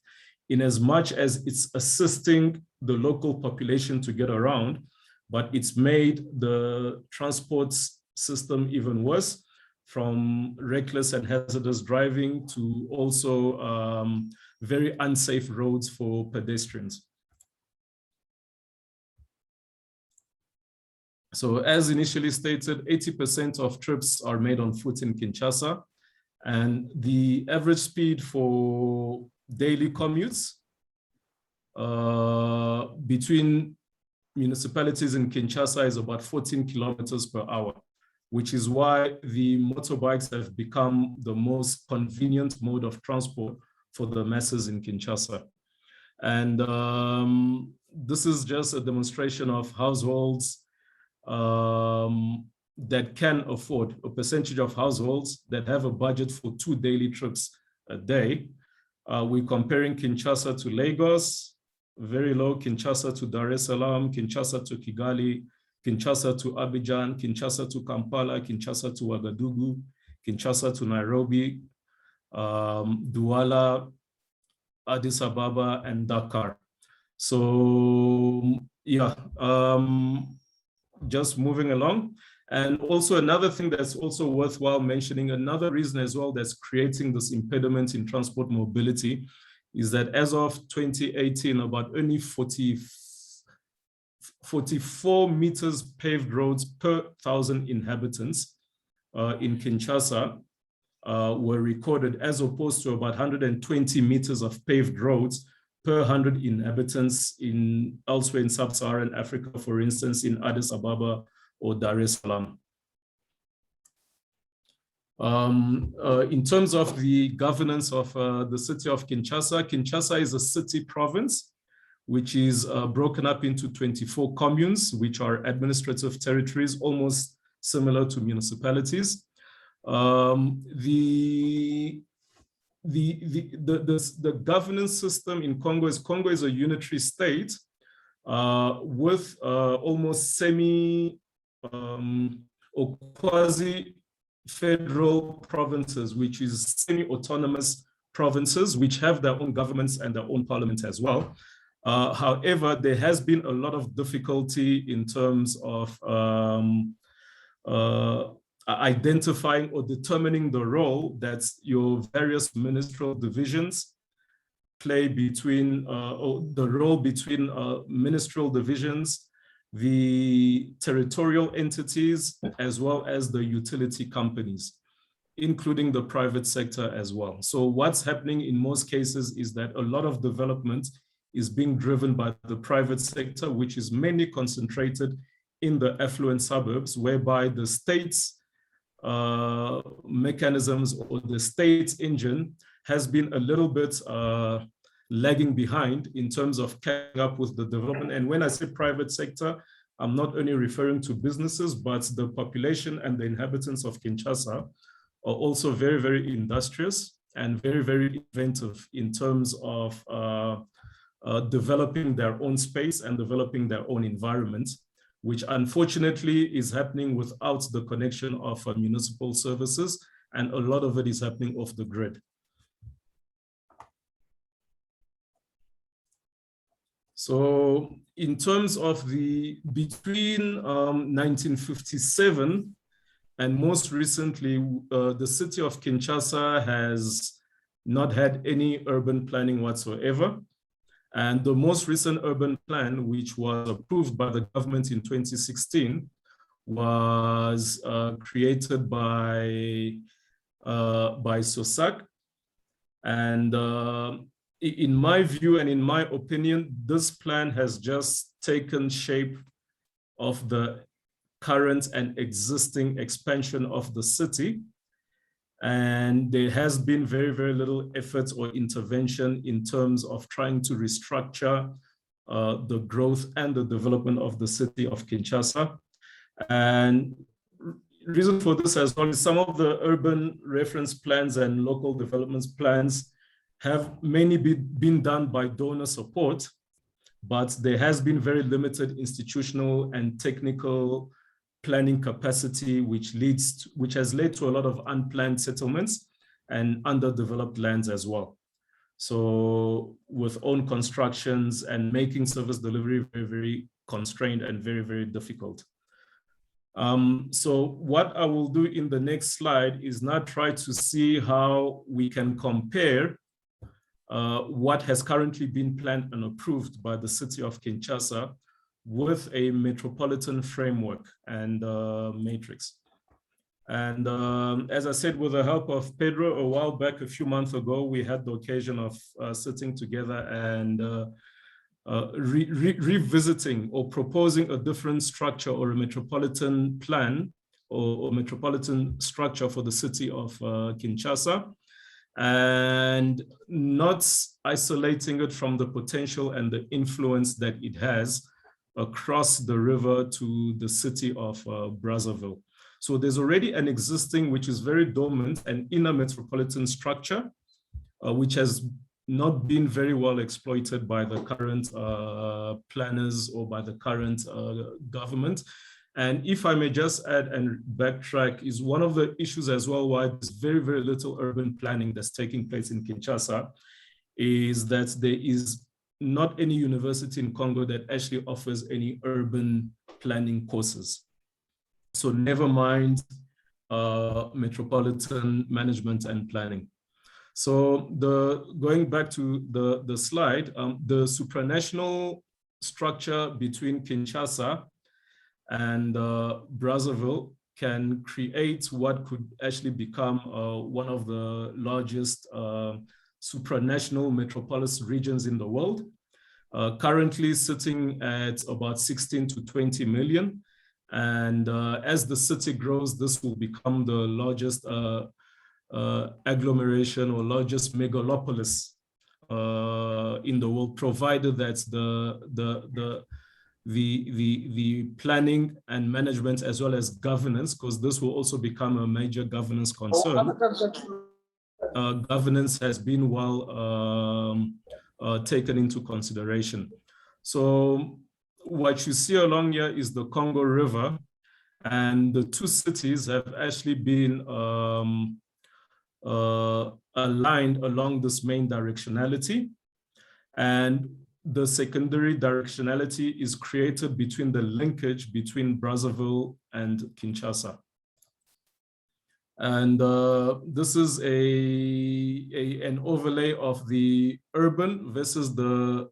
In as much as it's assisting the local population to get around, but it's made the transport system even worse, from reckless and hazardous driving to also very unsafe roads for pedestrians. So as initially stated, 80% of trips are made on foot in Kinshasa, and the average speed for daily commutes between municipalities in Kinshasa is about 14 kilometers per hour, which is why the motorbikes have become the most convenient mode of transport for the masses in Kinshasa. And this is just a demonstration of households that can afford, a percentage of households that have a budget for 2 daily trips a day. We're comparing Kinshasa to Lagos, very low, Kinshasa to Dar es Salaam, Kinshasa to Kigali, Kinshasa to Abidjan, Kinshasa to Kampala, Kinshasa to Ouagadougou, Kinshasa to Nairobi, Douala, Addis Ababa, and Dakar. So yeah, just moving along. And also another thing that's also worthwhile mentioning, another reason as well that's creating this impediment in transport mobility is that as of 2018, about only 44 meters paved roads per 1,000 inhabitants in Kinshasa were recorded, as opposed to about 120 meters of paved roads per 100 inhabitants elsewhere in sub-Saharan Africa, for instance, in Addis Ababa or Dar es Salaam. In terms of the governance of the city of Kinshasa, Kinshasa is a city province, which is broken up into 24 communes, which are administrative territories, almost similar to municipalities. The governance system in Congo is a unitary state with almost semi or quasi-federal provinces, which is semi-autonomous provinces, which have their own governments and their own parliament as well. However, there has been a lot of difficulty in terms of identifying or determining the role that your various ministerial divisions play between, or the role between ministerial divisions, the territorial entities, as well as the utility companies, including the private sector as well. So what's happening in most cases is that a lot of development is being driven by the private sector, which is mainly concentrated in the affluent suburbs, whereby the state's mechanisms or the state's engine has been a little bit lagging behind in terms of catching up with the development. And when I say private sector, I'm not only referring to businesses, but the population and the inhabitants of Kinshasa are also very, very industrious and very, very inventive in terms of developing their own space and developing their own environment, which unfortunately is happening without the connection of municipal services, and a lot of it is happening off the grid. So in terms of between 1957 and most recently, the city of Kinshasa has not had any urban planning whatsoever. And the most recent urban plan, which was approved by the government in 2016, was created by SOSAC. And in my view and in my opinion, this plan has just taken shape of the current and existing expansion of the city. And there has been very, very little effort or intervention in terms of trying to restructure the growth and the development of the city of Kinshasa. And reason for this as well is some of the urban reference plans and local development plans have mainly been done by donor support, but there has been very limited institutional and technical planning capacity, which has led to a lot of unplanned settlements and underdeveloped lands as well. So with own constructions and making service delivery very, very constrained and very, very difficult. So what I will do in the next slide is now try to see how we can compare what has currently been planned and approved by the city of Kinshasa with a metropolitan framework and matrix. And as I said, with the help of Pedro, a while back, a few months ago, we had the occasion of sitting together and revisiting or proposing a different structure or a metropolitan plan or metropolitan structure for the city of Kinshasa, and not isolating it from the potential and the influence that it has across the river to the city of Brazzaville. So there's already an existing, which is very dormant, an inner metropolitan structure, which has not been very well exploited by the current planners or by the current government. And if I may just add and backtrack, is one of the issues as well why there's very, very little urban planning that's taking place in Kinshasa, is that there is not any university in Congo that actually offers any urban planning courses. So never mind metropolitan management and planning. So going back to the slide, the supranational structure between Kinshasa and Brazzaville can create what could actually become one of the largest supranational metropolis regions in the world, currently sitting at about 16 to 20 million. And as the city grows, this will become the largest agglomeration or largest megalopolis in the world, provided that the planning and management as well as governance, because this will also become a major governance concern. Governance has been well taken into consideration. So what you see along here is the Congo River, and the two cities have actually been aligned along this main directionality. And the secondary directionality is created between the linkage between Brazzaville and Kinshasa. And this is an overlay of the urban versus the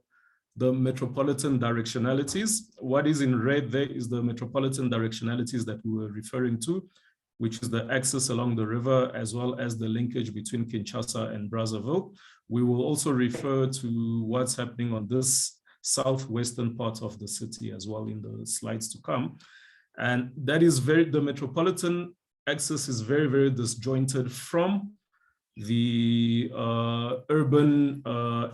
metropolitan directionalities. What is in red there is the metropolitan directionalities that we were referring to, which is the axis along the river, as well as the linkage between Kinshasa and Brazzaville. We will also refer to what's happening on this southwestern part of the city as well in the slides to come. And that is the metropolitan axis is very, very disjointed from the urban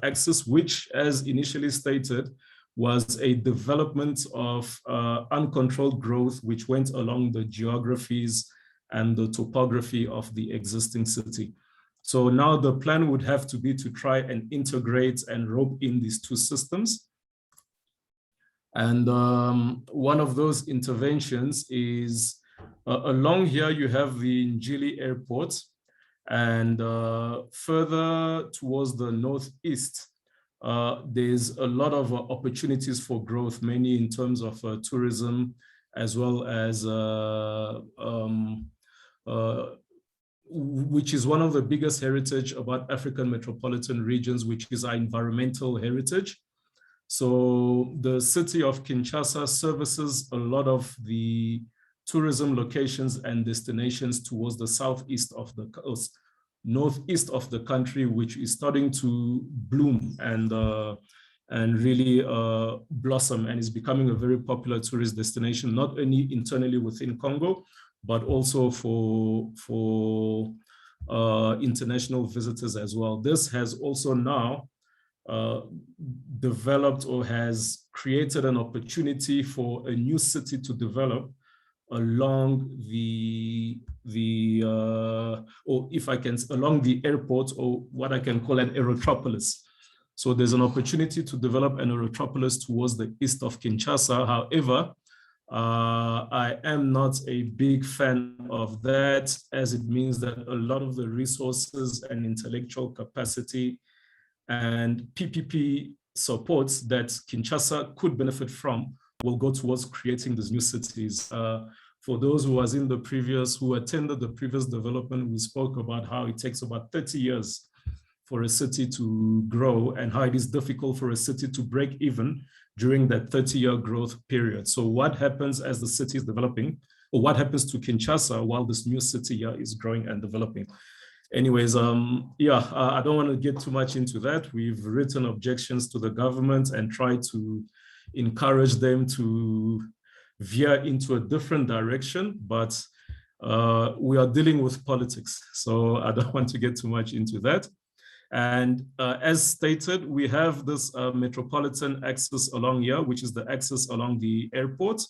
axis, which, as initially stated, was a development of uncontrolled growth, which went along the geographies and the topography of the existing city. So now the plan would have to be to try and integrate and rope in these two systems. And one of those interventions is along here, you have the Njili Airport, and further towards the northeast, there's a lot of opportunities for growth, mainly in terms of tourism, as well as which is one of the biggest heritage about African metropolitan regions, which is our environmental heritage. So the city of Kinshasa services a lot of the tourism locations and destinations towards the southeast of the coast, northeast of the country, which is starting to bloom and really blossom, and is becoming a very popular tourist destination, not only internally within Congo, but also for international visitors as well. This has also now developed or has created an opportunity for a new city to develop along along the airport, or what I can call an aerotropolis. So there's an opportunity to develop an aerotropolis towards the east of Kinshasa. However, I am not a big fan of that, as it means that a lot of the resources and intellectual capacity and PPP supports that Kinshasa could benefit from will go towards creating these new cities. For those who attended the previous development, we spoke about how it takes about 30 years for a city to grow and how it is difficult for a city to break even during that 30-year growth period. So what happens as the city is developing, or what happens to Kinshasa while this new city here is growing and developing? Anyways, I don't want to get too much into that. We've written objections to the government and tried to encourage them to veer into a different direction, but we are dealing with politics, so I don't want to get too much into that. And as stated, we have this metropolitan axis along here, which is the axis along the airport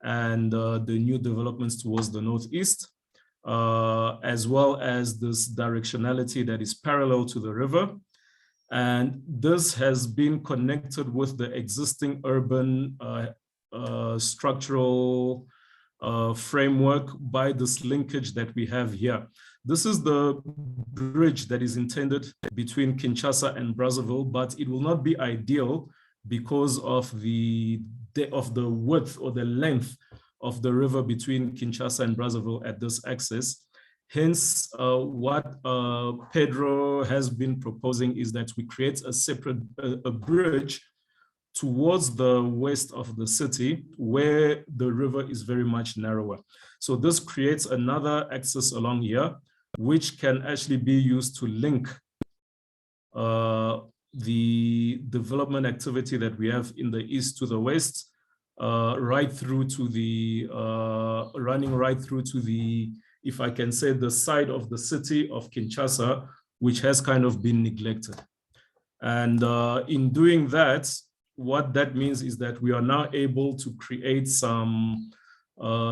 and the new developments towards the northeast, as well as this directionality that is parallel to the river. And this has been connected with the existing urban structural framework by this linkage that we have here. This is the bridge that is intended between Kinshasa and Brazzaville, but it will not be ideal because of the width or the length of the river between Kinshasa and Brazzaville at this axis. Hence, what Pedro has been proposing is that we create a separate bridge towards the west of the city where the river is very much narrower. So this creates another axis along here, which can actually be used to link the development activity that we have in the east to the west, right through to the, running right through to the, if I can say, the side of the city of Kinshasa, which has kind of been neglected. And in doing that, what that means is that we are now able to create some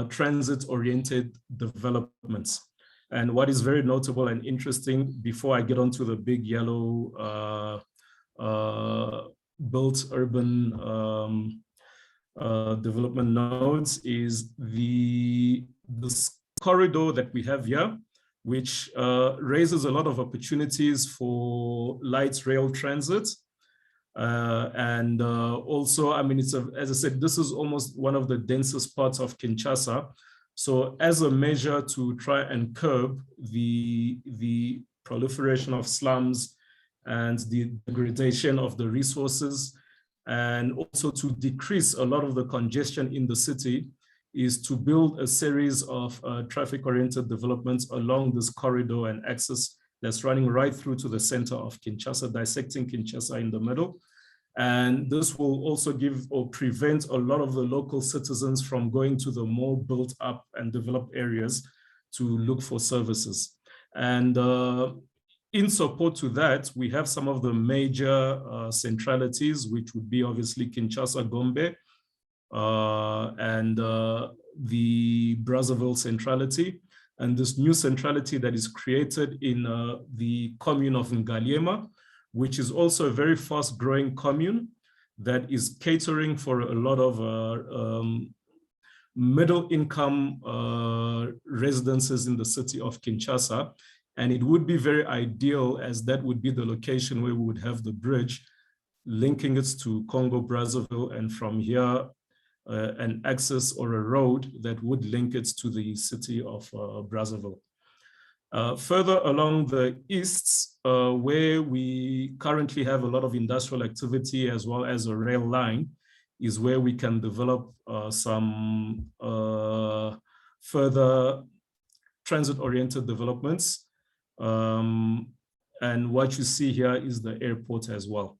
transit-oriented developments. And what is very notable and interesting, before I get onto the big yellow built urban development nodes, is this corridor that we have here, which raises a lot of opportunities for light rail transit. And also, I mean, as I said, this is almost one of the densest parts of Kinshasa. So as a measure to try and curb the proliferation of slums and the degradation of the resources, and also to decrease a lot of the congestion in the city, is to build a series of traffic-oriented developments along this corridor and axis that's running right through to the center of Kinshasa, dissecting Kinshasa in the middle. And this will also give or prevent a lot of the local citizens from going to the more built up and developed areas to look for services. And in support to that, we have some of the major centralities, which would be obviously Kinshasa, Gombe, and the Brazzaville centrality. And this new centrality that is created in the commune of Ngaliema, which is also a very fast growing commune that is catering for a lot of middle income residences in the city of Kinshasa. And it would be very ideal, as that would be the location where we would have the bridge linking it to Congo Brazzaville, and from here an access or a road that would link it to the city of Brazzaville. Further along the east, where we currently have a lot of industrial activity as well as a rail line, is where we can develop some further transit-oriented developments. And what you see here is the airport as well.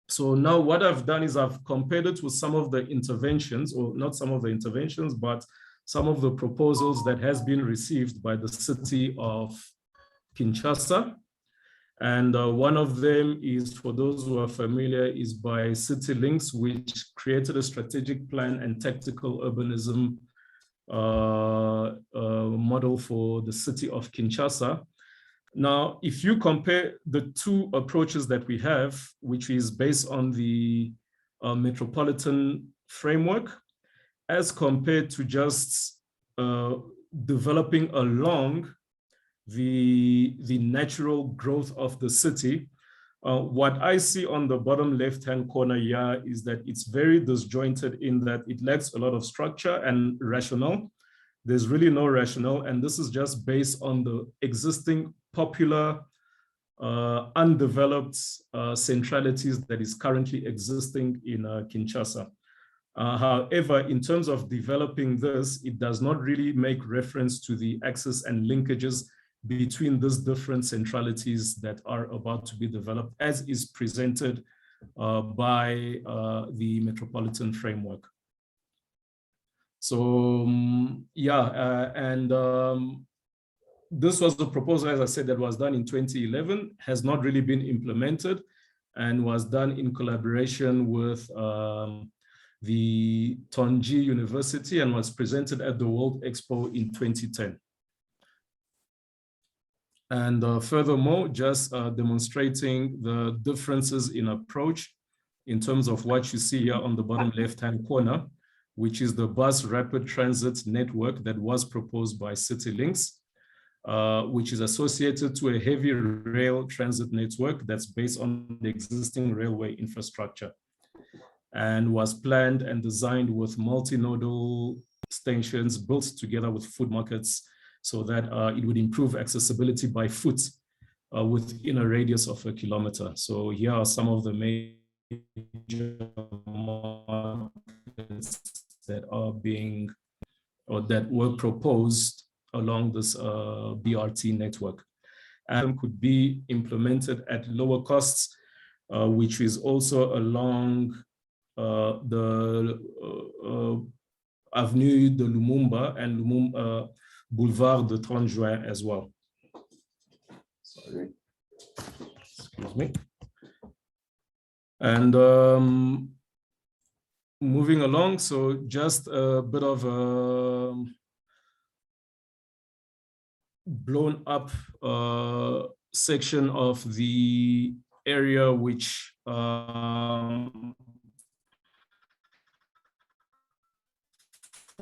So now what I've done is I've compared it with some of the interventions, or not some of the interventions, but some of the proposals that has been received by the city of Kinshasa. And one of them is, for those who are familiar, is by City Links, which created a strategic plan and tactical urbanism model for the city of Kinshasa. Now, if you compare the two approaches that we have, which is based on the metropolitan framework, as compared to just developing along the natural growth of the city. What I see on the bottom left-hand corner here is that it's very disjointed in that it lacks a lot of structure and rationale. There's really no rationale, and this is just based on the existing popular, undeveloped centralities that is currently existing in Kinshasa. However, in terms of developing this, it does not really make reference to the access and linkages between these different centralities that are about to be developed, as is presented by the metropolitan framework. So this was the proposal, as I said, that was done in 2011, has not really been implemented, and was done in collaboration with the Tonji University, and was presented at the World Expo in 2010. And furthermore, just demonstrating the differences in approach in terms of what you see here on the bottom left-hand corner, which is the bus rapid transit network that was proposed by CityLinks, which is associated to a heavy rail transit network that's based on the existing railway infrastructure, and was planned and designed with multinodal stations built together with food markets, so that it would improve accessibility by foot within a radius of 1 kilometer. So here are some of the major markets that are being, or that were proposed along this BRT network, and could be implemented at lower costs, which is also along the Avenue de Lumumba and Boulevard de 30 Juin as well. Sorry, excuse me. And moving along, so just a bit of a blown up section of the area which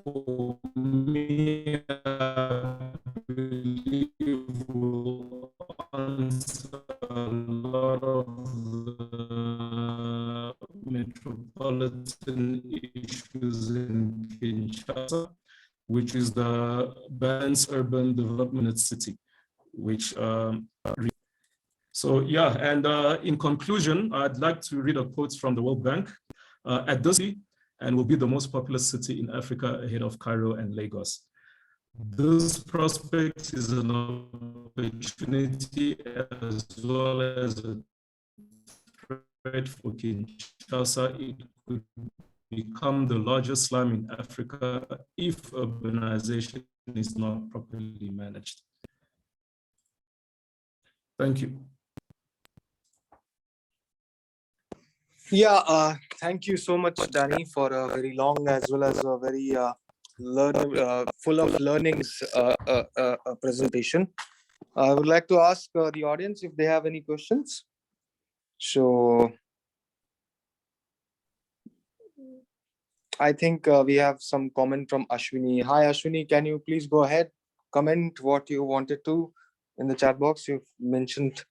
for me, I believe will answer a lot of the metropolitan issues in Kinshasa, which is the balanced urban development city, which so yeah, and in conclusion, I'd like to read a quote from the World Bank. At this and will be the most populous city in Africa ahead of Cairo and Lagos. This prospect is an opportunity as well as a threat for Kinshasa. It could become the largest slum in Africa if urbanization is not properly managed. Thank you. Yeah, thank you so much, Danny, for a very long as well as a very full of learnings presentation. I would like to ask the audience if they have any questions. So I think we have some comment from Ashwini. Hi, Ashwini, can you please go ahead, comment what you wanted to in the chat box? You've mentioned.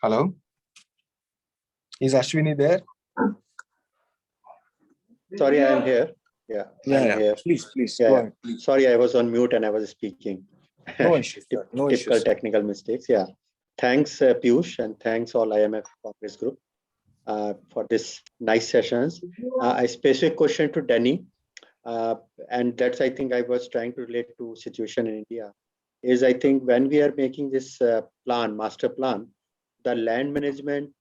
Hello? Is Ashwini there? Sorry, I am here. Yeah, Yeah, here. Please, Yeah, go ahead. Please. Sorry, I was on mute and I was speaking. No issues. No Typical issues. technical mistakes. Yeah. Thanks, Piyush, and thanks all IMF Congress Group for this nice sessions. A specific question to Danny, and that's I think I was trying to relate to situation in India. Is I think when we are making this plan, master plan, the land management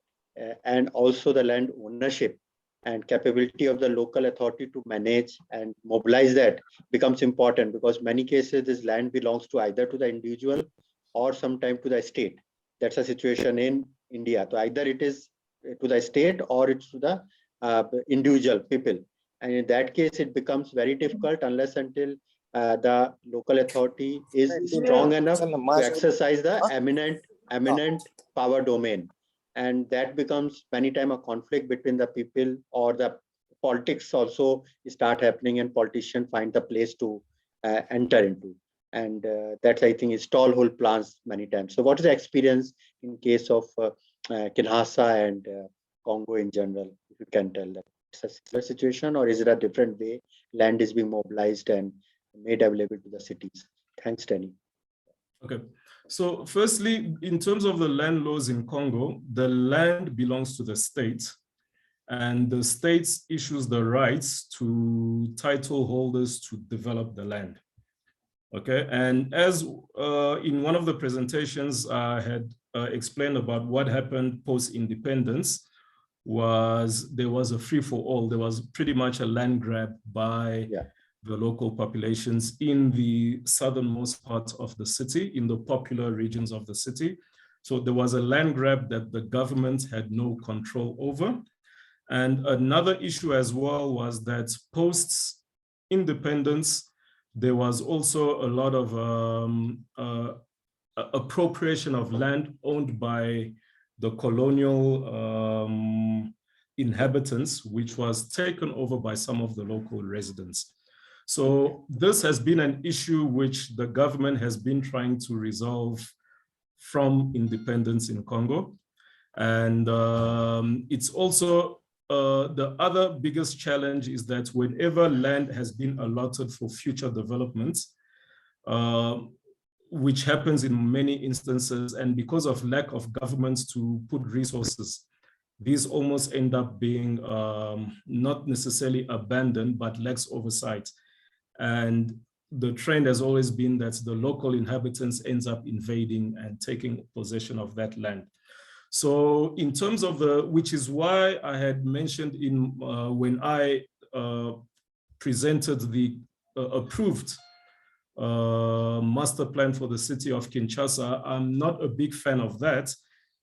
and also the land ownership and capability of the local authority to manage and mobilize that becomes important, because many cases this land belongs to either to the individual or sometimes to the state. That's a situation in India. So either it is to the state or it's to the individual people. And in that case, it becomes very difficult unless until the local authority is strong enough to exercise the eminent power domain. and that becomes many times a conflict between the people, or the politics also start happening, and politicians find the place to enter into. And that's, I think, is stall whole plans many times. So what is the experience in case of Kinshasa and Congo in general, if you can tell that? It's a similar situation, or is it a different way? Land is being mobilized and made available to the cities. Thanks, Danny. Okay. So firstly, in terms of the land laws in Congo, the land belongs to the state, and the state issues the rights to title holders to develop the land. Okay, and as in one of the presentations I had explained about what happened post-independence, was there was a free-for-all. There was pretty much a land grab by the local populations in the southernmost part of the city, in the popular regions of the city. So there was a land grab that the government had no control over. And another issue as well was that post-independence, there was also a lot of appropriation of land owned by the colonial inhabitants, which was taken over by some of the local residents. So this has been an issue which the government has been trying to resolve from independence in Congo. And it's also the other biggest challenge is that whenever land has been allotted for future development, which happens in many instances, and because of lack of governments to put resources, these almost end up being not necessarily abandoned, but lacks oversight. And the trend has always been that the local inhabitants ends up invading and taking possession of that land. So in terms of which is why I had mentioned in when I presented the approved master plan for the city of Kinshasa, I'm not a big fan of that,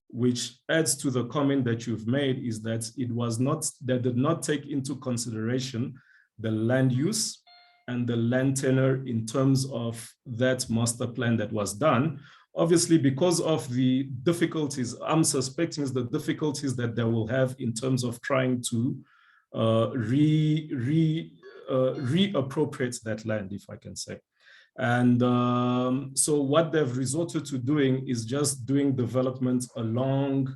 which adds to the comment that you've made, is that it was not, that did not take into consideration the land use and the land tenure in terms of that master plan that was done. Obviously, because of the difficulties, I'm suspecting is the difficulties that they will have in terms of trying to reappropriate that land, if I can say. And so what they've resorted to doing is just doing development along,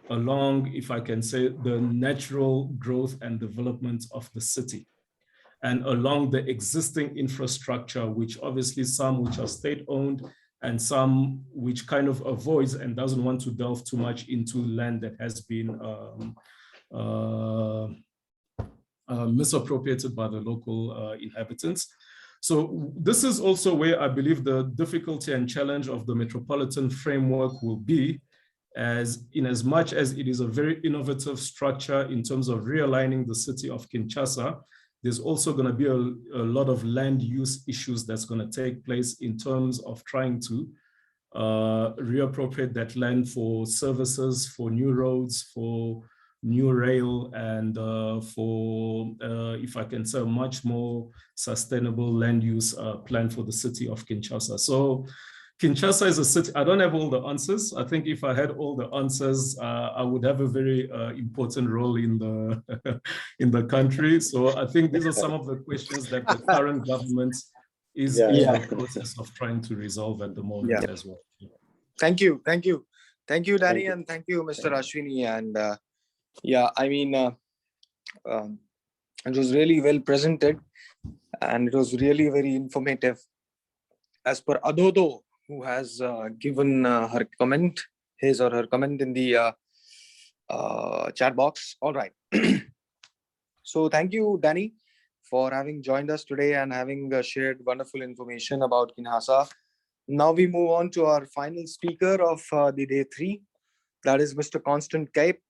if I can say, the natural growth and development of the city, and along the existing infrastructure, which obviously some which are state-owned and some which kind of avoids and doesn't want to delve too much into land that has been misappropriated by the local inhabitants. So this is also where I believe the difficulty and challenge of the metropolitan framework will be, as in as much as it is a very innovative structure in terms of realigning the city of Kinshasa, there's also going to be a lot of land use issues that's going to take place in terms of trying to reappropriate that land for services, for new roads, for new rail, and for, if I can say, a much more sustainable land use plan for the city of Kinshasa. So Kinshasa is a city, I don't have all the answers. I think if I had all the answers, I would have a very important role in the, in the country. So I think these are some of the questions that the current government is in the process of trying to resolve at the moment as well. Thank you. Thank you, Danny, and thank you, Mr. Ashwini. And yeah, I mean, it was really well presented, and it was really very informative. As per Adodo, who has given her comment, his or her comment in the chat box. All right. So thank you, Danny, for having joined us today and having shared wonderful information about Kinshasa. Now we move on to our final speaker of the day 3. That is Mr. Constant Cape.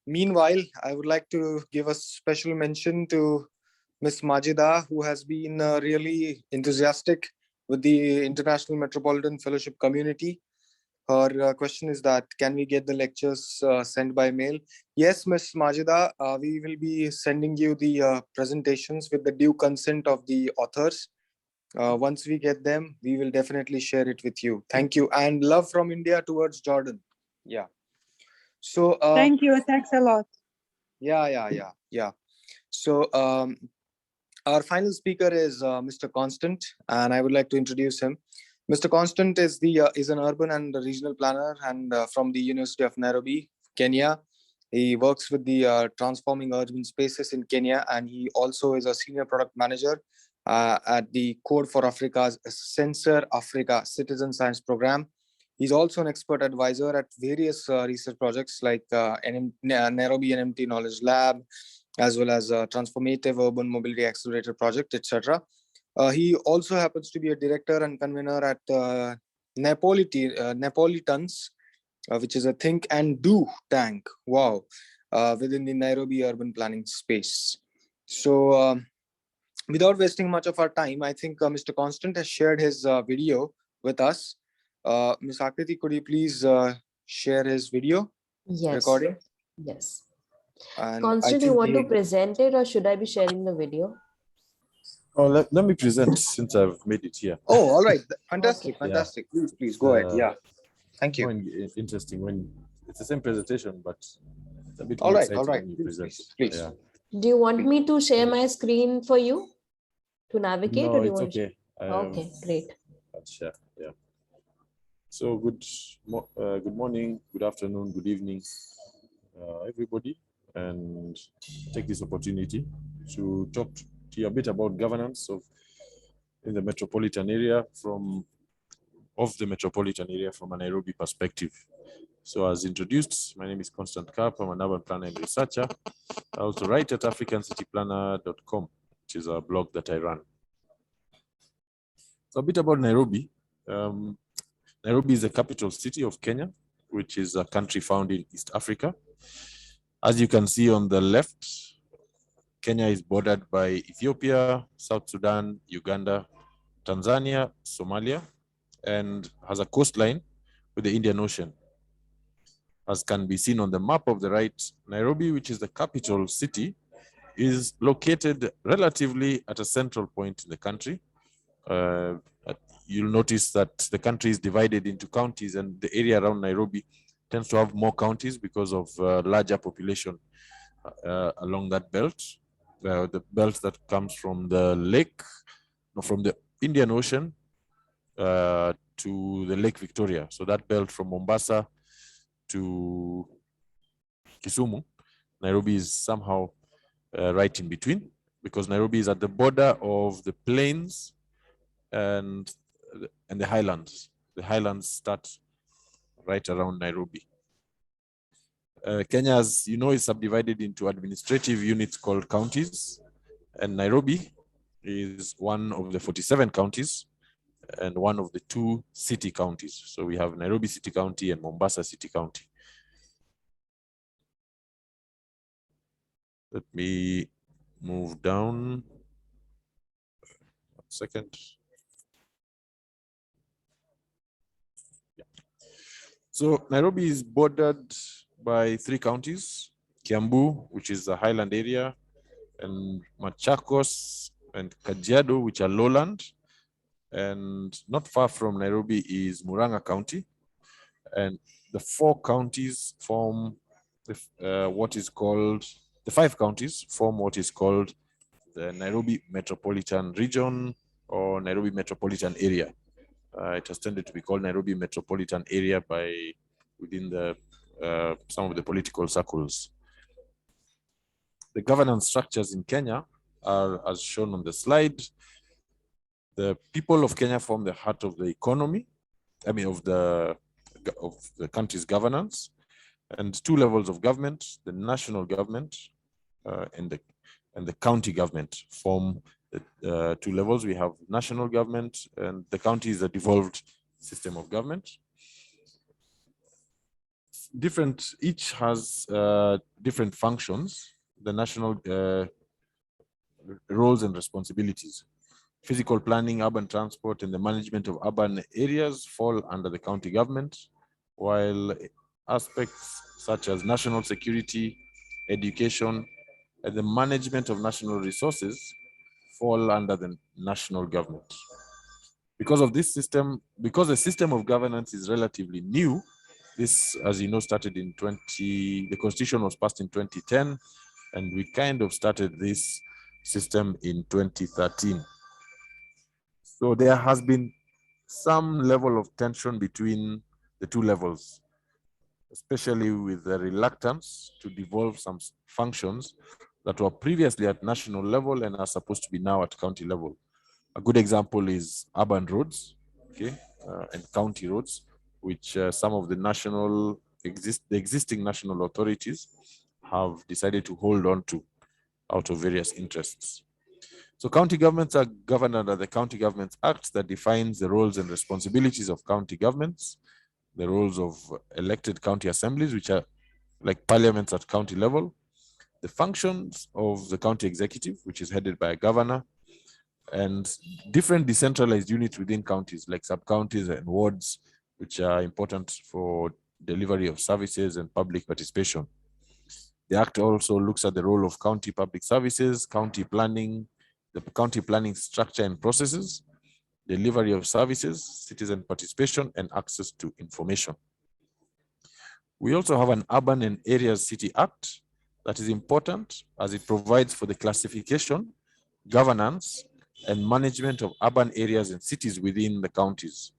Meanwhile, I would like to give a special mention to Ms. Majida, who has been really enthusiastic with the International Metropolitan Fellowship community. Her question is that, can we get the lectures sent by mail? Yes, Ms. Majida, we will be sending you the presentations with the due consent of the authors. Once we get them, we will definitely share it with you. Thank you. And love from India towards Jordan. Yeah. So thank you. Thanks a lot. Yeah. So our final speaker is Mr. Constant, and I would like to introduce him. Mr. Constant is an urban and regional planner and from the University of Nairobi, Kenya. He works with the transforming urban spaces in Kenya, and he also is a senior product manager at the Code for Africa's Sensor Africa Citizen Science Program. He's also an expert advisor at various research projects like Nairobi NMT Knowledge Lab, as well as Transformative Urban Mobility Accelerator Project, etc. He also happens to be a director and convener at Napolitans, which is a think and do tank. Wow, within the Nairobi urban planning space. So without wasting much of our time, I think Mr. Constant has shared his video with us. Ms. Akriti, could you please share his video recording? Yes. And Constant, you want to present it or should I be sharing the video? Oh, let me present since I've made it here. Oh, all right. Fantastic. Okay. Fantastic. Yeah. Please go ahead. Yeah. Thank you. Interesting when it's the same presentation, but it's a bit all more right. exciting All right. when you present. Please. Yeah. Do you want me to share my screen for you to navigate? No, or do you it's want okay. Okay, great. I'll share. Yeah. So good morning, good afternoon, good evening, everybody, and take this opportunity to talk to you a bit about governance in the metropolitan area from a Nairobi perspective. So as introduced, my name is Constant Karp. I'm an urban planner and researcher. I also write at africancityplanner.com, which is a blog that I run. So a bit about Nairobi. Nairobi is the capital city of Kenya, which is a country found in East Africa. As you can see on the left, Kenya is bordered by Ethiopia, South Sudan, Uganda, Tanzania, Somalia, and has a coastline with the Indian Ocean. As can be seen on the map of the right, Nairobi, which is the capital city, is located relatively at a central point in the country. You'll notice that the country is divided into counties, and the area around Nairobi tends to have more counties because of larger population along that belt. The belt that comes from the Indian Ocean to the Lake Victoria. So that belt from Mombasa to Kisumu, Nairobi is somehow right in between, because Nairobi is at the border of the plains and the highlands. The highlands start right around Nairobi. Kenya, as you know, is subdivided into administrative units called counties, and Nairobi is one of the 47 counties and one of the 2 city counties. So we have Nairobi City County and Mombasa City County. Let me move down. 1 second. Yeah. So Nairobi is bordered by 3 counties: Kiambu, which is the highland area, and Machakos and Kajiado, which are lowland. And not far from Nairobi is Murang'a County. And the 4 counties form the 5 counties form what is called the Nairobi Metropolitan Region or Nairobi Metropolitan Area. It has tended to be called Nairobi Metropolitan Area within some of the political circles. The governance structures in Kenya are as shown on the slide. The people of Kenya form the heart of the economy, of the country's governance, and 2 levels of government: the national government and the county government form the 2 levels. We have national government, and the county is a devolved system of government. Each has different functions, the national roles and responsibilities. Physical planning, urban transport, and the management of urban areas fall under the county government, while aspects such as national security, education, and the management of national resources fall under the national government. Because of this system, because the system of governance is relatively new, this, as you know, started in the Constitution was passed in 2010, and we kind of started this system in 2013. So there has been some level of tension between the two levels, especially with the reluctance to devolve some functions that were previously at national level and are supposed to be now at county level. A good example is urban roads, okay, and county roads, which some of the existing national authorities have decided to hold on to out of various interests. So county governments are governed under the County Governments Act that defines the roles and responsibilities of county governments, the roles of elected county assemblies, which are like parliaments at county level, the functions of the county executive, which is headed by a governor, and different decentralized units within counties like sub-counties and wards, which are important for delivery of services and public participation. The Act also looks at the role of county public services, county planning, the county planning structure and processes, delivery of services, citizen participation, and access to information. We also have an Urban and Areas City Act that is important as it provides for the classification, governance, and management of urban areas and cities within the counties.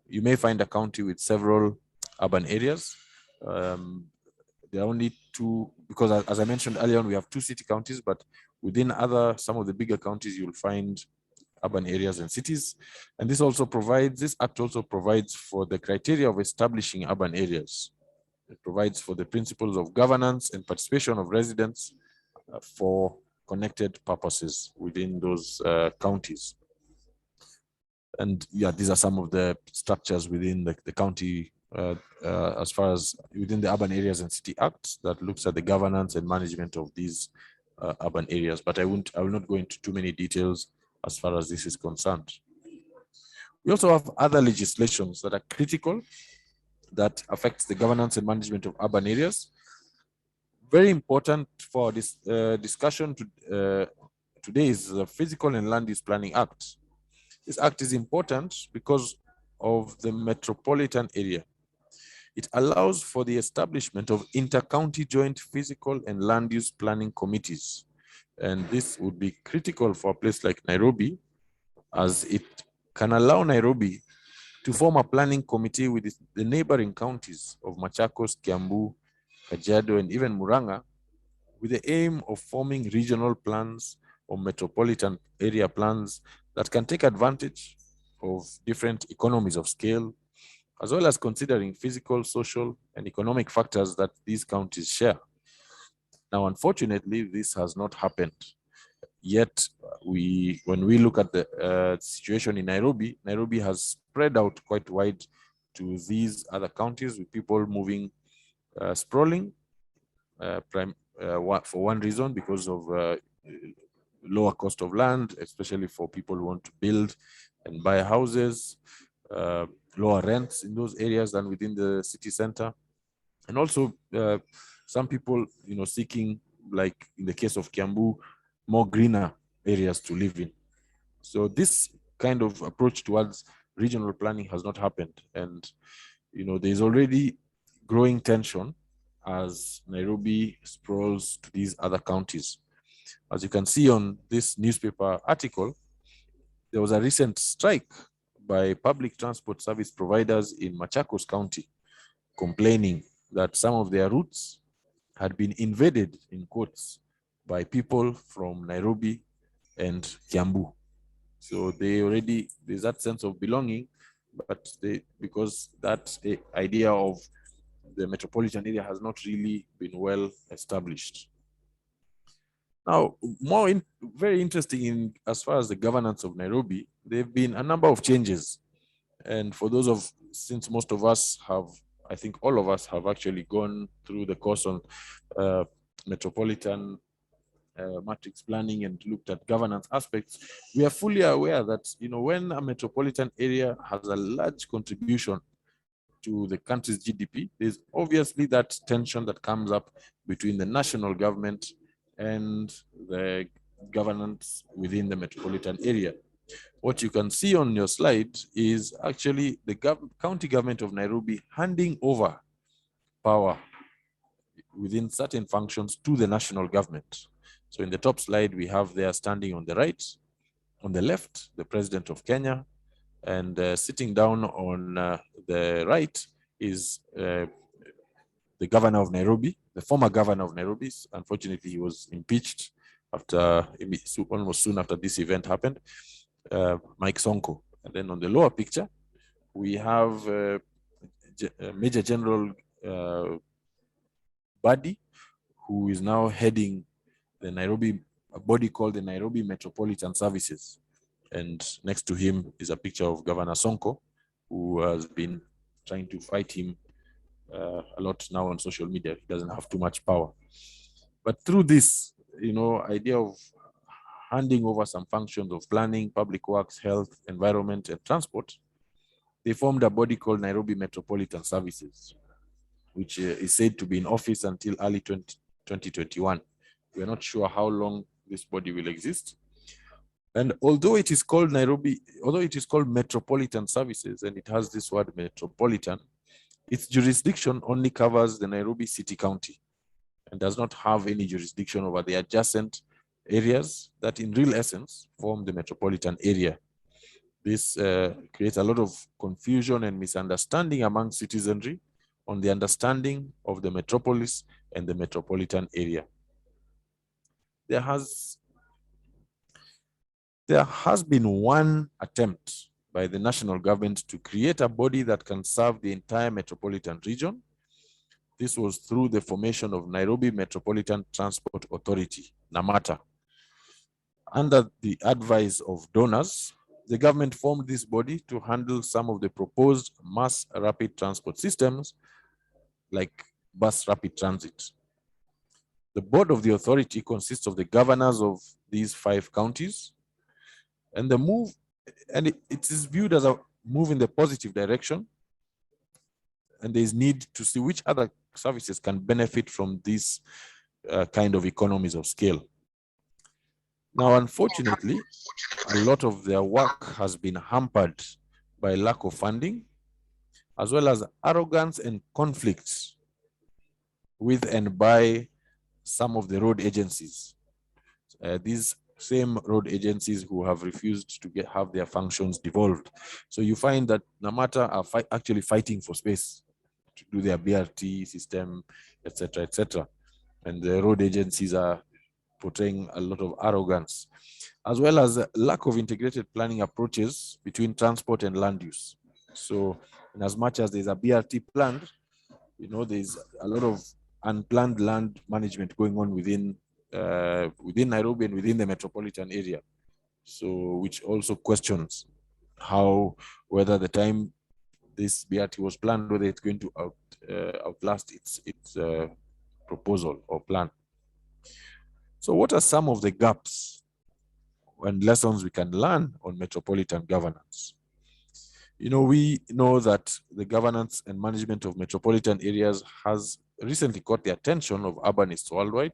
You may find a county with several urban areas. There are only two, because as I mentioned earlier on, we have 2 city counties, but within some of the bigger counties, you'll find urban areas and cities. And this act also provides for the criteria of establishing urban areas. It provides for the principles of governance and participation of residents for connected purposes within those counties. And yeah, these are some of the structures within the county as far as within the Urban Areas and City Act that looks at the governance and management of these urban areas. But I will not go into too many details as far as this is concerned. We also have other legislations that are critical that affects the governance and management of urban areas. Very important for this discussion today is the Physical and Land Use Planning Act. This act is important because of the metropolitan area. It allows for the establishment of inter-county joint physical and land use planning committees. And this would be critical for a place like Nairobi, as it can allow Nairobi to form a planning committee with the neighboring counties of Machakos, Kiambu, Kajiado, and even Murang'a, with the aim of forming regional plans or metropolitan area plans that can take advantage of different economies of scale, as well as considering physical, social, and economic factors that these counties share. Now, unfortunately, this has not happened. Yet, when we look at the situation in Nairobi, Nairobi has spread out quite wide to these other counties, with people moving, sprawling, for one reason, because of lower cost of land, especially for people who want to build and buy houses, lower rents in those areas than within the city center. And also some people, seeking, like in the case of Kiambu, more greener areas to live in. So this kind of approach towards regional planning has not happened. And, there's already growing tension as Nairobi sprawls to these other counties. As you can see on this newspaper article, there was a recent strike by public transport service providers in Machakos County, complaining that some of their routes had been invaded, in quotes, by people from Nairobi and Kiambu. So there's that sense of belonging, but because that idea of the metropolitan area has not really been well established. Now, very interesting as far as the governance of Nairobi, there have been a number of changes. And for since most of us have, I think all of us have actually gone through the course on metropolitan matrix planning and looked at governance aspects, we are fully aware that, when a metropolitan area has a large contribution to the country's GDP, there's obviously that tension that comes up between the national government and the governance within the metropolitan area. What you can see on your slide is actually the county government of Nairobi handing over power within certain functions to the national government. So in the top slide, we have there standing on the right, on the left, the president of Kenya, and sitting down on the right is the governor of Nairobi, the former governor of Nairobi. Unfortunately, he was impeached after almost soon after this event happened, Mike Sonko. And then on the lower picture, we have Major General Badi, who is now heading the Nairobi, a body called the Nairobi Metropolitan Services. And next to him is a picture of Governor Sonko, who has been trying to fight him a lot now on social media. He doesn't have too much power. But through this, idea of handing over some functions of planning, public works, health, environment, and transport, they formed a body called Nairobi Metropolitan Services, which is said to be in office until early 2021. We're not sure how long this body will exist. And although it is called Metropolitan Services, and it has this word metropolitan, its jurisdiction only covers the Nairobi City County and does not have any jurisdiction over the adjacent areas that in real essence form the metropolitan area. This creates a lot of confusion and misunderstanding among citizenry on the understanding of the metropolis and the metropolitan area. There has been one attempt by the national government to create a body that can serve the entire metropolitan region. This was through the formation of Nairobi Metropolitan Transport Authority, NAMATA. Under the advice of donors, the government formed this body to handle some of the proposed mass rapid transport systems like bus rapid transit. The board of the authority consists of the governors of these 5 counties, and it is viewed as a move in the positive direction, and there is need to see which other services can benefit from this kind of economies of scale. Now, unfortunately, a lot of their work has been hampered by lack of funding, as well as arrogance and conflicts with and by some of the road agencies. These same road agencies who have refused to have their functions devolved. So you find that NAMATA are actually fighting for space to do their BRT system, etc., etc. And the road agencies are portraying a lot of arrogance, as well as a lack of integrated planning approaches between transport and land use. So in as much as there's a BRT planned, there's a lot of unplanned land management going on within Nairobi and within the metropolitan area. So which also questions whether the time this BRT was planned, whether it's going to outlast its proposal or plan. So what are some of the gaps and lessons we can learn on metropolitan governance? We know that the governance and management of metropolitan areas has recently caught the attention of urbanists worldwide.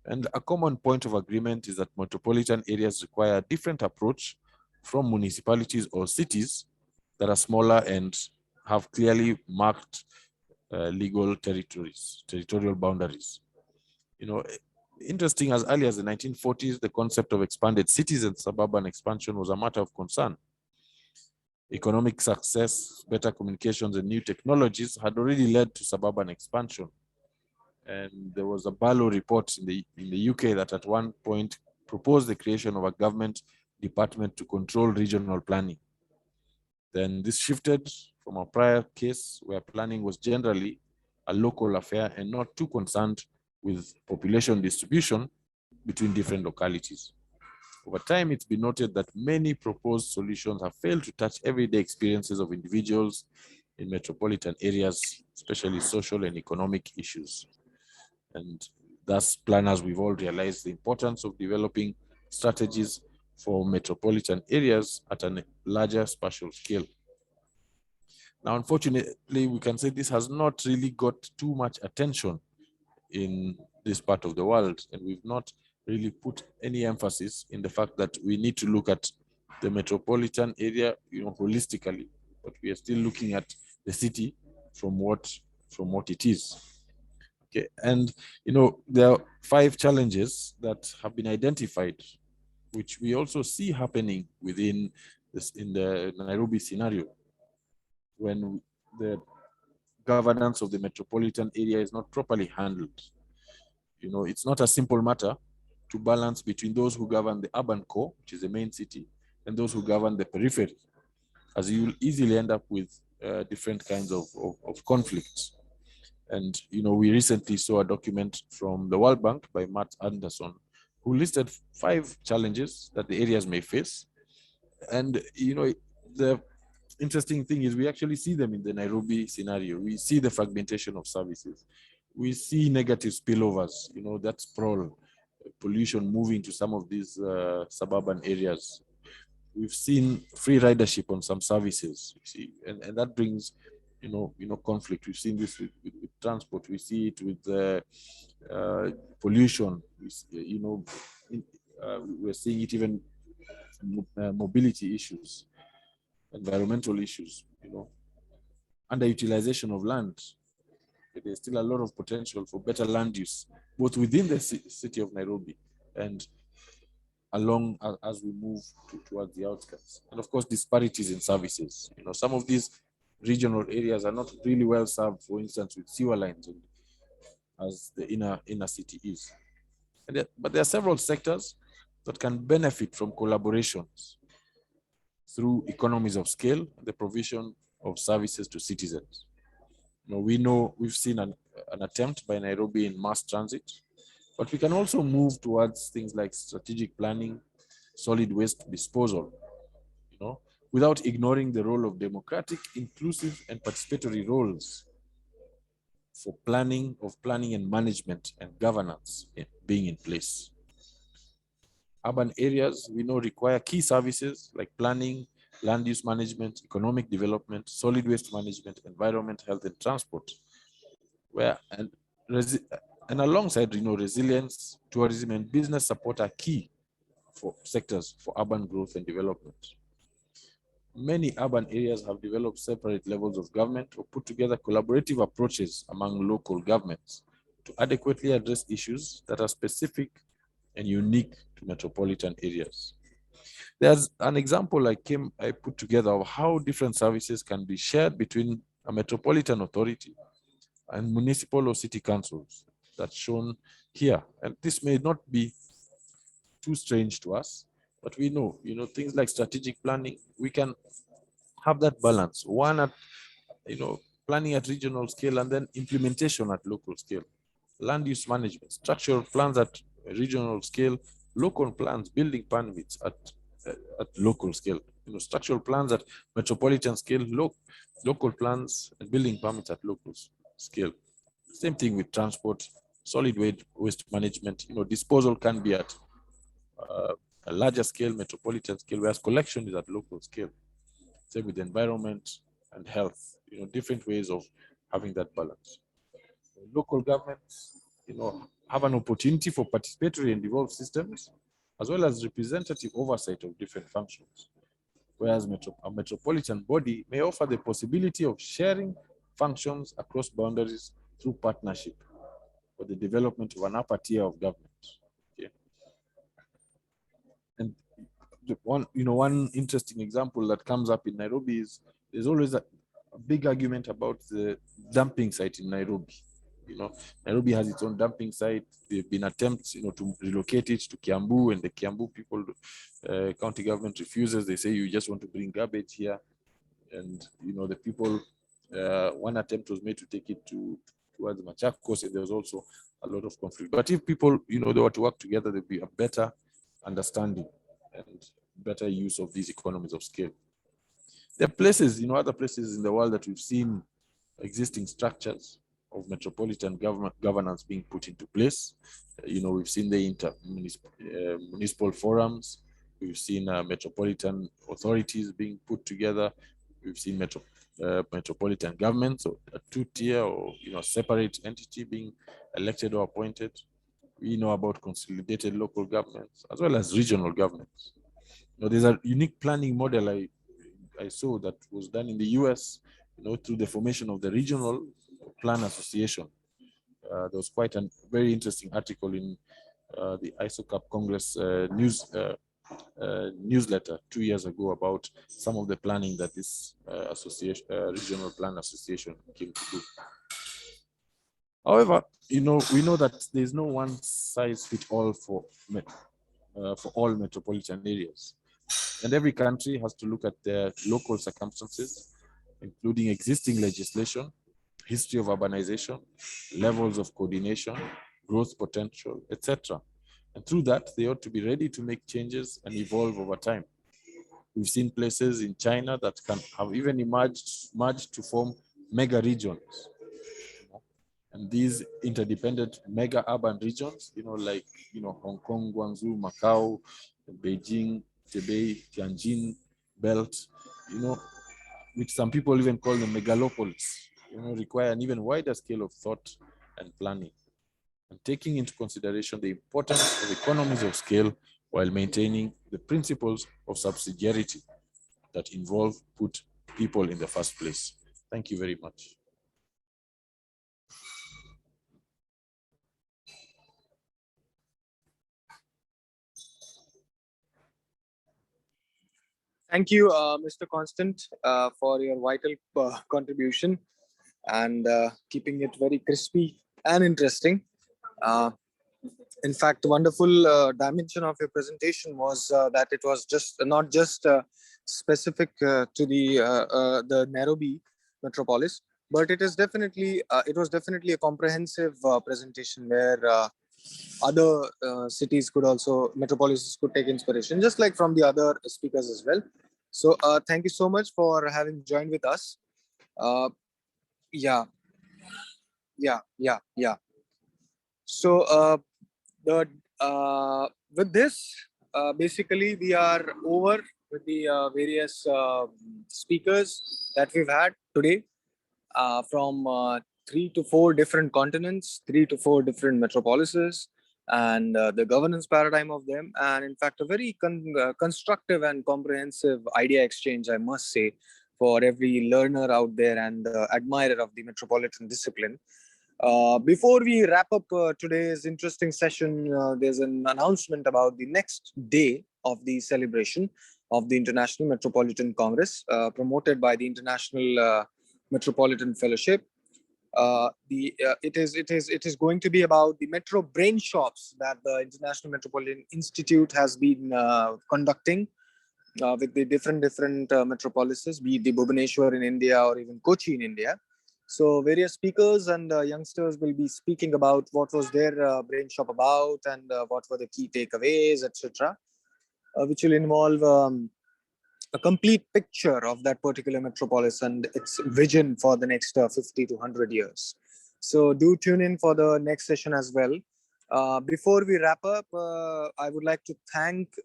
And a common point of agreement is that metropolitan areas require a different approach from municipalities or cities that are smaller and have clearly marked legal territorial boundaries. Interesting, as early as the 1940s, the concept of expanded cities and suburban expansion was a matter of concern. Economic success, better communications, and new technologies had already led to suburban expansion. And there was a Barlow report in the UK that at one point proposed the creation of a government department to control regional planning. Then this shifted from a prior case where planning was generally a local affair and not too concerned with population distribution between different localities. Over time, it's been noted that many proposed solutions have failed to touch everyday experiences of individuals in metropolitan areas, especially social and economic issues. And thus, planners, we've all realized the importance of developing strategies for metropolitan areas at a larger spatial scale. Now, unfortunately, we can say this has not really got too much attention in this part of the world, and we've not really put any emphasis in the fact that we need to look at the metropolitan area, holistically, but we are still looking at the city from what it is. Okay, and there are 5 challenges that have been identified, which we also see happening within this in the Nairobi scenario, when the governance of the metropolitan area is not properly handled. It's not a simple matter to balance between those who govern the urban core, which is the main city, and those who govern the periphery, as you will easily end up with different kinds of conflicts. And we recently saw a document from the World Bank by Matt Anderson, who listed 5 challenges that the areas may face. And the interesting thing is we actually see them in the Nairobi scenario. We see the fragmentation of services. We see negative spillovers, that sprawl, pollution moving to some of these suburban areas. We've seen free ridership on some services, and that brings conflict. We've seen this with transport. We see it with pollution. We're seeing it even mobility issues, environmental issues. Underutilization of land. There's still a lot of potential for better land use, both within the city of Nairobi and along as we move towards the outskirts. And of course, disparities in services. Some of these regional areas are not really well served, for instance, with sewer lines, as the inner city is. But there are several sectors that can benefit from collaborations through economies of scale, the provision of services to citizens. We've seen an attempt by Nairobi in mass transit, but we can also move towards things like strategic planning, solid waste disposal, without ignoring the role of democratic, inclusive, and participatory roles for planning and management and governance being in place. Urban areas, we know, require key services like planning, land use management, economic development, solid waste management, environment, health, and transport. And alongside, resilience, tourism, and business support are key for sectors for urban growth and development. Many urban areas have developed separate levels of government or put together collaborative approaches among local governments to adequately address issues that are specific and unique to metropolitan areas. There's an example I put together of how different services can be shared between a metropolitan authority and municipal or city councils. That's shown here. And this may not be too strange to us, but we know, things like strategic planning, we can have that balance. One at, planning at regional scale and then implementation at local scale. Land use management, structural plans at regional scale, local plans, building permits at local scale. Structural plans at metropolitan scale, local plans and building permits at local scale. Same thing with transport, solid waste management. Disposal can be at a larger scale, metropolitan scale, whereas collection is at local scale. Same with environment and health. Different ways of having that balance. Local governments, have an opportunity for participatory and devolved systems, as well as representative oversight of different functions. Whereas a metropolitan body may offer the possibility of sharing functions across boundaries through partnership for the development of an upper tier of government. Okay. And one interesting example that comes up in Nairobi is there's always a big argument about the dumping site in Nairobi. Nairobi has its own dumping site. There have been attempts, to relocate it to Kiambu, and the Kiambu people, county government refuses. They say you just want to bring garbage here, and the people. One attempt was made to take it towards Machakos, and there was also a lot of conflict. But if people, they were to work together, there'd be a better understanding and better use of these economies of scale. There are places, other places in the world that we've seen existing structures of metropolitan governance being put into place. We've seen the municipal forums. We've seen metropolitan authorities being put together. We've seen metropolitan governments, or a two-tier or separate entity being elected or appointed. We know about consolidated local governments as well as regional governments. There's a unique planning model I saw that was done in the US, through the formation of the Regional Plan Association. There was quite a very interesting article in the ISOCAP Congress newsletter 2 years ago about some of the planning that this Regional Plan Association came to do. However, we know that there's no one size fit all for all metropolitan areas. And every country has to look at their local circumstances, including existing legislation, history of urbanization, levels of coordination, growth potential, etc. And through that, they ought to be ready to make changes and evolve over time. We've seen places in China that can have even merged to form mega regions. And these interdependent mega urban regions, like, Hong Kong, Guangzhou, Macau, Beijing, Tibet, Tianjin belt, which some people even call them megalopolis, require an even wider scale of thought and planning, and taking into consideration the importance of economies of scale while maintaining the principles of subsidiarity that put people in the first place. Thank you very much. Thank you, Mr. Constant, for your vital contribution and keeping it very crispy and interesting. In fact, the wonderful dimension of your presentation was that it was not just specific to the Nairobi metropolis, but it was definitely a comprehensive presentation where other cities could also, metropolises could take inspiration, just like from the other speakers as well. So thank you so much for having joined with us. Yeah. So with this, basically we are over with the various speakers that we've had today from 3 to 4 different continents, 3 to 4 different metropolises, and the governance paradigm of them, and in fact a very constructive and comprehensive idea exchange, I must say, for every learner out there and admirer of the metropolitan discipline. Before we wrap up today's interesting session, there's an announcement about the next day of the celebration of the International Metropolitan Congress, promoted by the International Metropolitan Fellowship. It is going to be about the metro brain shops that the International Metropolitan Institute has been conducting with the different metropolises, be it the Bhubaneswar in India or even Kochi in India. So various speakers and youngsters will be speaking about what was their brain shop about and what were the key takeaways, etc., which will involve a complete picture of that particular metropolis and its vision for the next 50 to 100 years. So do tune in for the next session as well. Before we wrap up, I would like to thank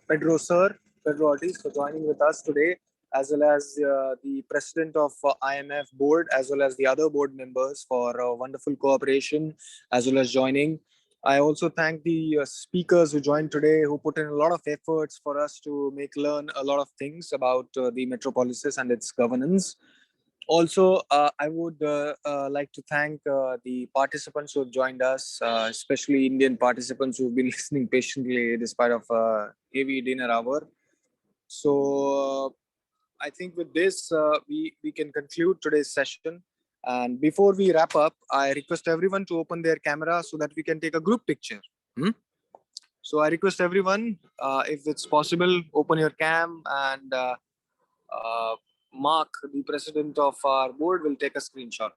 Pedro Ortiz for joining with us today, as well as the president of IMF board, as well as the other board members for wonderful cooperation, as well as joining. I also thank the speakers who joined today, who put in a lot of efforts for us to learn a lot of things about the metropolises and its governance. Also, I would like to thank the participants who have joined us, especially Indian participants who've been listening patiently despite of heavy dinner hour. So I think with this, we can conclude today's session. And before we wrap up, I request everyone to open their camera so that we can take a group picture. So I request everyone, if it's possible, open your cam and Mark, the president of our board, will take a screenshot.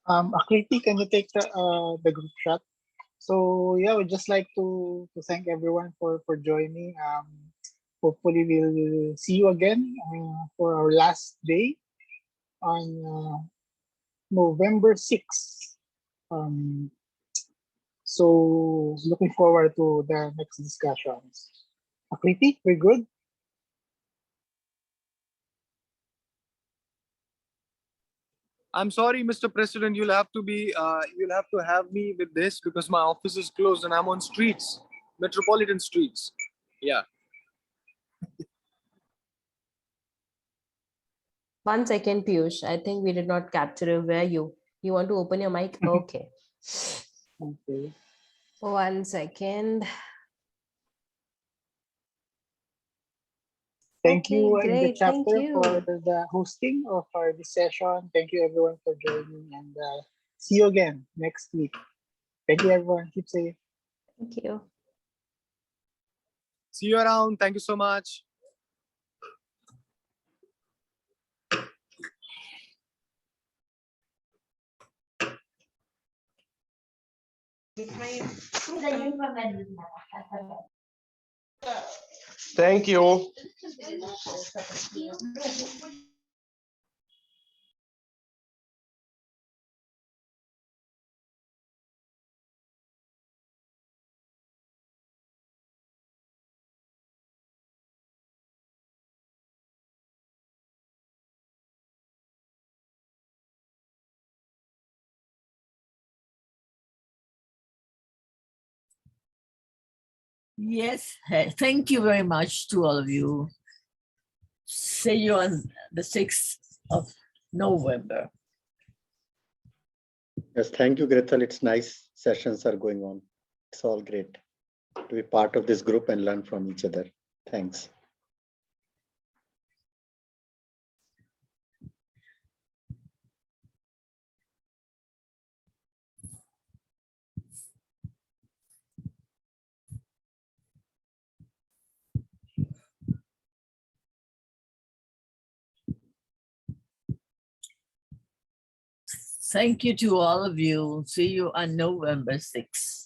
Akriti, can you take the group shot? So yeah, we'd just like to thank everyone for joining. Hopefully we'll see you again for our last day on November 6th. So looking forward to the next discussions. Akriti, we're good? I'm sorry, Mr. President. You'll have to have me with this because my office is closed and I'm on streets, metropolitan streets. Yeah. 1 second, Piyush. I think we did not capture it. Where you? You want to open your mic? Okay. Okay. 1 second. Thank Okay, you in the great. Thank chapter you. for the hosting of our this session. Thank you everyone for joining, and see you again next week. Thank you everyone. Keep safe. Thank you. See you around. Thank you so much. Thank you. Yes, thank you very much to all of you. See you on the 6th of November. Yes, thank you, Gretel. It's nice sessions are going on. It's all great to be part of this group and learn from each other. Thanks. Thank you to all of you. See you on November 6th.